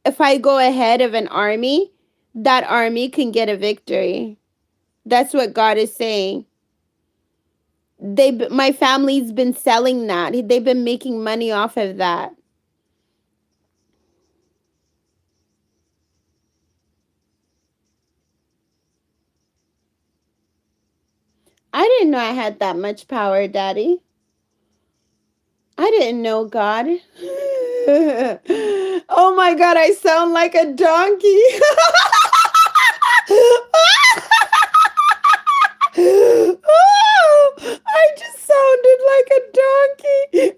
if I go ahead of an army, that army can get a victory. That's what God is saying. My family's been selling that. They've been making money off of that. I didn't know I had that much power, Daddy. I didn't know, God. Oh my God, I sound like a donkey. Oh, I just sounded like a donkey.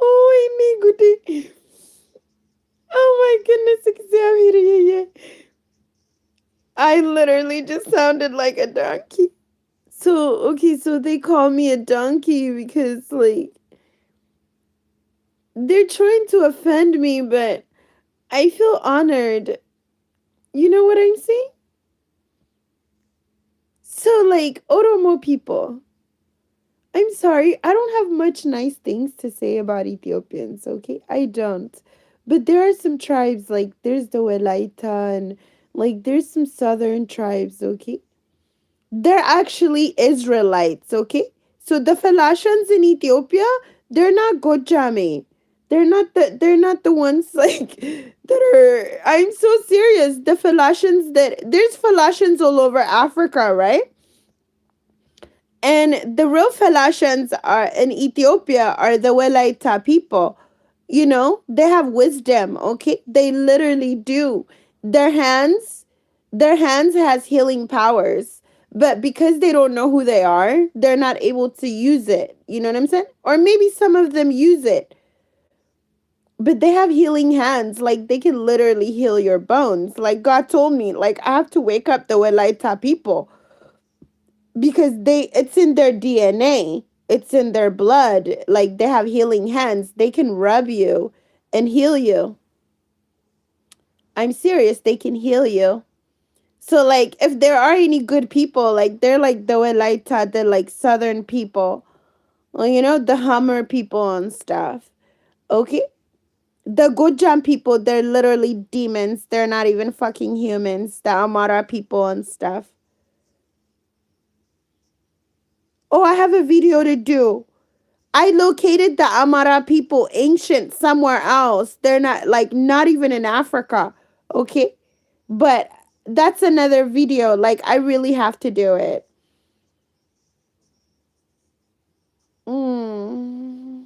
Oh, iniquity. Oh my goodness, Xavier. I literally just sounded like a donkey. So, okay, so they call me a donkey because, like, they're trying to offend me, but I feel honored. You know what I'm saying? So, like, Oromo people, I'm sorry, I don't have much nice things to say about Ethiopians, okay? I don't. But there are some tribes, like, there's the Welaita, and, like, there's some southern tribes, okay? They're actually Israelites, okay? So the Falashans in Ethiopia, they're not Gojami. They're not the ones like that are, I'm so serious. The Falashans, that there's Falashans all over Africa, right? And the real Falashans are in Ethiopia are the Welaita people. You know, they have wisdom, okay? They literally do. Their hands, their hands has healing powers. But because they don't know who they are, they're not able to use it. You know what I'm saying? Or maybe some of them use it. But they have healing hands. Like they can literally heal your bones. Like God told me, like I have to wake up the Welaita people because it's in their DNA, it's in their blood. Like they have healing hands, they can rub you and heal you. I'm serious, they can heal you. So like if there are any good people, like they're like the Welaita, the like southern people, well, you know, the Hummer people and stuff, okay? The Gojam people, they're literally demons, they're not even fucking humans. The Amara people and stuff. Oh, I have a video to do. I located the Amara people ancient somewhere else. They're not like not even in Africa. Okay? But that's another video. Like I really have to do it. Mm.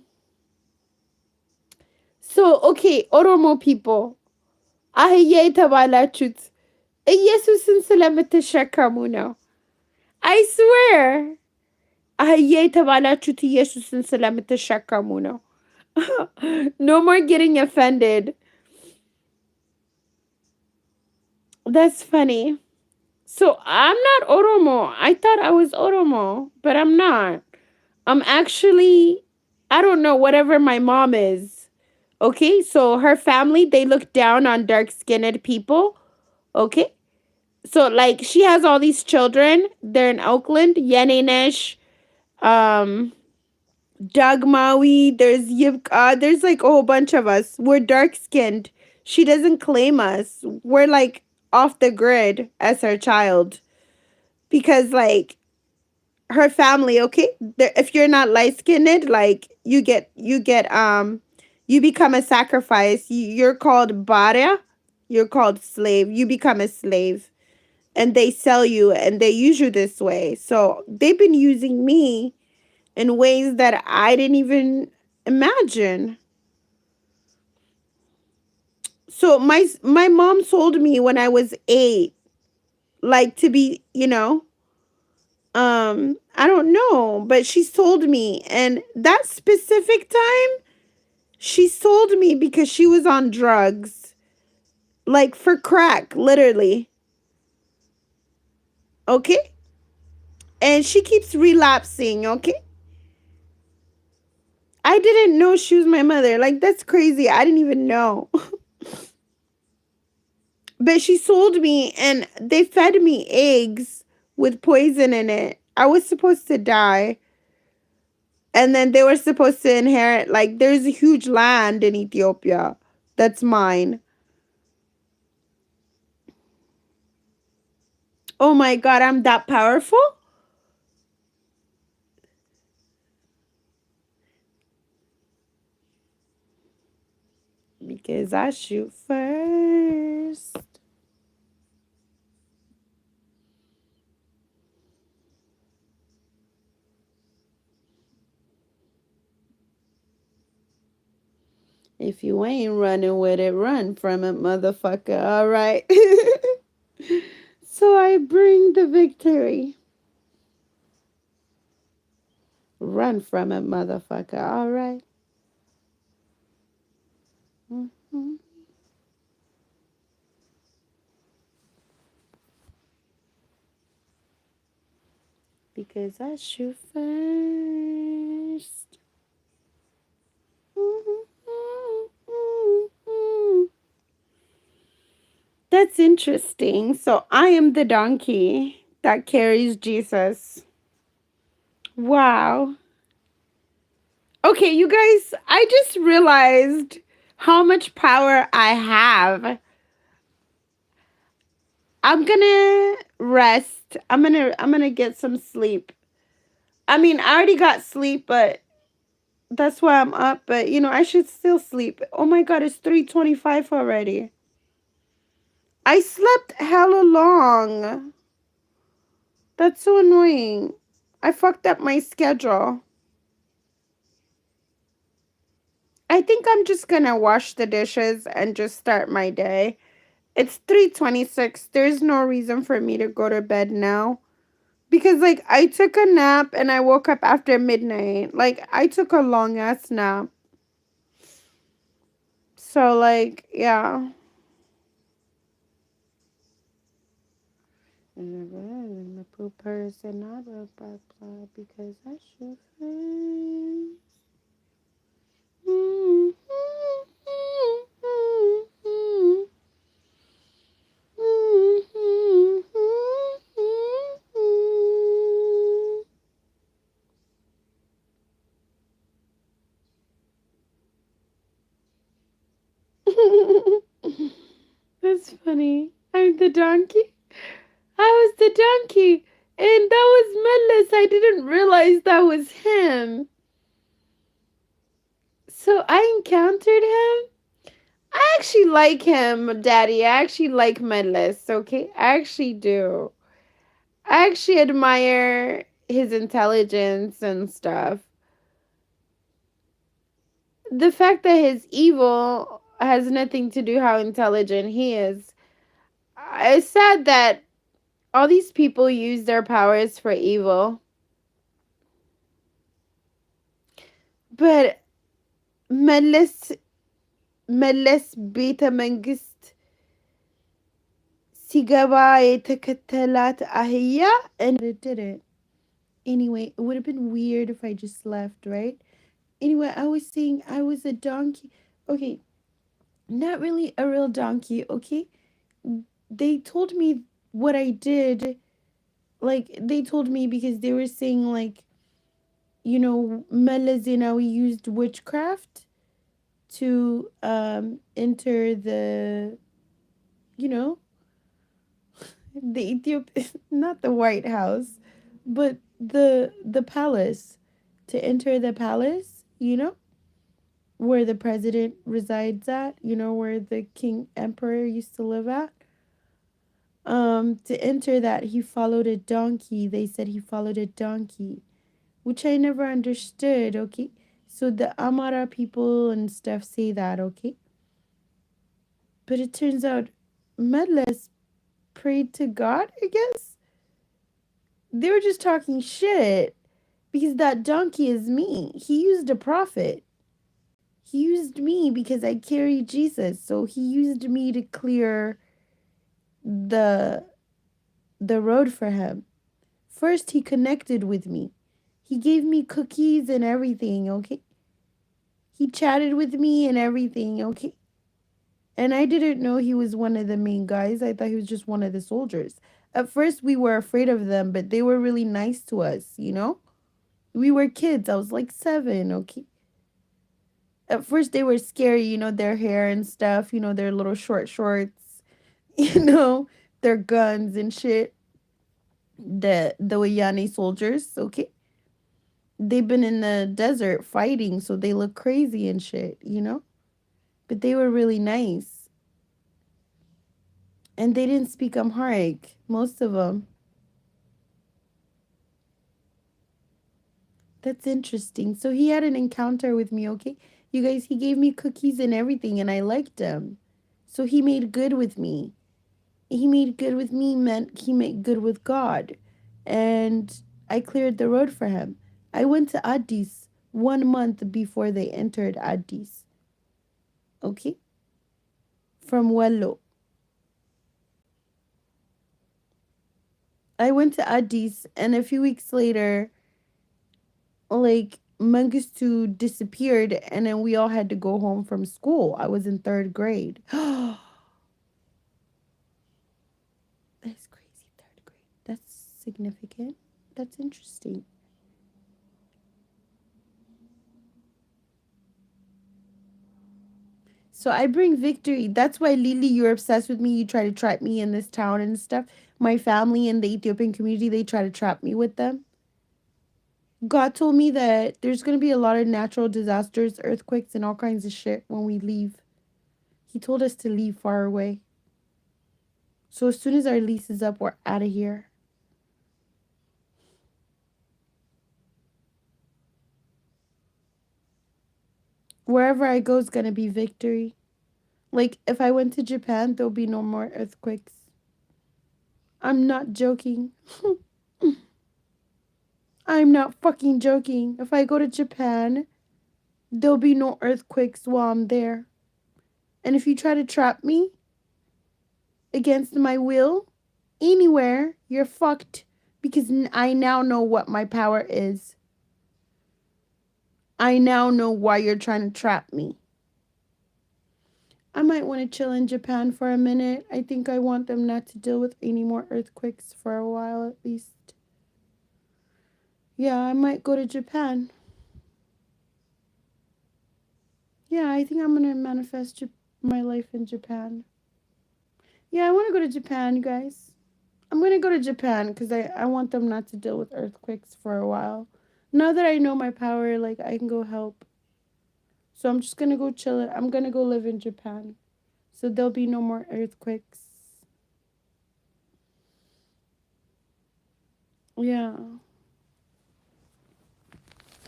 So, okay, Oromo people. አህያ የተባላችሁት ኢየሱስን ስለምትሸከሙ ነው። I swear. አህያ የተባላችሁት ኢየሱስን ስለምትሸከሙ ነው። No more getting offended. That's funny. So I'm not Oromo. I thought I was Oromo, but I'm not. I'm actually, I don't know, whatever my mom is. Okay, so her family, they look down on dark skinned people. Okay, so like she has all these children. They're in Oakland. Yeninesh, um, Doug Maui, there's Yivka, there's like a whole bunch of us. We're dark skinned. She doesn't claim us. We're like off the grid as her child. Because like her family, okay? If you're not light skinned, like you become a sacrifice. You're called bara. You're called slave. You become a slave. And they sell you and they use you this way. So they've been using me in ways that I didn't even imagine. So my mom sold me when I was 8, like to be, I don't know, but she sold me, and that specific time she sold me because she was on drugs, like for crack, literally. Okay? And she keeps relapsing, okay? I didn't know she was my mother. Like, that's crazy. I didn't even know. But she sold me and they fed me eggs with poison in it. I was supposed to die. And then they were supposed to inherit, like, there's a huge land in Ethiopia that's mine. Oh my God, I'm that powerful? Because I shoot first. If you ain't running with it, run from it, motherfucker. All right. So I bring the victory. Run from it, motherfucker. All right. Mm-hmm. Because I shoot first. That's interesting. So I am the donkey that carries Jesus. Wow. Okay, you guys, I just realized how much power I have. I'm gonna rest. I'm gonna get some sleep. I mean, I already got sleep, but that's why I'm up, but I should still sleep. Oh my God, it's 3:25 already. I slept hella long. That's so annoying. I fucked up my schedule. I think I'm just gonna wash the dishes and just start my day. It's 3:26. There's no reason for me to go to bed now. Because like I took a nap and I woke up after midnight. Like I took a long ass nap. So like, yeah. I'm a poop person, not a blah blah because I should find. That's funny. I'm the donkey. I was the donkey. And that was Mellis. I didn't realize that was him. So I encountered him. I actually like him, Daddy. I actually like Mellis, okay? I actually do. I actually admire his intelligence and stuff. The fact that his evil has nothing to do how intelligent he is. it's sad that all these people use their powers for evil. But መለስ ቤተ መንግስት ሲገባ የተከተላት አህያ and it didn't. Anyway, it would have been weird if I just left, right? Anyway, I was saying I was a donkey. Okay, not really a real donkey, okay? They told me what I did. Like, they told me because they were saying, like, you know, Mele Zenawi used witchcraft to enter the, you know, the Ethiopian, not the White House, but the palace, to enter the palace, you know, where the president resides at, you know, where the king emperor used to live at. To enter that, he followed a donkey. They said he followed a donkey, which I never understood, okay? So the Amara people and stuff say that, okay? But it turns out Medles prayed to God, I guess. They were just talking shit because that donkey is me. He used a prophet. He used me because I carry Jesus. So he used me to clear the road for him. First he connected with me. He gave me cookies and everything, okay? He chatted with me and everything, okay? And I didn't know he was one of the main guys. I thought he was just one of the soldiers. At first, we were afraid of them, but they were really nice to us, you know? We were kids. I was like 7, okay? At first, they were scary, you know, their hair and stuff, you know, their little short shorts, you know, their guns and shit. The Wayane soldiers, okay? They've been in the desert fighting, so they look crazy and shit, you know? But they were really nice. And they didn't speak Amharic, most of them. That's interesting. So he had an encounter with me, okay? You guys, he gave me cookies and everything, and I liked him. So he made good with me. He made good with me meant he made good with God. And I cleared the road for him. I went to Addis 1 month before they entered Addis. Okay? From Wello. I went to Addis, and a few weeks later, like, Mengistu disappeared, and then we all had to go home from school. I was in 3rd grade. That's crazy, 3rd grade. That's significant. That's interesting. So I bring victory. That's why, Lily, you're obsessed with me. You try to trap me in this town and stuff. My family and the Ethiopian community, they try to trap me with them. God told me that there's going to be a lot of natural disasters, earthquakes, and all kinds of shit when we leave. He told us to leave far away. So as soon as our lease is up, we're out of here. Wherever I go is going to be victory. Like, if I went to Japan, there'll be no more earthquakes. I'm not joking. I'm not fucking joking. If I go to Japan, there'll be no earthquakes while I'm there. And if you try to trap me against my will, anywhere, you're fucked. Because I now know what my power is. I now know why you're trying to trap me. I might want to chill in Japan for a minute. I think I want them not to deal with any more earthquakes for a while at least. Yeah, I might go to Japan. Yeah, I think I'm going to manifest my life in Japan. Yeah, I want to go to Japan, you guys. I'm going to go to Japan because I want them not to deal with earthquakes for a while. Now that I know my power, like, I can go help. So I'm just going to go chill it. I'm going to go live in Japan. So there'll be no more earthquakes. Yeah.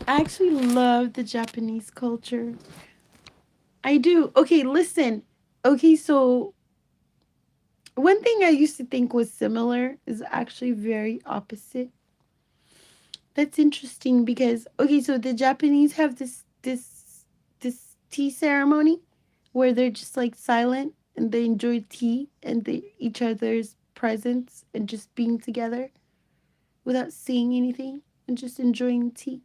I actually love the Japanese culture. I do. Okay, listen. Okay, so One thing I used to think was similar is actually very opposite. That's interesting because okay, so the Japanese have this tea ceremony where they're just like silent and they enjoy tea and they each other's presence and just being together without saying anything and just enjoying tea.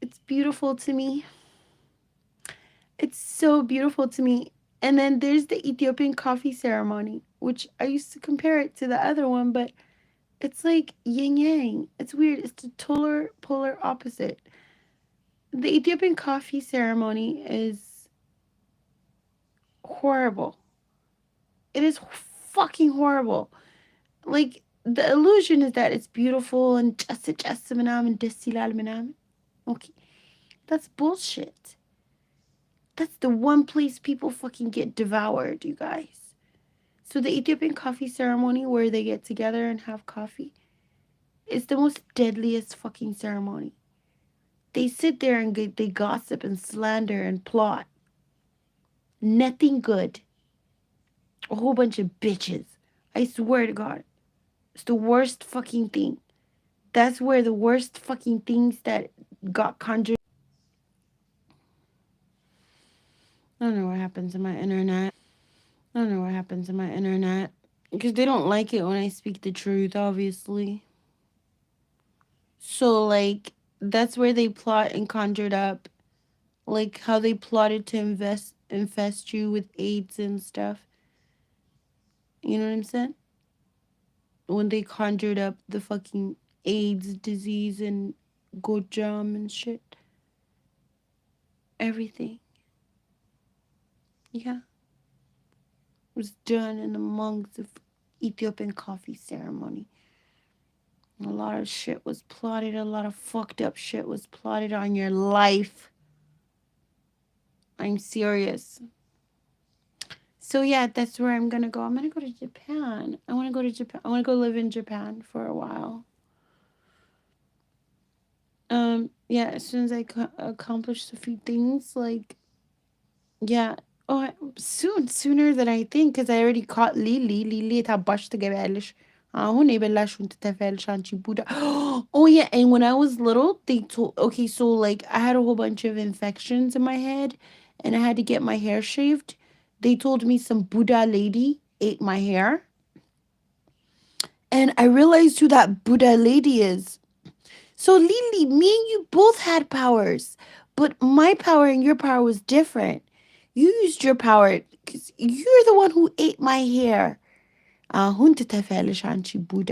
It's beautiful to me. It's so beautiful to me. And then there's the Ethiopian coffee ceremony, which I used to compare it to the other one, but it's like yin yang. It's weird. It's the polar opposite. The Ethiopian coffee ceremony is horrible. It is fucking horrible. Like the illusion is that it's beautiful and just and ደስ Okay, that's bullshit. That's the one place people fucking get devoured, you guys. So the Ethiopian coffee ceremony where they get together and have coffee is the most deadliest fucking ceremony. They sit there and they gossip and slander and plot. Nothing good. A whole bunch of bitches. I swear to God. It's the worst fucking thing. That's where the worst fucking things that got conjured. I don't know what happens to my internet. I don't know what happens to my internet. Because they don't like it when I speak the truth, obviously. So, like, that's where they plot and conjured up. Like, how they plotted to infest you with AIDS and stuff. You know what I'm saying? When they conjured up the fucking AIDS disease and Gojam and shit. Everything. Yeah. Was done in amongst the Ethiopian coffee ceremony. A lot of shit was plotted. A lot of fucked up shit was plotted on your life. I'm serious. So yeah, that's where I'm gonna go. I'm gonna go to Japan. I want to go to Japan. I want to go live in Japan for a while. Yeah, as soon as I accomplish a few things, like yeah. Oh, sooner than I think, because I already caught Lily. Lily ታባሽ ትገቢያለሽ አሁን የበላሽውን ትተፊያለሽ አንቺ ቡዳ. Oh yeah, and when I was little, they told okay, so like I had a whole bunch of infections in my head, and I had to get my hair shaved. They told me some Buddha lady ate my hair, and I realized who that Buddha lady is. So Lily, me and you both had powers, but my power and your power was different. You used your power because you're the one who ate my hair. አሁን ትተፊያለሽ አንቺ ቡዳ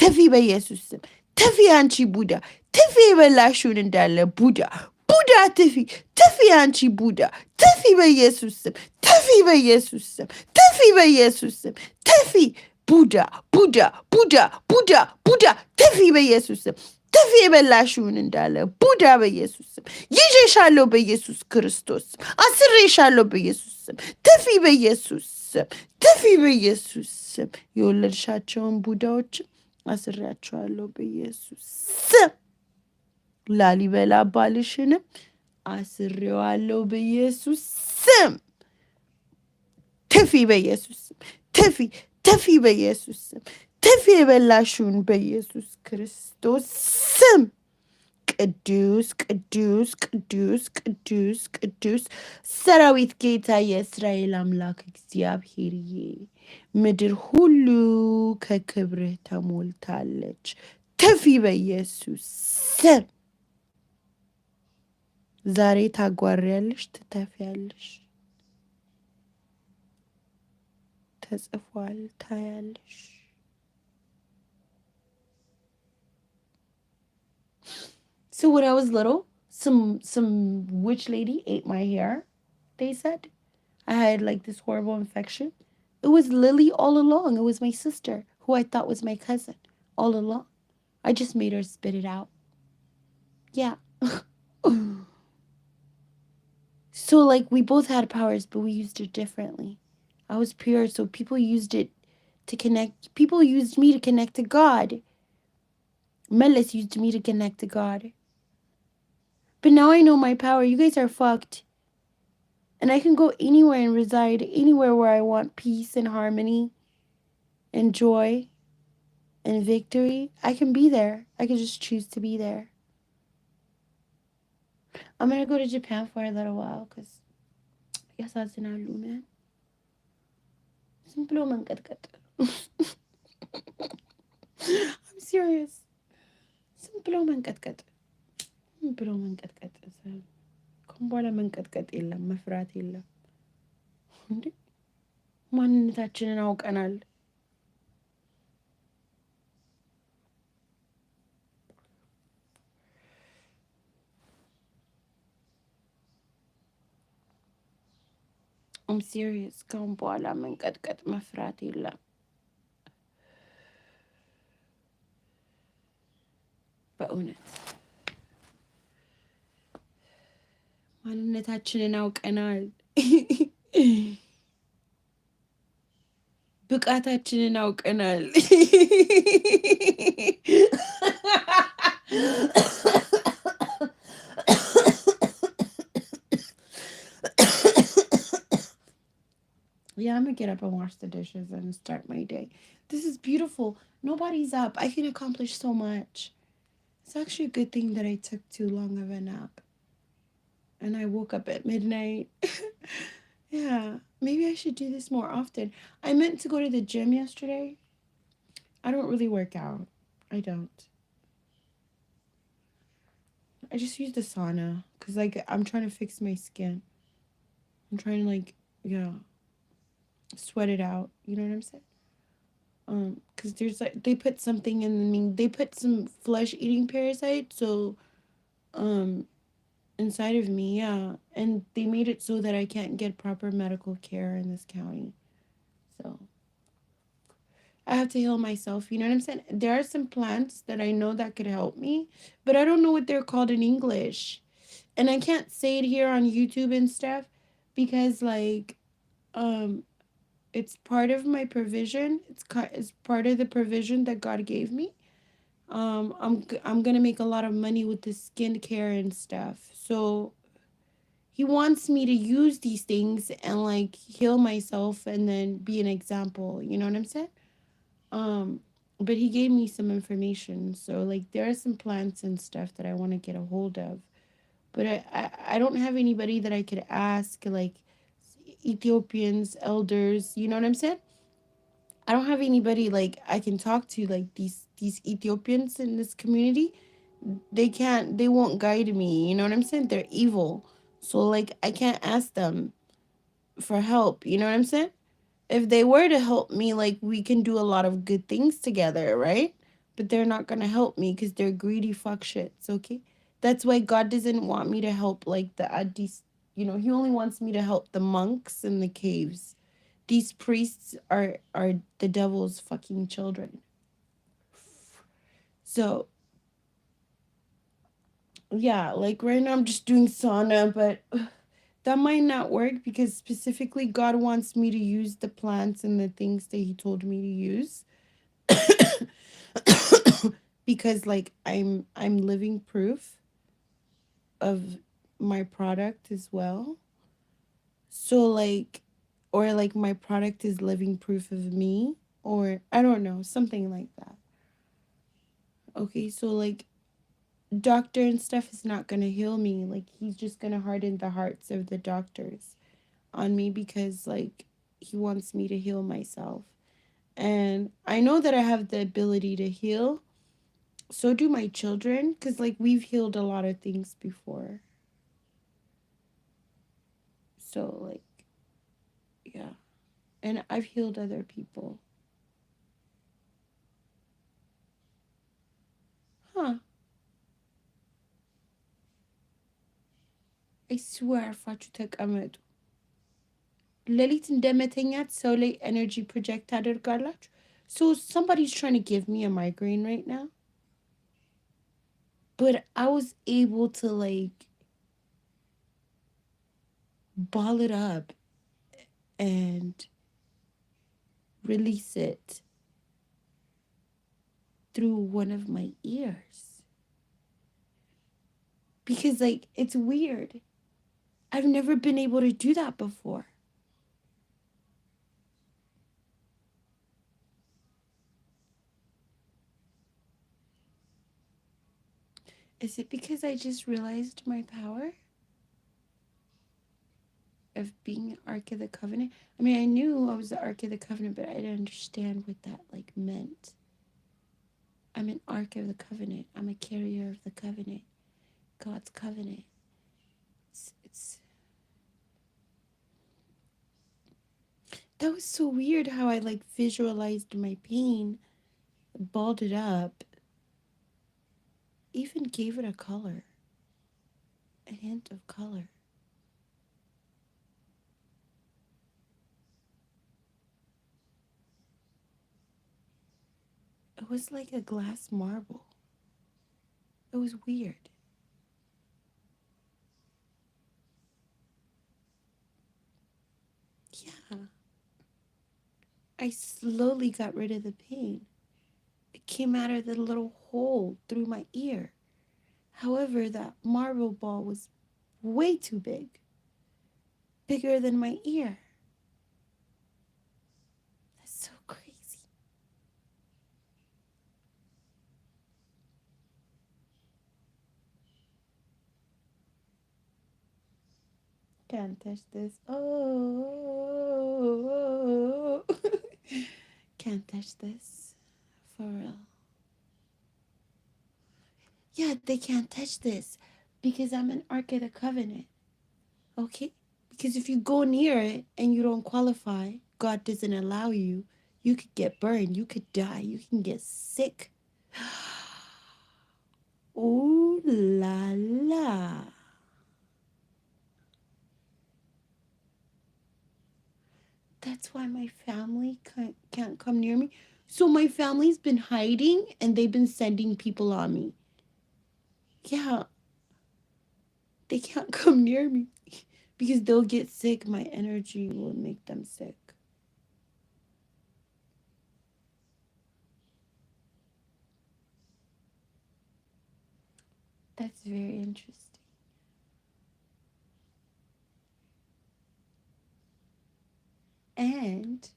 ተፊ በኢየሱስ ስም ተፊ አንቺ ቡዳ ተፊ የበላሽውን እንዳለ ቡዳ ቡዳ ትፊ ተፊ አንቺ ቡዳ ተፊ በኢየሱስ ስም ተፊ በኢየሱስ ስም ተፊ በኢየሱስ ስም ተፊ ቡዳ ቡዳ ቡዳ ቡዳ ቡዳ ተፊ በኢየሱስ ስም ተፊ የበላሽውን እንዳለ ቡዳ በኢየሱስ ስም ይዤሻለሁ በኢየሱስ ክርስቶስ ስም አስሬሻለሁ በኢየሱስ ስም ተፊ በኢየሱስ ስም ተፊ በኢየሱስ ስም የወለድሻቸውን ቡዳዎች አስሬያቸዋለሁ በኢየሱስ ስም ላሊበላ ባልሽንም አስሬዋለሁ በኢየሱስ ስም ተፊ በኢየሱስ ስም ተፊ ተፊ በኢየሱስ ስም ተፊ የበላሽውን በኢየሱስ ክርስቶስ ስም ቅዱስ ቅዱስ ቅዱስ ቅዱስ ቅዱስ ሰራዊት ጌታ የእስራኤል አምላክ እግዚአብሔርዬ ምድር ሁሉ ከክብርህ ተሞልታለች። ተፊ በኢየሱስ ስም ዛሬ ታጓሪያለሽ፣ ትተፊያለሽ። ተጽፏል፣ ታያለሽ። So when I was little, some witch lady ate my hair, they said. I had like this horrible infection. It was Lily all along. It was my sister, who I thought was my cousin, all along. I just made her spit it out. Yeah. So like we both had powers, but we used it differently. I was pure, so people used it to connect. People used me to connect to God. Melis used me to connect to God. But now I know my power. You guys are fucked. And I can go anywhere and reside anywhere where I want peace and harmony and joy and victory. I can be there. I can just choose to be there. I'm gonna go to Japan for a little while because ያሳዝናሉ man. ዝም ብሎ መንቀጥቀጥ. I'm serious. ዝም ብሎ መንቀጥቀጥ. ዝም ብሎ መንቀጥቀጥ. ከአሁን በኋላ መንቀጥቀጥ የለም፣ መፍራት የለም። እንዴ ማንነታችንን አውቀናል። I'm serious. ከአሁን በኋላ መንቀጥቀጥ መፍራት የለም። በእውነት ማንነታችንን አውቀናል። ብቃታችንን አውቀናል። Yeah, I'm gonna get up and wash the dishes and start my day. This is beautiful. Nobody's up. I can accomplish so much. It's actually a good thing that I took too long of a nap. And I woke up at midnight. Yeah, maybe I should do this more often. I meant to go to the gym yesterday. I don't really work out. I don't. I just use the sauna because, like, I'm trying to fix my skin. I'm trying to, like, yeah, sweat it out. You know what I'm saying? Because there's, like, they put something in me. They put some flesh-eating parasite, so, inside of me, yeah. And they made it so that I can't get proper medical care in this county. So I have to heal myself. You know what I'm saying? There are some plants that I know that could help me, but I don't know what they're called in English. And I can't say it here on YouTube and stuff because, like, it's part of my provision. It's part of the provision that God gave me. I'm gonna make a lot of money with the skincare and stuff. So he wants me to use these things and, like, heal myself and then be an example. You know what I'm saying? Um, but he gave me some information. So, like, there are some plants and stuff that I want to get a hold of. But I don't have anybody that I could ask, like Ethiopians, elders, you know what I'm saying? I don't have anybody like I can talk to, like these Ethiopians in this community. They won't guide me, you know what I'm saying? They're evil. So, like, I can't ask them for help, you know what I'm saying? If they were to help me, like, we can do a lot of good things together, right? But they're not gonna help me because they're greedy fuck shits, okay? That's why God doesn't want me to help, like, the Addis, you know, he only wants me to help the monks in the caves. These priests are the devil's fucking children. So yeah, like right now I'm just doing sauna, but that might not work because specifically God wants me to use the plants and the things that he told me to use. Because, like, I'm living proof of my product as well. So, like, or like my product is living proof of me, or I don't know, something like that. Okay, so, like, doctor and stuff is not gonna heal me. Like, he's just gonna harden the hearts of the doctors on me because, like, he wants me to heal myself. And I know that I have the ability to heal. So do my children, because, like, we've healed a lot of things before. So, like, yeah. And I've healed other people. Huh. I swear, ፋችሁ ተቀመጡ። ሌሊት እንደመተኛት ሰው ላይ energy project ታደርጋላችሁ. So somebody's trying to give me a migraine right now. But I was able to, like, ball it up and release it through one of my ears. Because, like, it's weird. I've never been able to do that before. Is it because I just realized my power of being Ark of the Covenant? I mean, I knew I was the Ark of the Covenant, but I didn't understand what that like meant. I'm an Ark of the Covenant. I'm a carrier of the covenant. God's covenant. It's that was so weird how I like visualized my pain, balled it up, even gave it a color, a hint of color. It was like a glass marble. It was weird. Yeah. I slowly got rid of the pain. It came out of the little hole through my ear. However, that marble ball was way too big, bigger than my ear. That's so crazy. Can't touch this. Oh, can't touch this. For real. Yeah, they can't touch this because I'm an Ark of the Covenant. Okay? Because if you go near it and you don't qualify, God doesn't allow you, you could get burned, you could die, you can get sick. Ooh la la. That's why my family can't come near me. So my family's been hiding and they've been sending people on me. Yeah, they can't come near me because they'll get sick. My energy will make them sick. That's very interesting. And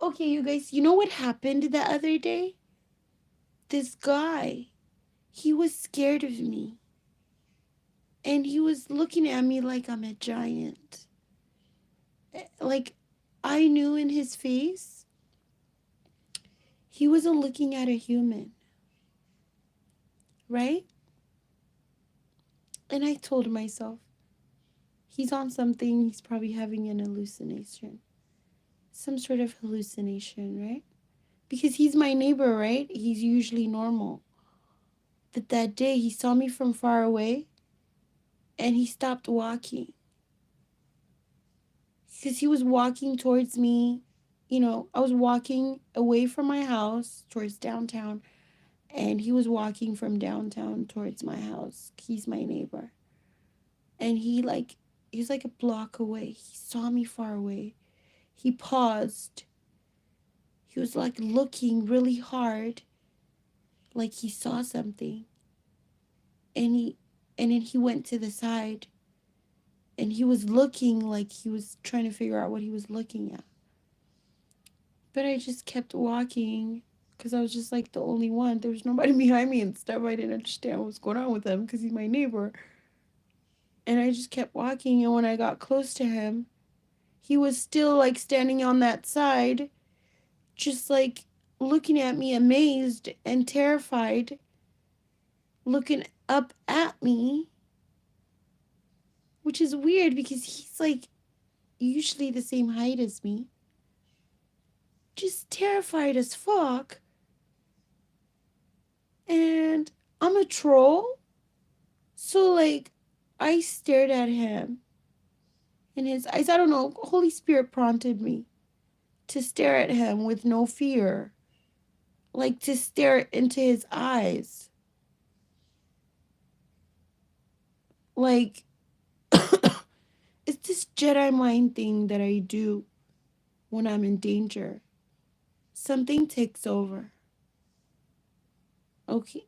okay, you guys, you know what happened the other day? This guy, he was scared of me and he was looking at me like I'm a giant. Like I knew in his face, he wasn't looking at a human, right? And I told myself, he's on something, he's probably having an hallucination. Some sort of hallucination, right? Because he's my neighbor, right? He's usually normal. But that day he saw me from far away and he stopped walking because he was walking towards me. You know, I was walking away from my house towards downtown, and he was walking from downtown towards my house. He's my neighbor. And he was like a block away. He saw me far away. He paused. He was like looking really hard, like he saw something. And then he went to the side and he was looking like he was trying to figure out what he was looking at. But I just kept walking because I was just like the only one. There was nobody behind me and stuff. I didn't understand what was going on with him because he's my neighbor. And I just kept walking. And when I got close to him, he was still like standing on that side, just like looking at me, amazed and terrified, looking up at me, which is weird because he's like usually the same height as me. Just terrified as fuck. And I'm a troll. So, like, I stared at him in his eyes. I don't know. Holy Spirit prompted me to stare at him with no fear, like to stare into his eyes. Like, it's this Jedi mind thing that I do when I'm in danger. Something takes over. Okay.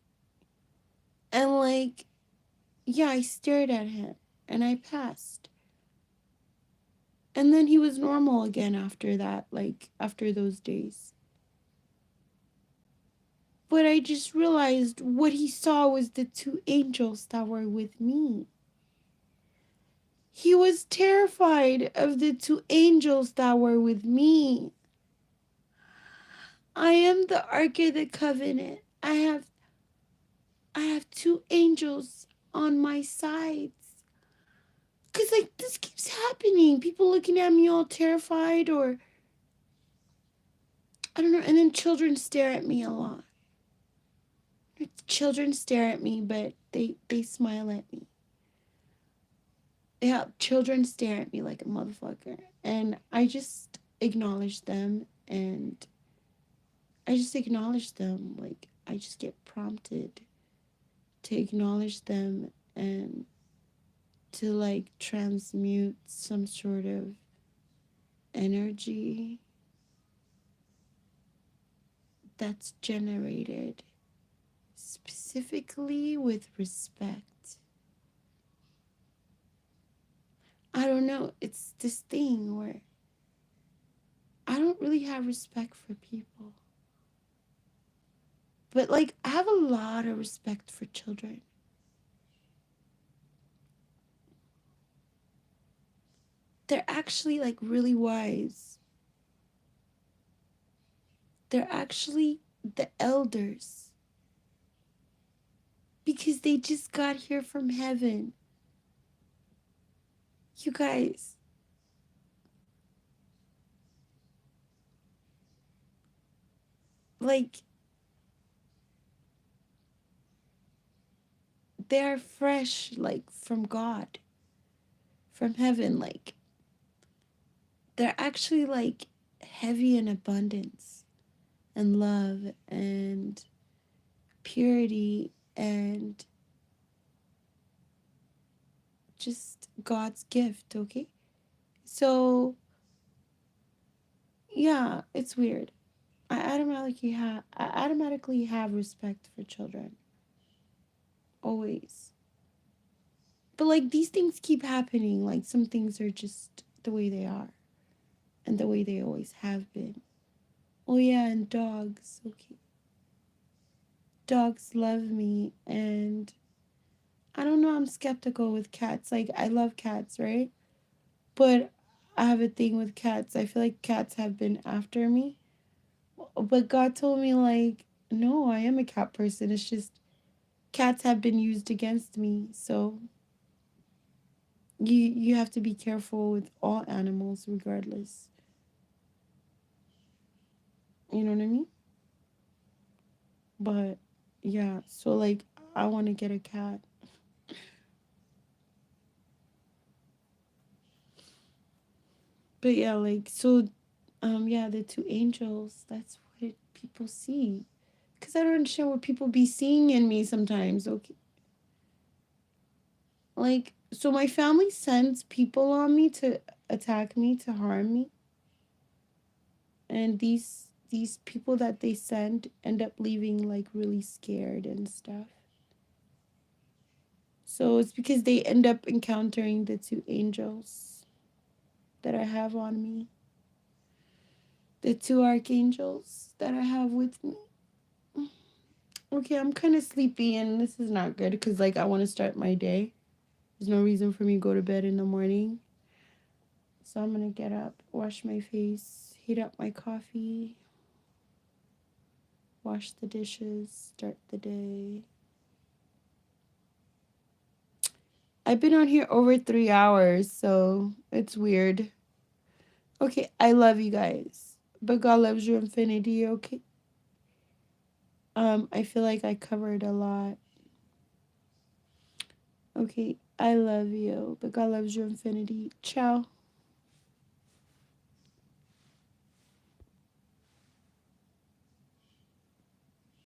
And, like, yeah, I stared at him. and I passed. And then he was normal again after that, like after those days. But I just realized what he saw was the two angels that were with me. He was terrified of the two angels that were with me. I am the Ark of the Covenant. I have two angels on my sides. Cause like this keeps happening. People looking at me all terrified, or I don't know, and then children stare at me a lot. Children stare at me, but they smile at me. Yeah, children stare at me like a motherfucker. And I just acknowledge them, and I just acknowledge them. Like I just get prompted to acknowledge them and to like transmute some sort of energy that's generated specifically with respect. I don't know, it's this thing where I don't really have respect for people. But like I have a lot of respect for children. They're actually like really wise. They're actually the elders because they just got here from heaven. You guys, like, they're fresh, like, from God, from heaven. Like, they're actually, like, heavy in abundance and love and purity and just God's gift, okay? So, yeah, it's weird. I automatically have respect for children. Always. But like these things keep happening. Like some things are just the way they are and the way they always have been. Oh yeah, and dogs. Okay. Dogs love me, and I don't know, I'm skeptical with cats. Like I love cats, right? But I have a thing with cats. I feel like cats have been after me. But God told me like, no, I am a cat person. It's just cats have been used against me. So you have to be careful with all animals regardless. You know what I mean? But yeah, so like I want to get a cat. But yeah, like so yeah, the two angels, that's what people see. Cuz I don't understand what people be seeing in me sometimes. Okay. Like so my family sends people on me to attack me, to harm me. And these people that they send end up leaving like really scared and stuff. So it's because they end up encountering the two angels that I have on me, the two archangels that I have with me. Okay, I'm kind of sleepy and this is not good because, like, I want to start my day. There's no reason for me to go to bed in the morning. So I'm going to get up, wash my face, heat up my coffee, wash the dishes, start the day. I've been on here over 3 hours, so it's weird. Okay, I love you guys, but God loves you infinity, okay? I feel like I covered a lot. Okay, I love you, but God loves you infinity. Ciao.